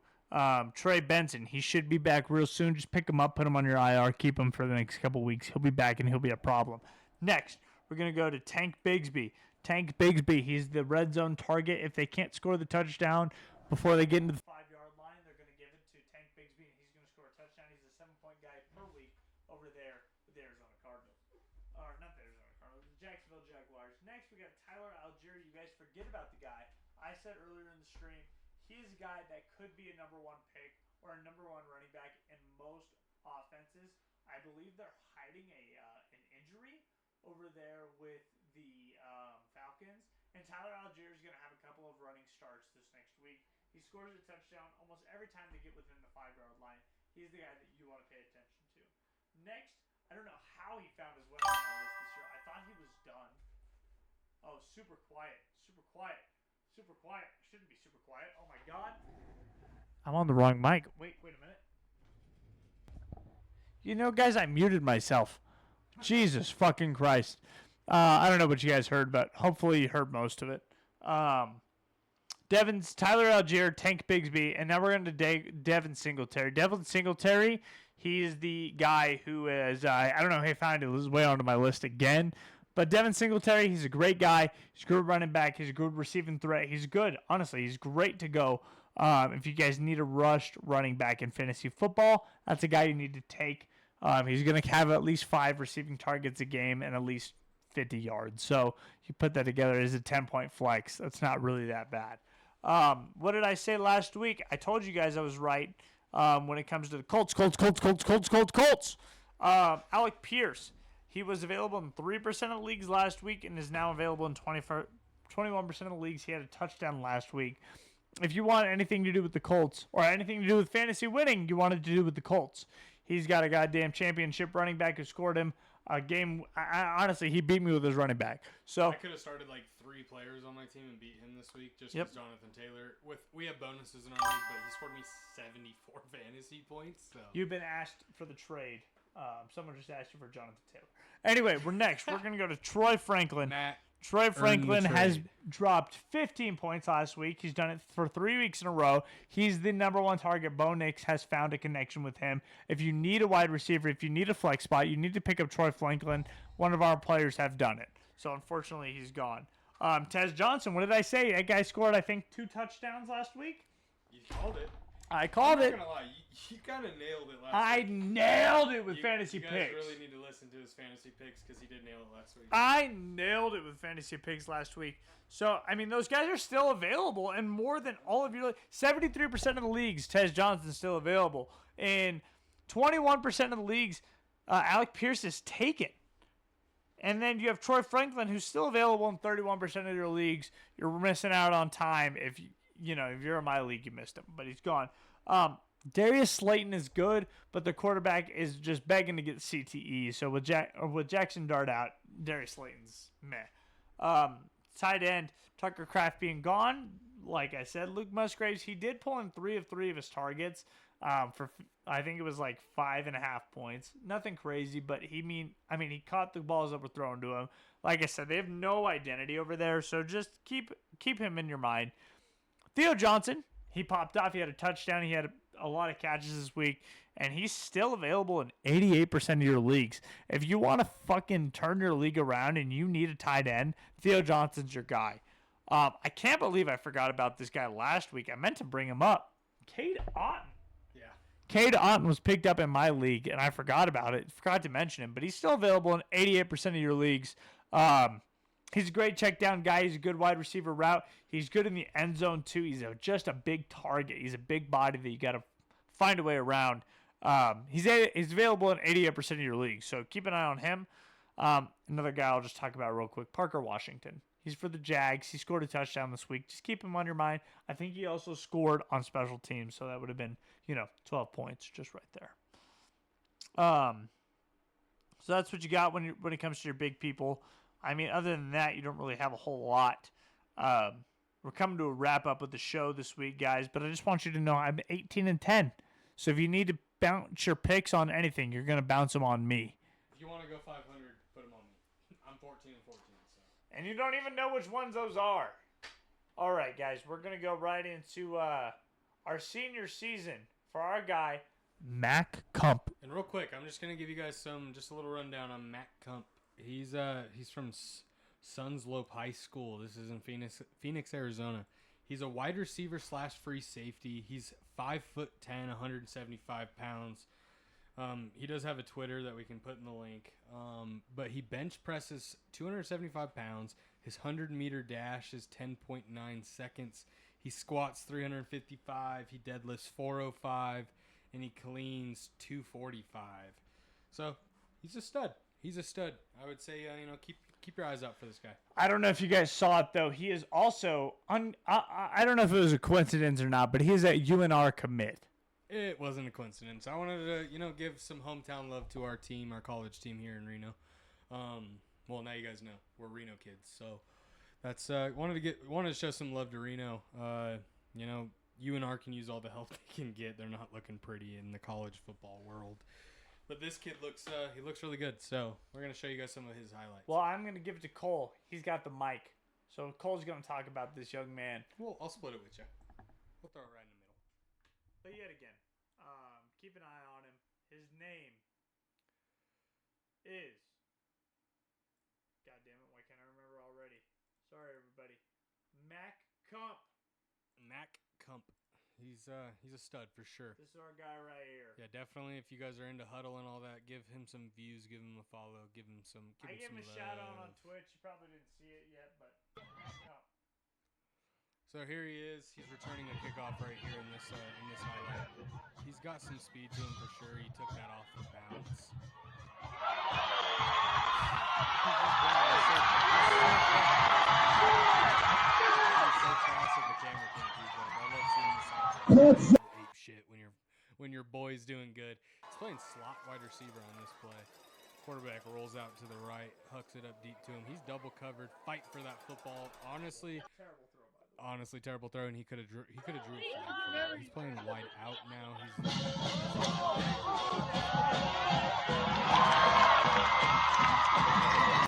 Trey Benson. He should be back real soon. Just pick him up, put him on your IR, keep him for the next couple weeks. He'll be back, and he'll be a problem. Next, we're going to go to Tank Bigsby. Tank Bigsby, he's the red zone target. If they can't score the touchdown before they get into the 5-yard line, they're going to give it to Tank Bigsby, and he's going to score a touchdown. He's a 7-point guy per week over there with the Arizona Cardinals. Or not the Arizona Cardinals, the Jacksonville Jaguars. Next, we got Tyler Algier. You guys forget about the guy. I said earlier in the stream, he's a guy that could be a number 1 pick or a number 1 running back in most offenses. I believe they're hiding an injury over there with the Falcons, and Tyler Algier is going to have a couple of running starts this next week. He scores a touchdown almost every time they get within the 5-yard line. He's the guy that you want to pay attention to. Next, I don't know how he found his way on my list this year. I thought he was done. Oh, super quiet. I shouldn't be super quiet. Oh my God. I'm on the wrong mic. Wait a minute. Guys, I muted myself. Jesus fucking Christ. I don't know what you guys heard, but hopefully you heard most of it. Tyler Algier, Tank Bigsby, and now we're going to Devin Singletary. Devin Singletary, he's the guy who is, I don't know how he found it. It was way onto my list again. But Devin Singletary, he's a great guy. He's a good running back. He's a good receiving threat. He's good. Honestly, he's great to go. If you guys need a rushed running back in fantasy football, that's a guy you need to take. He's going to have at least 5 receiving targets a game and at least 50 yards. So you put that together as a 10-point flex. That's not really that bad. What did I say last week? I told you guys I was right when it comes to the Colts. Alec Pierce. He was available in 3% of leagues last week and is now available in 21% of the leagues. He had a touchdown last week. If you want anything to do with the Colts or anything to do with fantasy winning, you wanted to do with the Colts. He's got a goddamn championship running back who scored him a game. Honestly, he beat me with his running back. So I could have started like 3 players on my team and beat him this week just because Jonathan Taylor. We have bonuses in our league, but he scored me 74 fantasy points. So you've been asked for the trade. Someone just asked you for Jonathan Taylor. Anyway, we're next. We're going to go to Troy Franklin. Troy Franklin has dropped 15 points last week. He's done it for 3 weeks in a row. He's the number 1 target. Bo Nix has found a connection with him. If you need a wide receiver, if you need a flex spot, you need to pick up Troy Franklin. One of our players have done it. So, unfortunately, he's gone. Tez Johnson, what did I say? That guy scored, I think, 2 touchdowns last week. You called it. I called it. I'm not gonna lie, you kind of nailed it last week. I nailed it with fantasy picks. You guys really need to listen to his fantasy picks because he did nail it last week. I nailed it with fantasy picks last week. So, I mean, those guys are still available, and more than all of your 73% of the leagues, Tez Johnson's still available. In 21% of the leagues, Alec Pierce is taken. And then you have Troy Franklin, who's still available in 31% of your leagues. You're missing out on time if if you're in my league, you missed him, but he's gone. Darius Slayton is good, but the quarterback is just begging to get CTE. So with Jackson Dart out, Darius Slayton's meh. Tight end, Tucker Kraft being gone. Like I said, Luke Musgraves, he did pull in 3 of his targets for I think it was like 5.5 points. Nothing crazy, but he caught the balls that were thrown to him. Like I said, they have no identity over there, so just keep him in your mind. Theo Johnson, he popped off. He had a touchdown. He had a lot of catches this week, and he's still available in 88% of your leagues. If you want to fucking turn your league around and you need a tight end, Theo Johnson's your guy. I can't believe I forgot about this guy last week. I meant to bring him up. Cade Otton. Yeah. Cade Otton was picked up in my league, and I forgot about it. Forgot to mention him, but he's still available in 88% of your leagues. He's a great check down guy. He's a good wide receiver route. He's good in the end zone, too. He's just a big target. He's a big body that you got to find a way around. He's available in 88% of your league, so keep an eye on him. Another guy I'll just talk about real quick, Parker Washington. He's for the Jags. He scored a touchdown this week. Just keep him on your mind. I think he also scored on special teams, so that would have been, 12 points just right there. So that's what you got when it comes to your big people. I mean, other than that, you don't really have a whole lot. We're coming to a wrap-up of the show this week, guys, but I just want you to know I'm 18-10. So if you need to bounce your picks on anything, you're going to bounce them on me. If you want to go 500, put them on me. I'm 14-14. So. And you don't even know which ones those are. All right, guys, we're going to go right into our senior season for our guy, Mac Kump. And real quick, I'm just going to give you guys just a little rundown on Mac Kump. He's from Sunslope High School. This is in Phoenix, Arizona. He's a wide receiver / free safety. He's 5'10", 175 pounds. He does have a Twitter that we can put in the link. But he bench presses 275 pounds. His 100-meter dash is 10.9 seconds. He squats 355. He deadlifts 405, and he cleans 245. So he's a stud. I would say, keep your eyes out for this guy. I don't know if you guys saw it, though. He is also, I don't know if it was a coincidence or not, but he is a UNR commit. It wasn't a coincidence. I wanted to, give some hometown love to our team, our college team here in Reno. Well, now you guys know we're Reno kids, so that's wanted to show some love to Reno. UNR can use all the help they can get. They're not looking pretty in the college football world. But this kid looks really good. So we're going to show you guys some of his highlights. Well, I'm going to give it to Cole. He's got the mic. So Cole's going to talk about this young man. Well, I'll split it with you. We'll throw it right in the middle. But yet again, keep an eye on him. His name is... God damn it, why can't I remember already? Sorry, everybody. Mac Kump. Mac Kump. He's a stud for sure. This is our guy right here. Yeah, definitely. If you guys are into huddle and all that, give him some views, give him a follow, give him some. I gave him a shout out on Twitch. You probably didn't see it yet, but no. So here he is. He's returning a kickoff right here in this highlight. He's got some speed to him for sure. He took that off the bounce. Ape shit when your boy's doing good. He's playing slot wide receiver on this play. Quarterback rolls out to the right, hucks it up deep to him. He's double covered. Fight for that football. Honestly, Terrible throw, by the way. honestly, terrible throw, and he could have drew it. He's playing wide out now. He's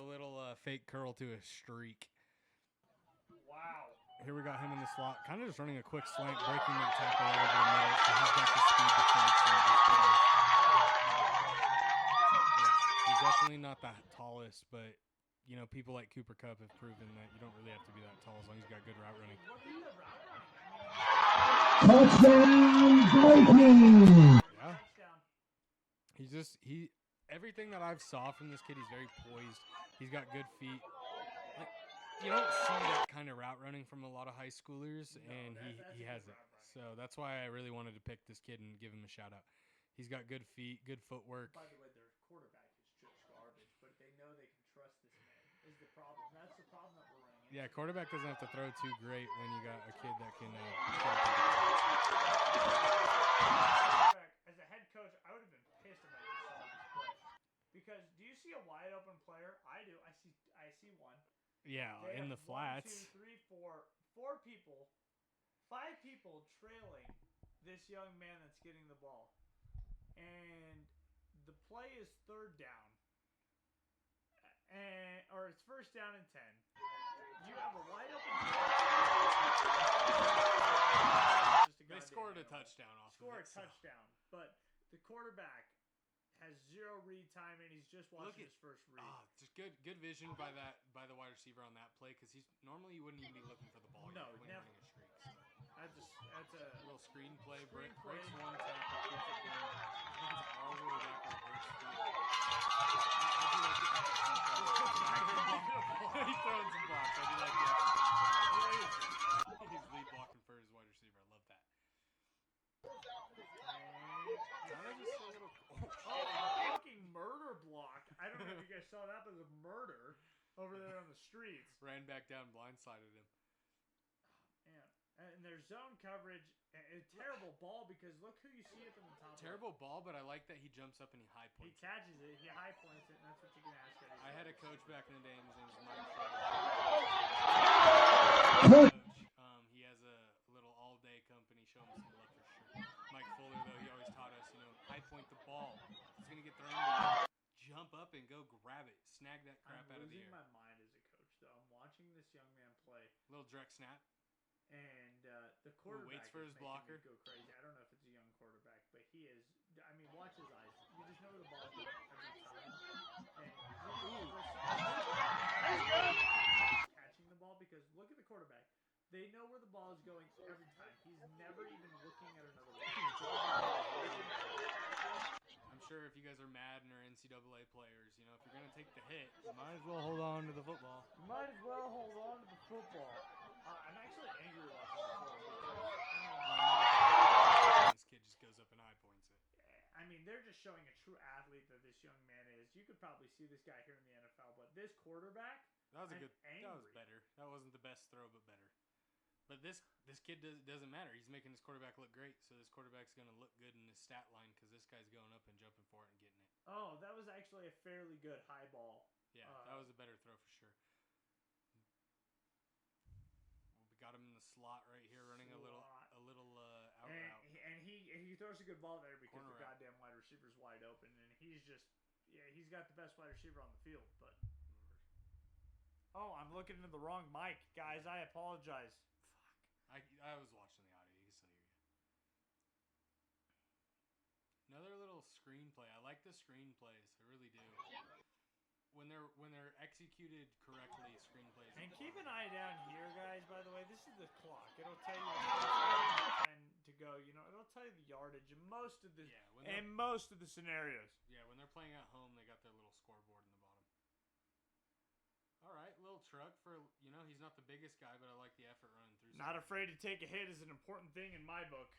a little fake curl to a streak. Wow. Here we got him in the slot, kind of just running a quick slant, breaking that tackle all over the middle, so he's got the speed to finish some of this play. Yeah, he's definitely not the tallest, but you know, people like Cooper Kupp have proven that you don't really have to be that tall as long as you got good route running. Touchdown, Vikings! Yeah. Everything that I've saw from this kid, he's very poised. He's got good feet. Like, you don't see that kind of route running from a lot of high schoolers, and he has it. So that's why I really wanted to pick this kid and give him a shout out. He's got good feet, good footwork. By the way, their quarterback is just garbage, but they know they can trust this man. Is the problem? That's the problem that we're running into. Yeah, quarterback doesn't have to throw too great when you got a kid that can. As a head coach, I would have been pissed if I just saw this play. Because do you see a wide open player? I do. I see one. Yeah, They in the have flats. 1, 2, 3, 4, 4 people, 5 people trailing this young man that's getting the ball, and the play is 3rd down, or it's 1st down and 10. You have a wide open. They scored a touchdown off. Score a touchdown, but the quarterback has 0 read time, and he's just watching his first read. Just good vision by the wide receiver on that play, because normally you wouldn't even be looking for the ball. No, when never. you're running a streak. So. That's a little screen play. Breaks one tackle, keeps it going, hands it all the way back to the first field. He's throwing some blocks. I do like that. He's lead blocking for his wide receiver. I love that. Fucking murder block. I don't know if you guys saw that, but it was a murder over there on the streets. Ran back down, blindsided him. Man. And their zone coverage, a terrible ball, because look who you see up in the top. Terrible ball, but I like that he jumps up and he high He points. catches it, he high points it, and that's what you can ask at. I had a coach back in the day, and his name was Mike. He has a little all-day company. Show him some love for sure. Mike Fuller, though, he always taught us, high point the ball. It's gonna get thrown to you. Jump up and go grab it. Snag that crap out of the air. I'm losing my mind as a coach, though. I'm watching this young man play. Little direct snap. And the quarterback waits for his blocker. Go crazy. I don't know if it's a young quarterback, but he is. I mean, watch his eyes. You just know where the ball's going every time. And catching the ball, because look at the quarterback. They know where the ball is going every time. He's never even looking at another way. I'm sure if you guys are mad and are NCAA players, if you're going to take the hit, you might as well hold on to the football. You might as well hold on to the football. I'm actually angry watching the football because this kid just goes up and high points it. I mean, they're just showing a true athlete that this young man is. You could probably see this guy here in the NFL, but this quarterback, that was angry. That was better. That wasn't the best throw, but better. But this kid doesn't matter. He's making his quarterback look great, so this quarterback's going to look good in his stat line because this guy's going up and jumping for it and getting it. Oh, that was actually a fairly good high ball. Yeah, that was a better throw for sure. We got him in the slot right here, running a little out route. And he throws a good ball there because Corner the goddamn wide receiver's wide open, and he's got the best wide receiver on the field. But Oh, I'm looking into the wrong mic, guys. I apologize. Fuck. I was watching the audio. You can still hear you. Another little screenplay. I like the screenplays. I really do. When they're executed correctly, screenplays. And keep an eye down here, guys. By the way, this is the clock. It'll tell you when to go. You know, it'll tell you the yardage in most of the scenarios. Yeah, when they're playing at home, they got their little scoreboard in the bottom. All right, little truck for he's not the biggest guy, but I like the effort running through. Not afraid to take a hit is an important thing in my book.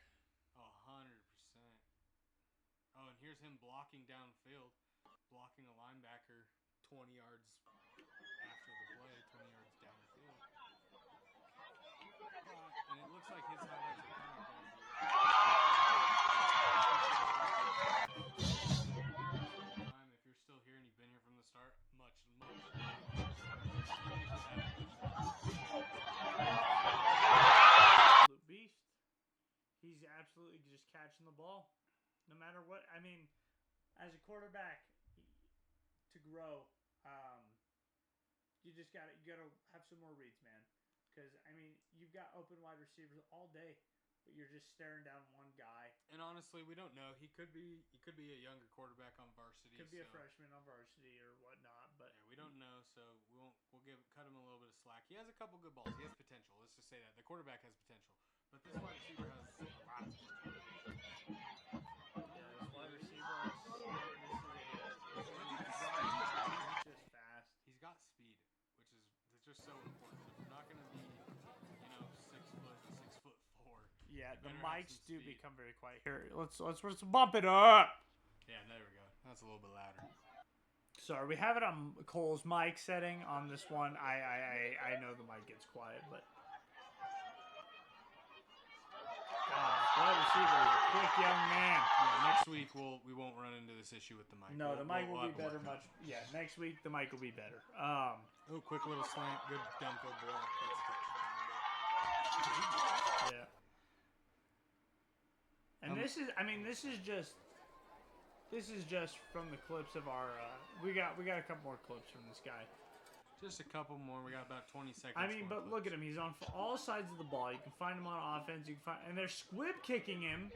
100%. Oh, and here's him blocking downfield, blocking a linebacker 20 yards after the play, 20 yards downfield. And it looks like his highlights are kind of going. If you're still here and you've been here from the start, much. Absolute beast. He's absolutely just catching the ball. No matter what, I mean, as a quarterback, to grow, you gotta have some more reads, man. Because I mean, you've got open wide receivers all day, but you're just staring down one guy. And honestly, we don't know. He could be a younger quarterback on varsity. Could be a freshman on varsity or whatnot. But yeah, we don't know, so we'll cut him a little bit of slack. He has a couple good balls. He has potential. Let's just say that the quarterback has potential, but this wide receiver has a lot of potential. Just fast. He's got speed, which is just so important. If you're not going to be, 6'4". Yeah, the better mics do speed. become very quiet. Here, let's bump it up. Yeah, there we go. That's a little bit louder. Sorry, we have it on Cole's mic setting. On this one, I know the mic gets quiet, but wide receiver is a quick young man. Yeah, next week we won't run into this issue with the mic. No, the mic will be better. Much. Yeah, next week the mic will be better. Oh, quick little slant, good downfield block. Yeah. And this is just from the clips of our. We got a couple more clips from this guy. Just a couple more. We got about 20 seconds. I mean, but look at him. He's on all sides of the ball. You can find him on offense. And they're squib kicking him.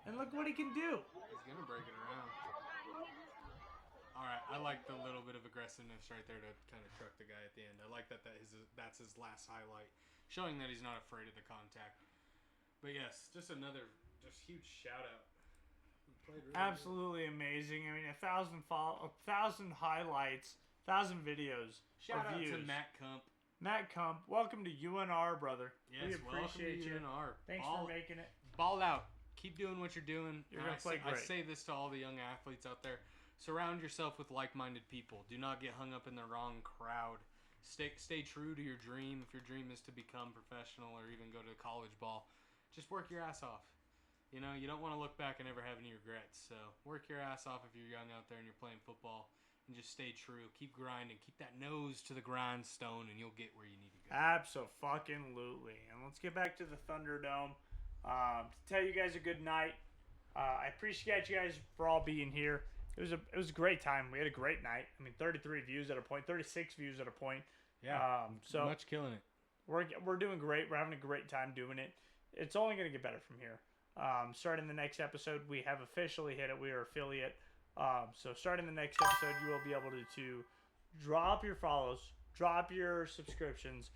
And look what he can do. He's gonna break it around. All right, I like the little bit of aggressiveness right there to kind of truck the guy at the end. I like that's his last highlight, showing that he's not afraid of the contact. But yes, just huge shout out. Really Absolutely amazing. I mean, 1,000 highlights, 1,000 videos. Shout out views. to Matt Kump. Matt Kump, welcome to UNR, brother. Yes, we appreciate welcome to you. UNR. Thanks for making it. Ball out. Keep doing what you're doing. You're going to play great. I say this to all the young athletes out there. Surround yourself with like-minded people. Do not get hung up in the wrong crowd. Stay true to your dream. If your dream is to become professional or even go to college ball, just work your ass off. You don't want to look back and never have any regrets. So work your ass off if you're young out there and you're playing football. And just stay true. Keep grinding. Keep that nose to the grindstone, and you'll get where you need to go. Abso-fucking-lutely. And let's get back to the Thunderdome. To tell you guys a good night. I appreciate you guys for all being here. It was a great time. We had a great night. I mean, 33 views at a point, 36 views at a point. Yeah, so much killing it. We're doing great. We're having a great time doing it. It's only going to get better from here. Starting the next episode, we have officially hit it. We are affiliate. So starting the next episode, you will be able to drop your follows, drop your subscriptions,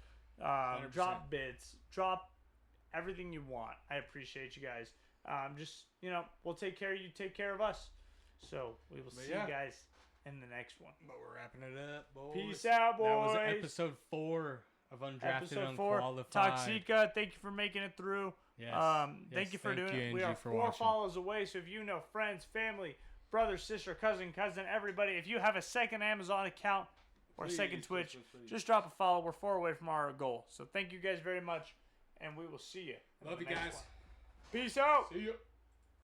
drop bits, drop everything you want. I appreciate you guys. We'll take care of you. Take care of us. So we will see you guys in the next one. But we're wrapping it up, boys. Peace out, boys. That was episode 4 of Undrafted and Unqualified. Toxica, thank you for making it through. Yes. Thank you for doing it. Angie, We are for 4 watching. follows away. So if you know friends, family, brother, sister, cousin, everybody, if you have a second Amazon account or a second Twitch, just drop a follow. We're 4 away from our goal. So thank you guys very much, and we will see you. Love you guys. Peace out. See ya.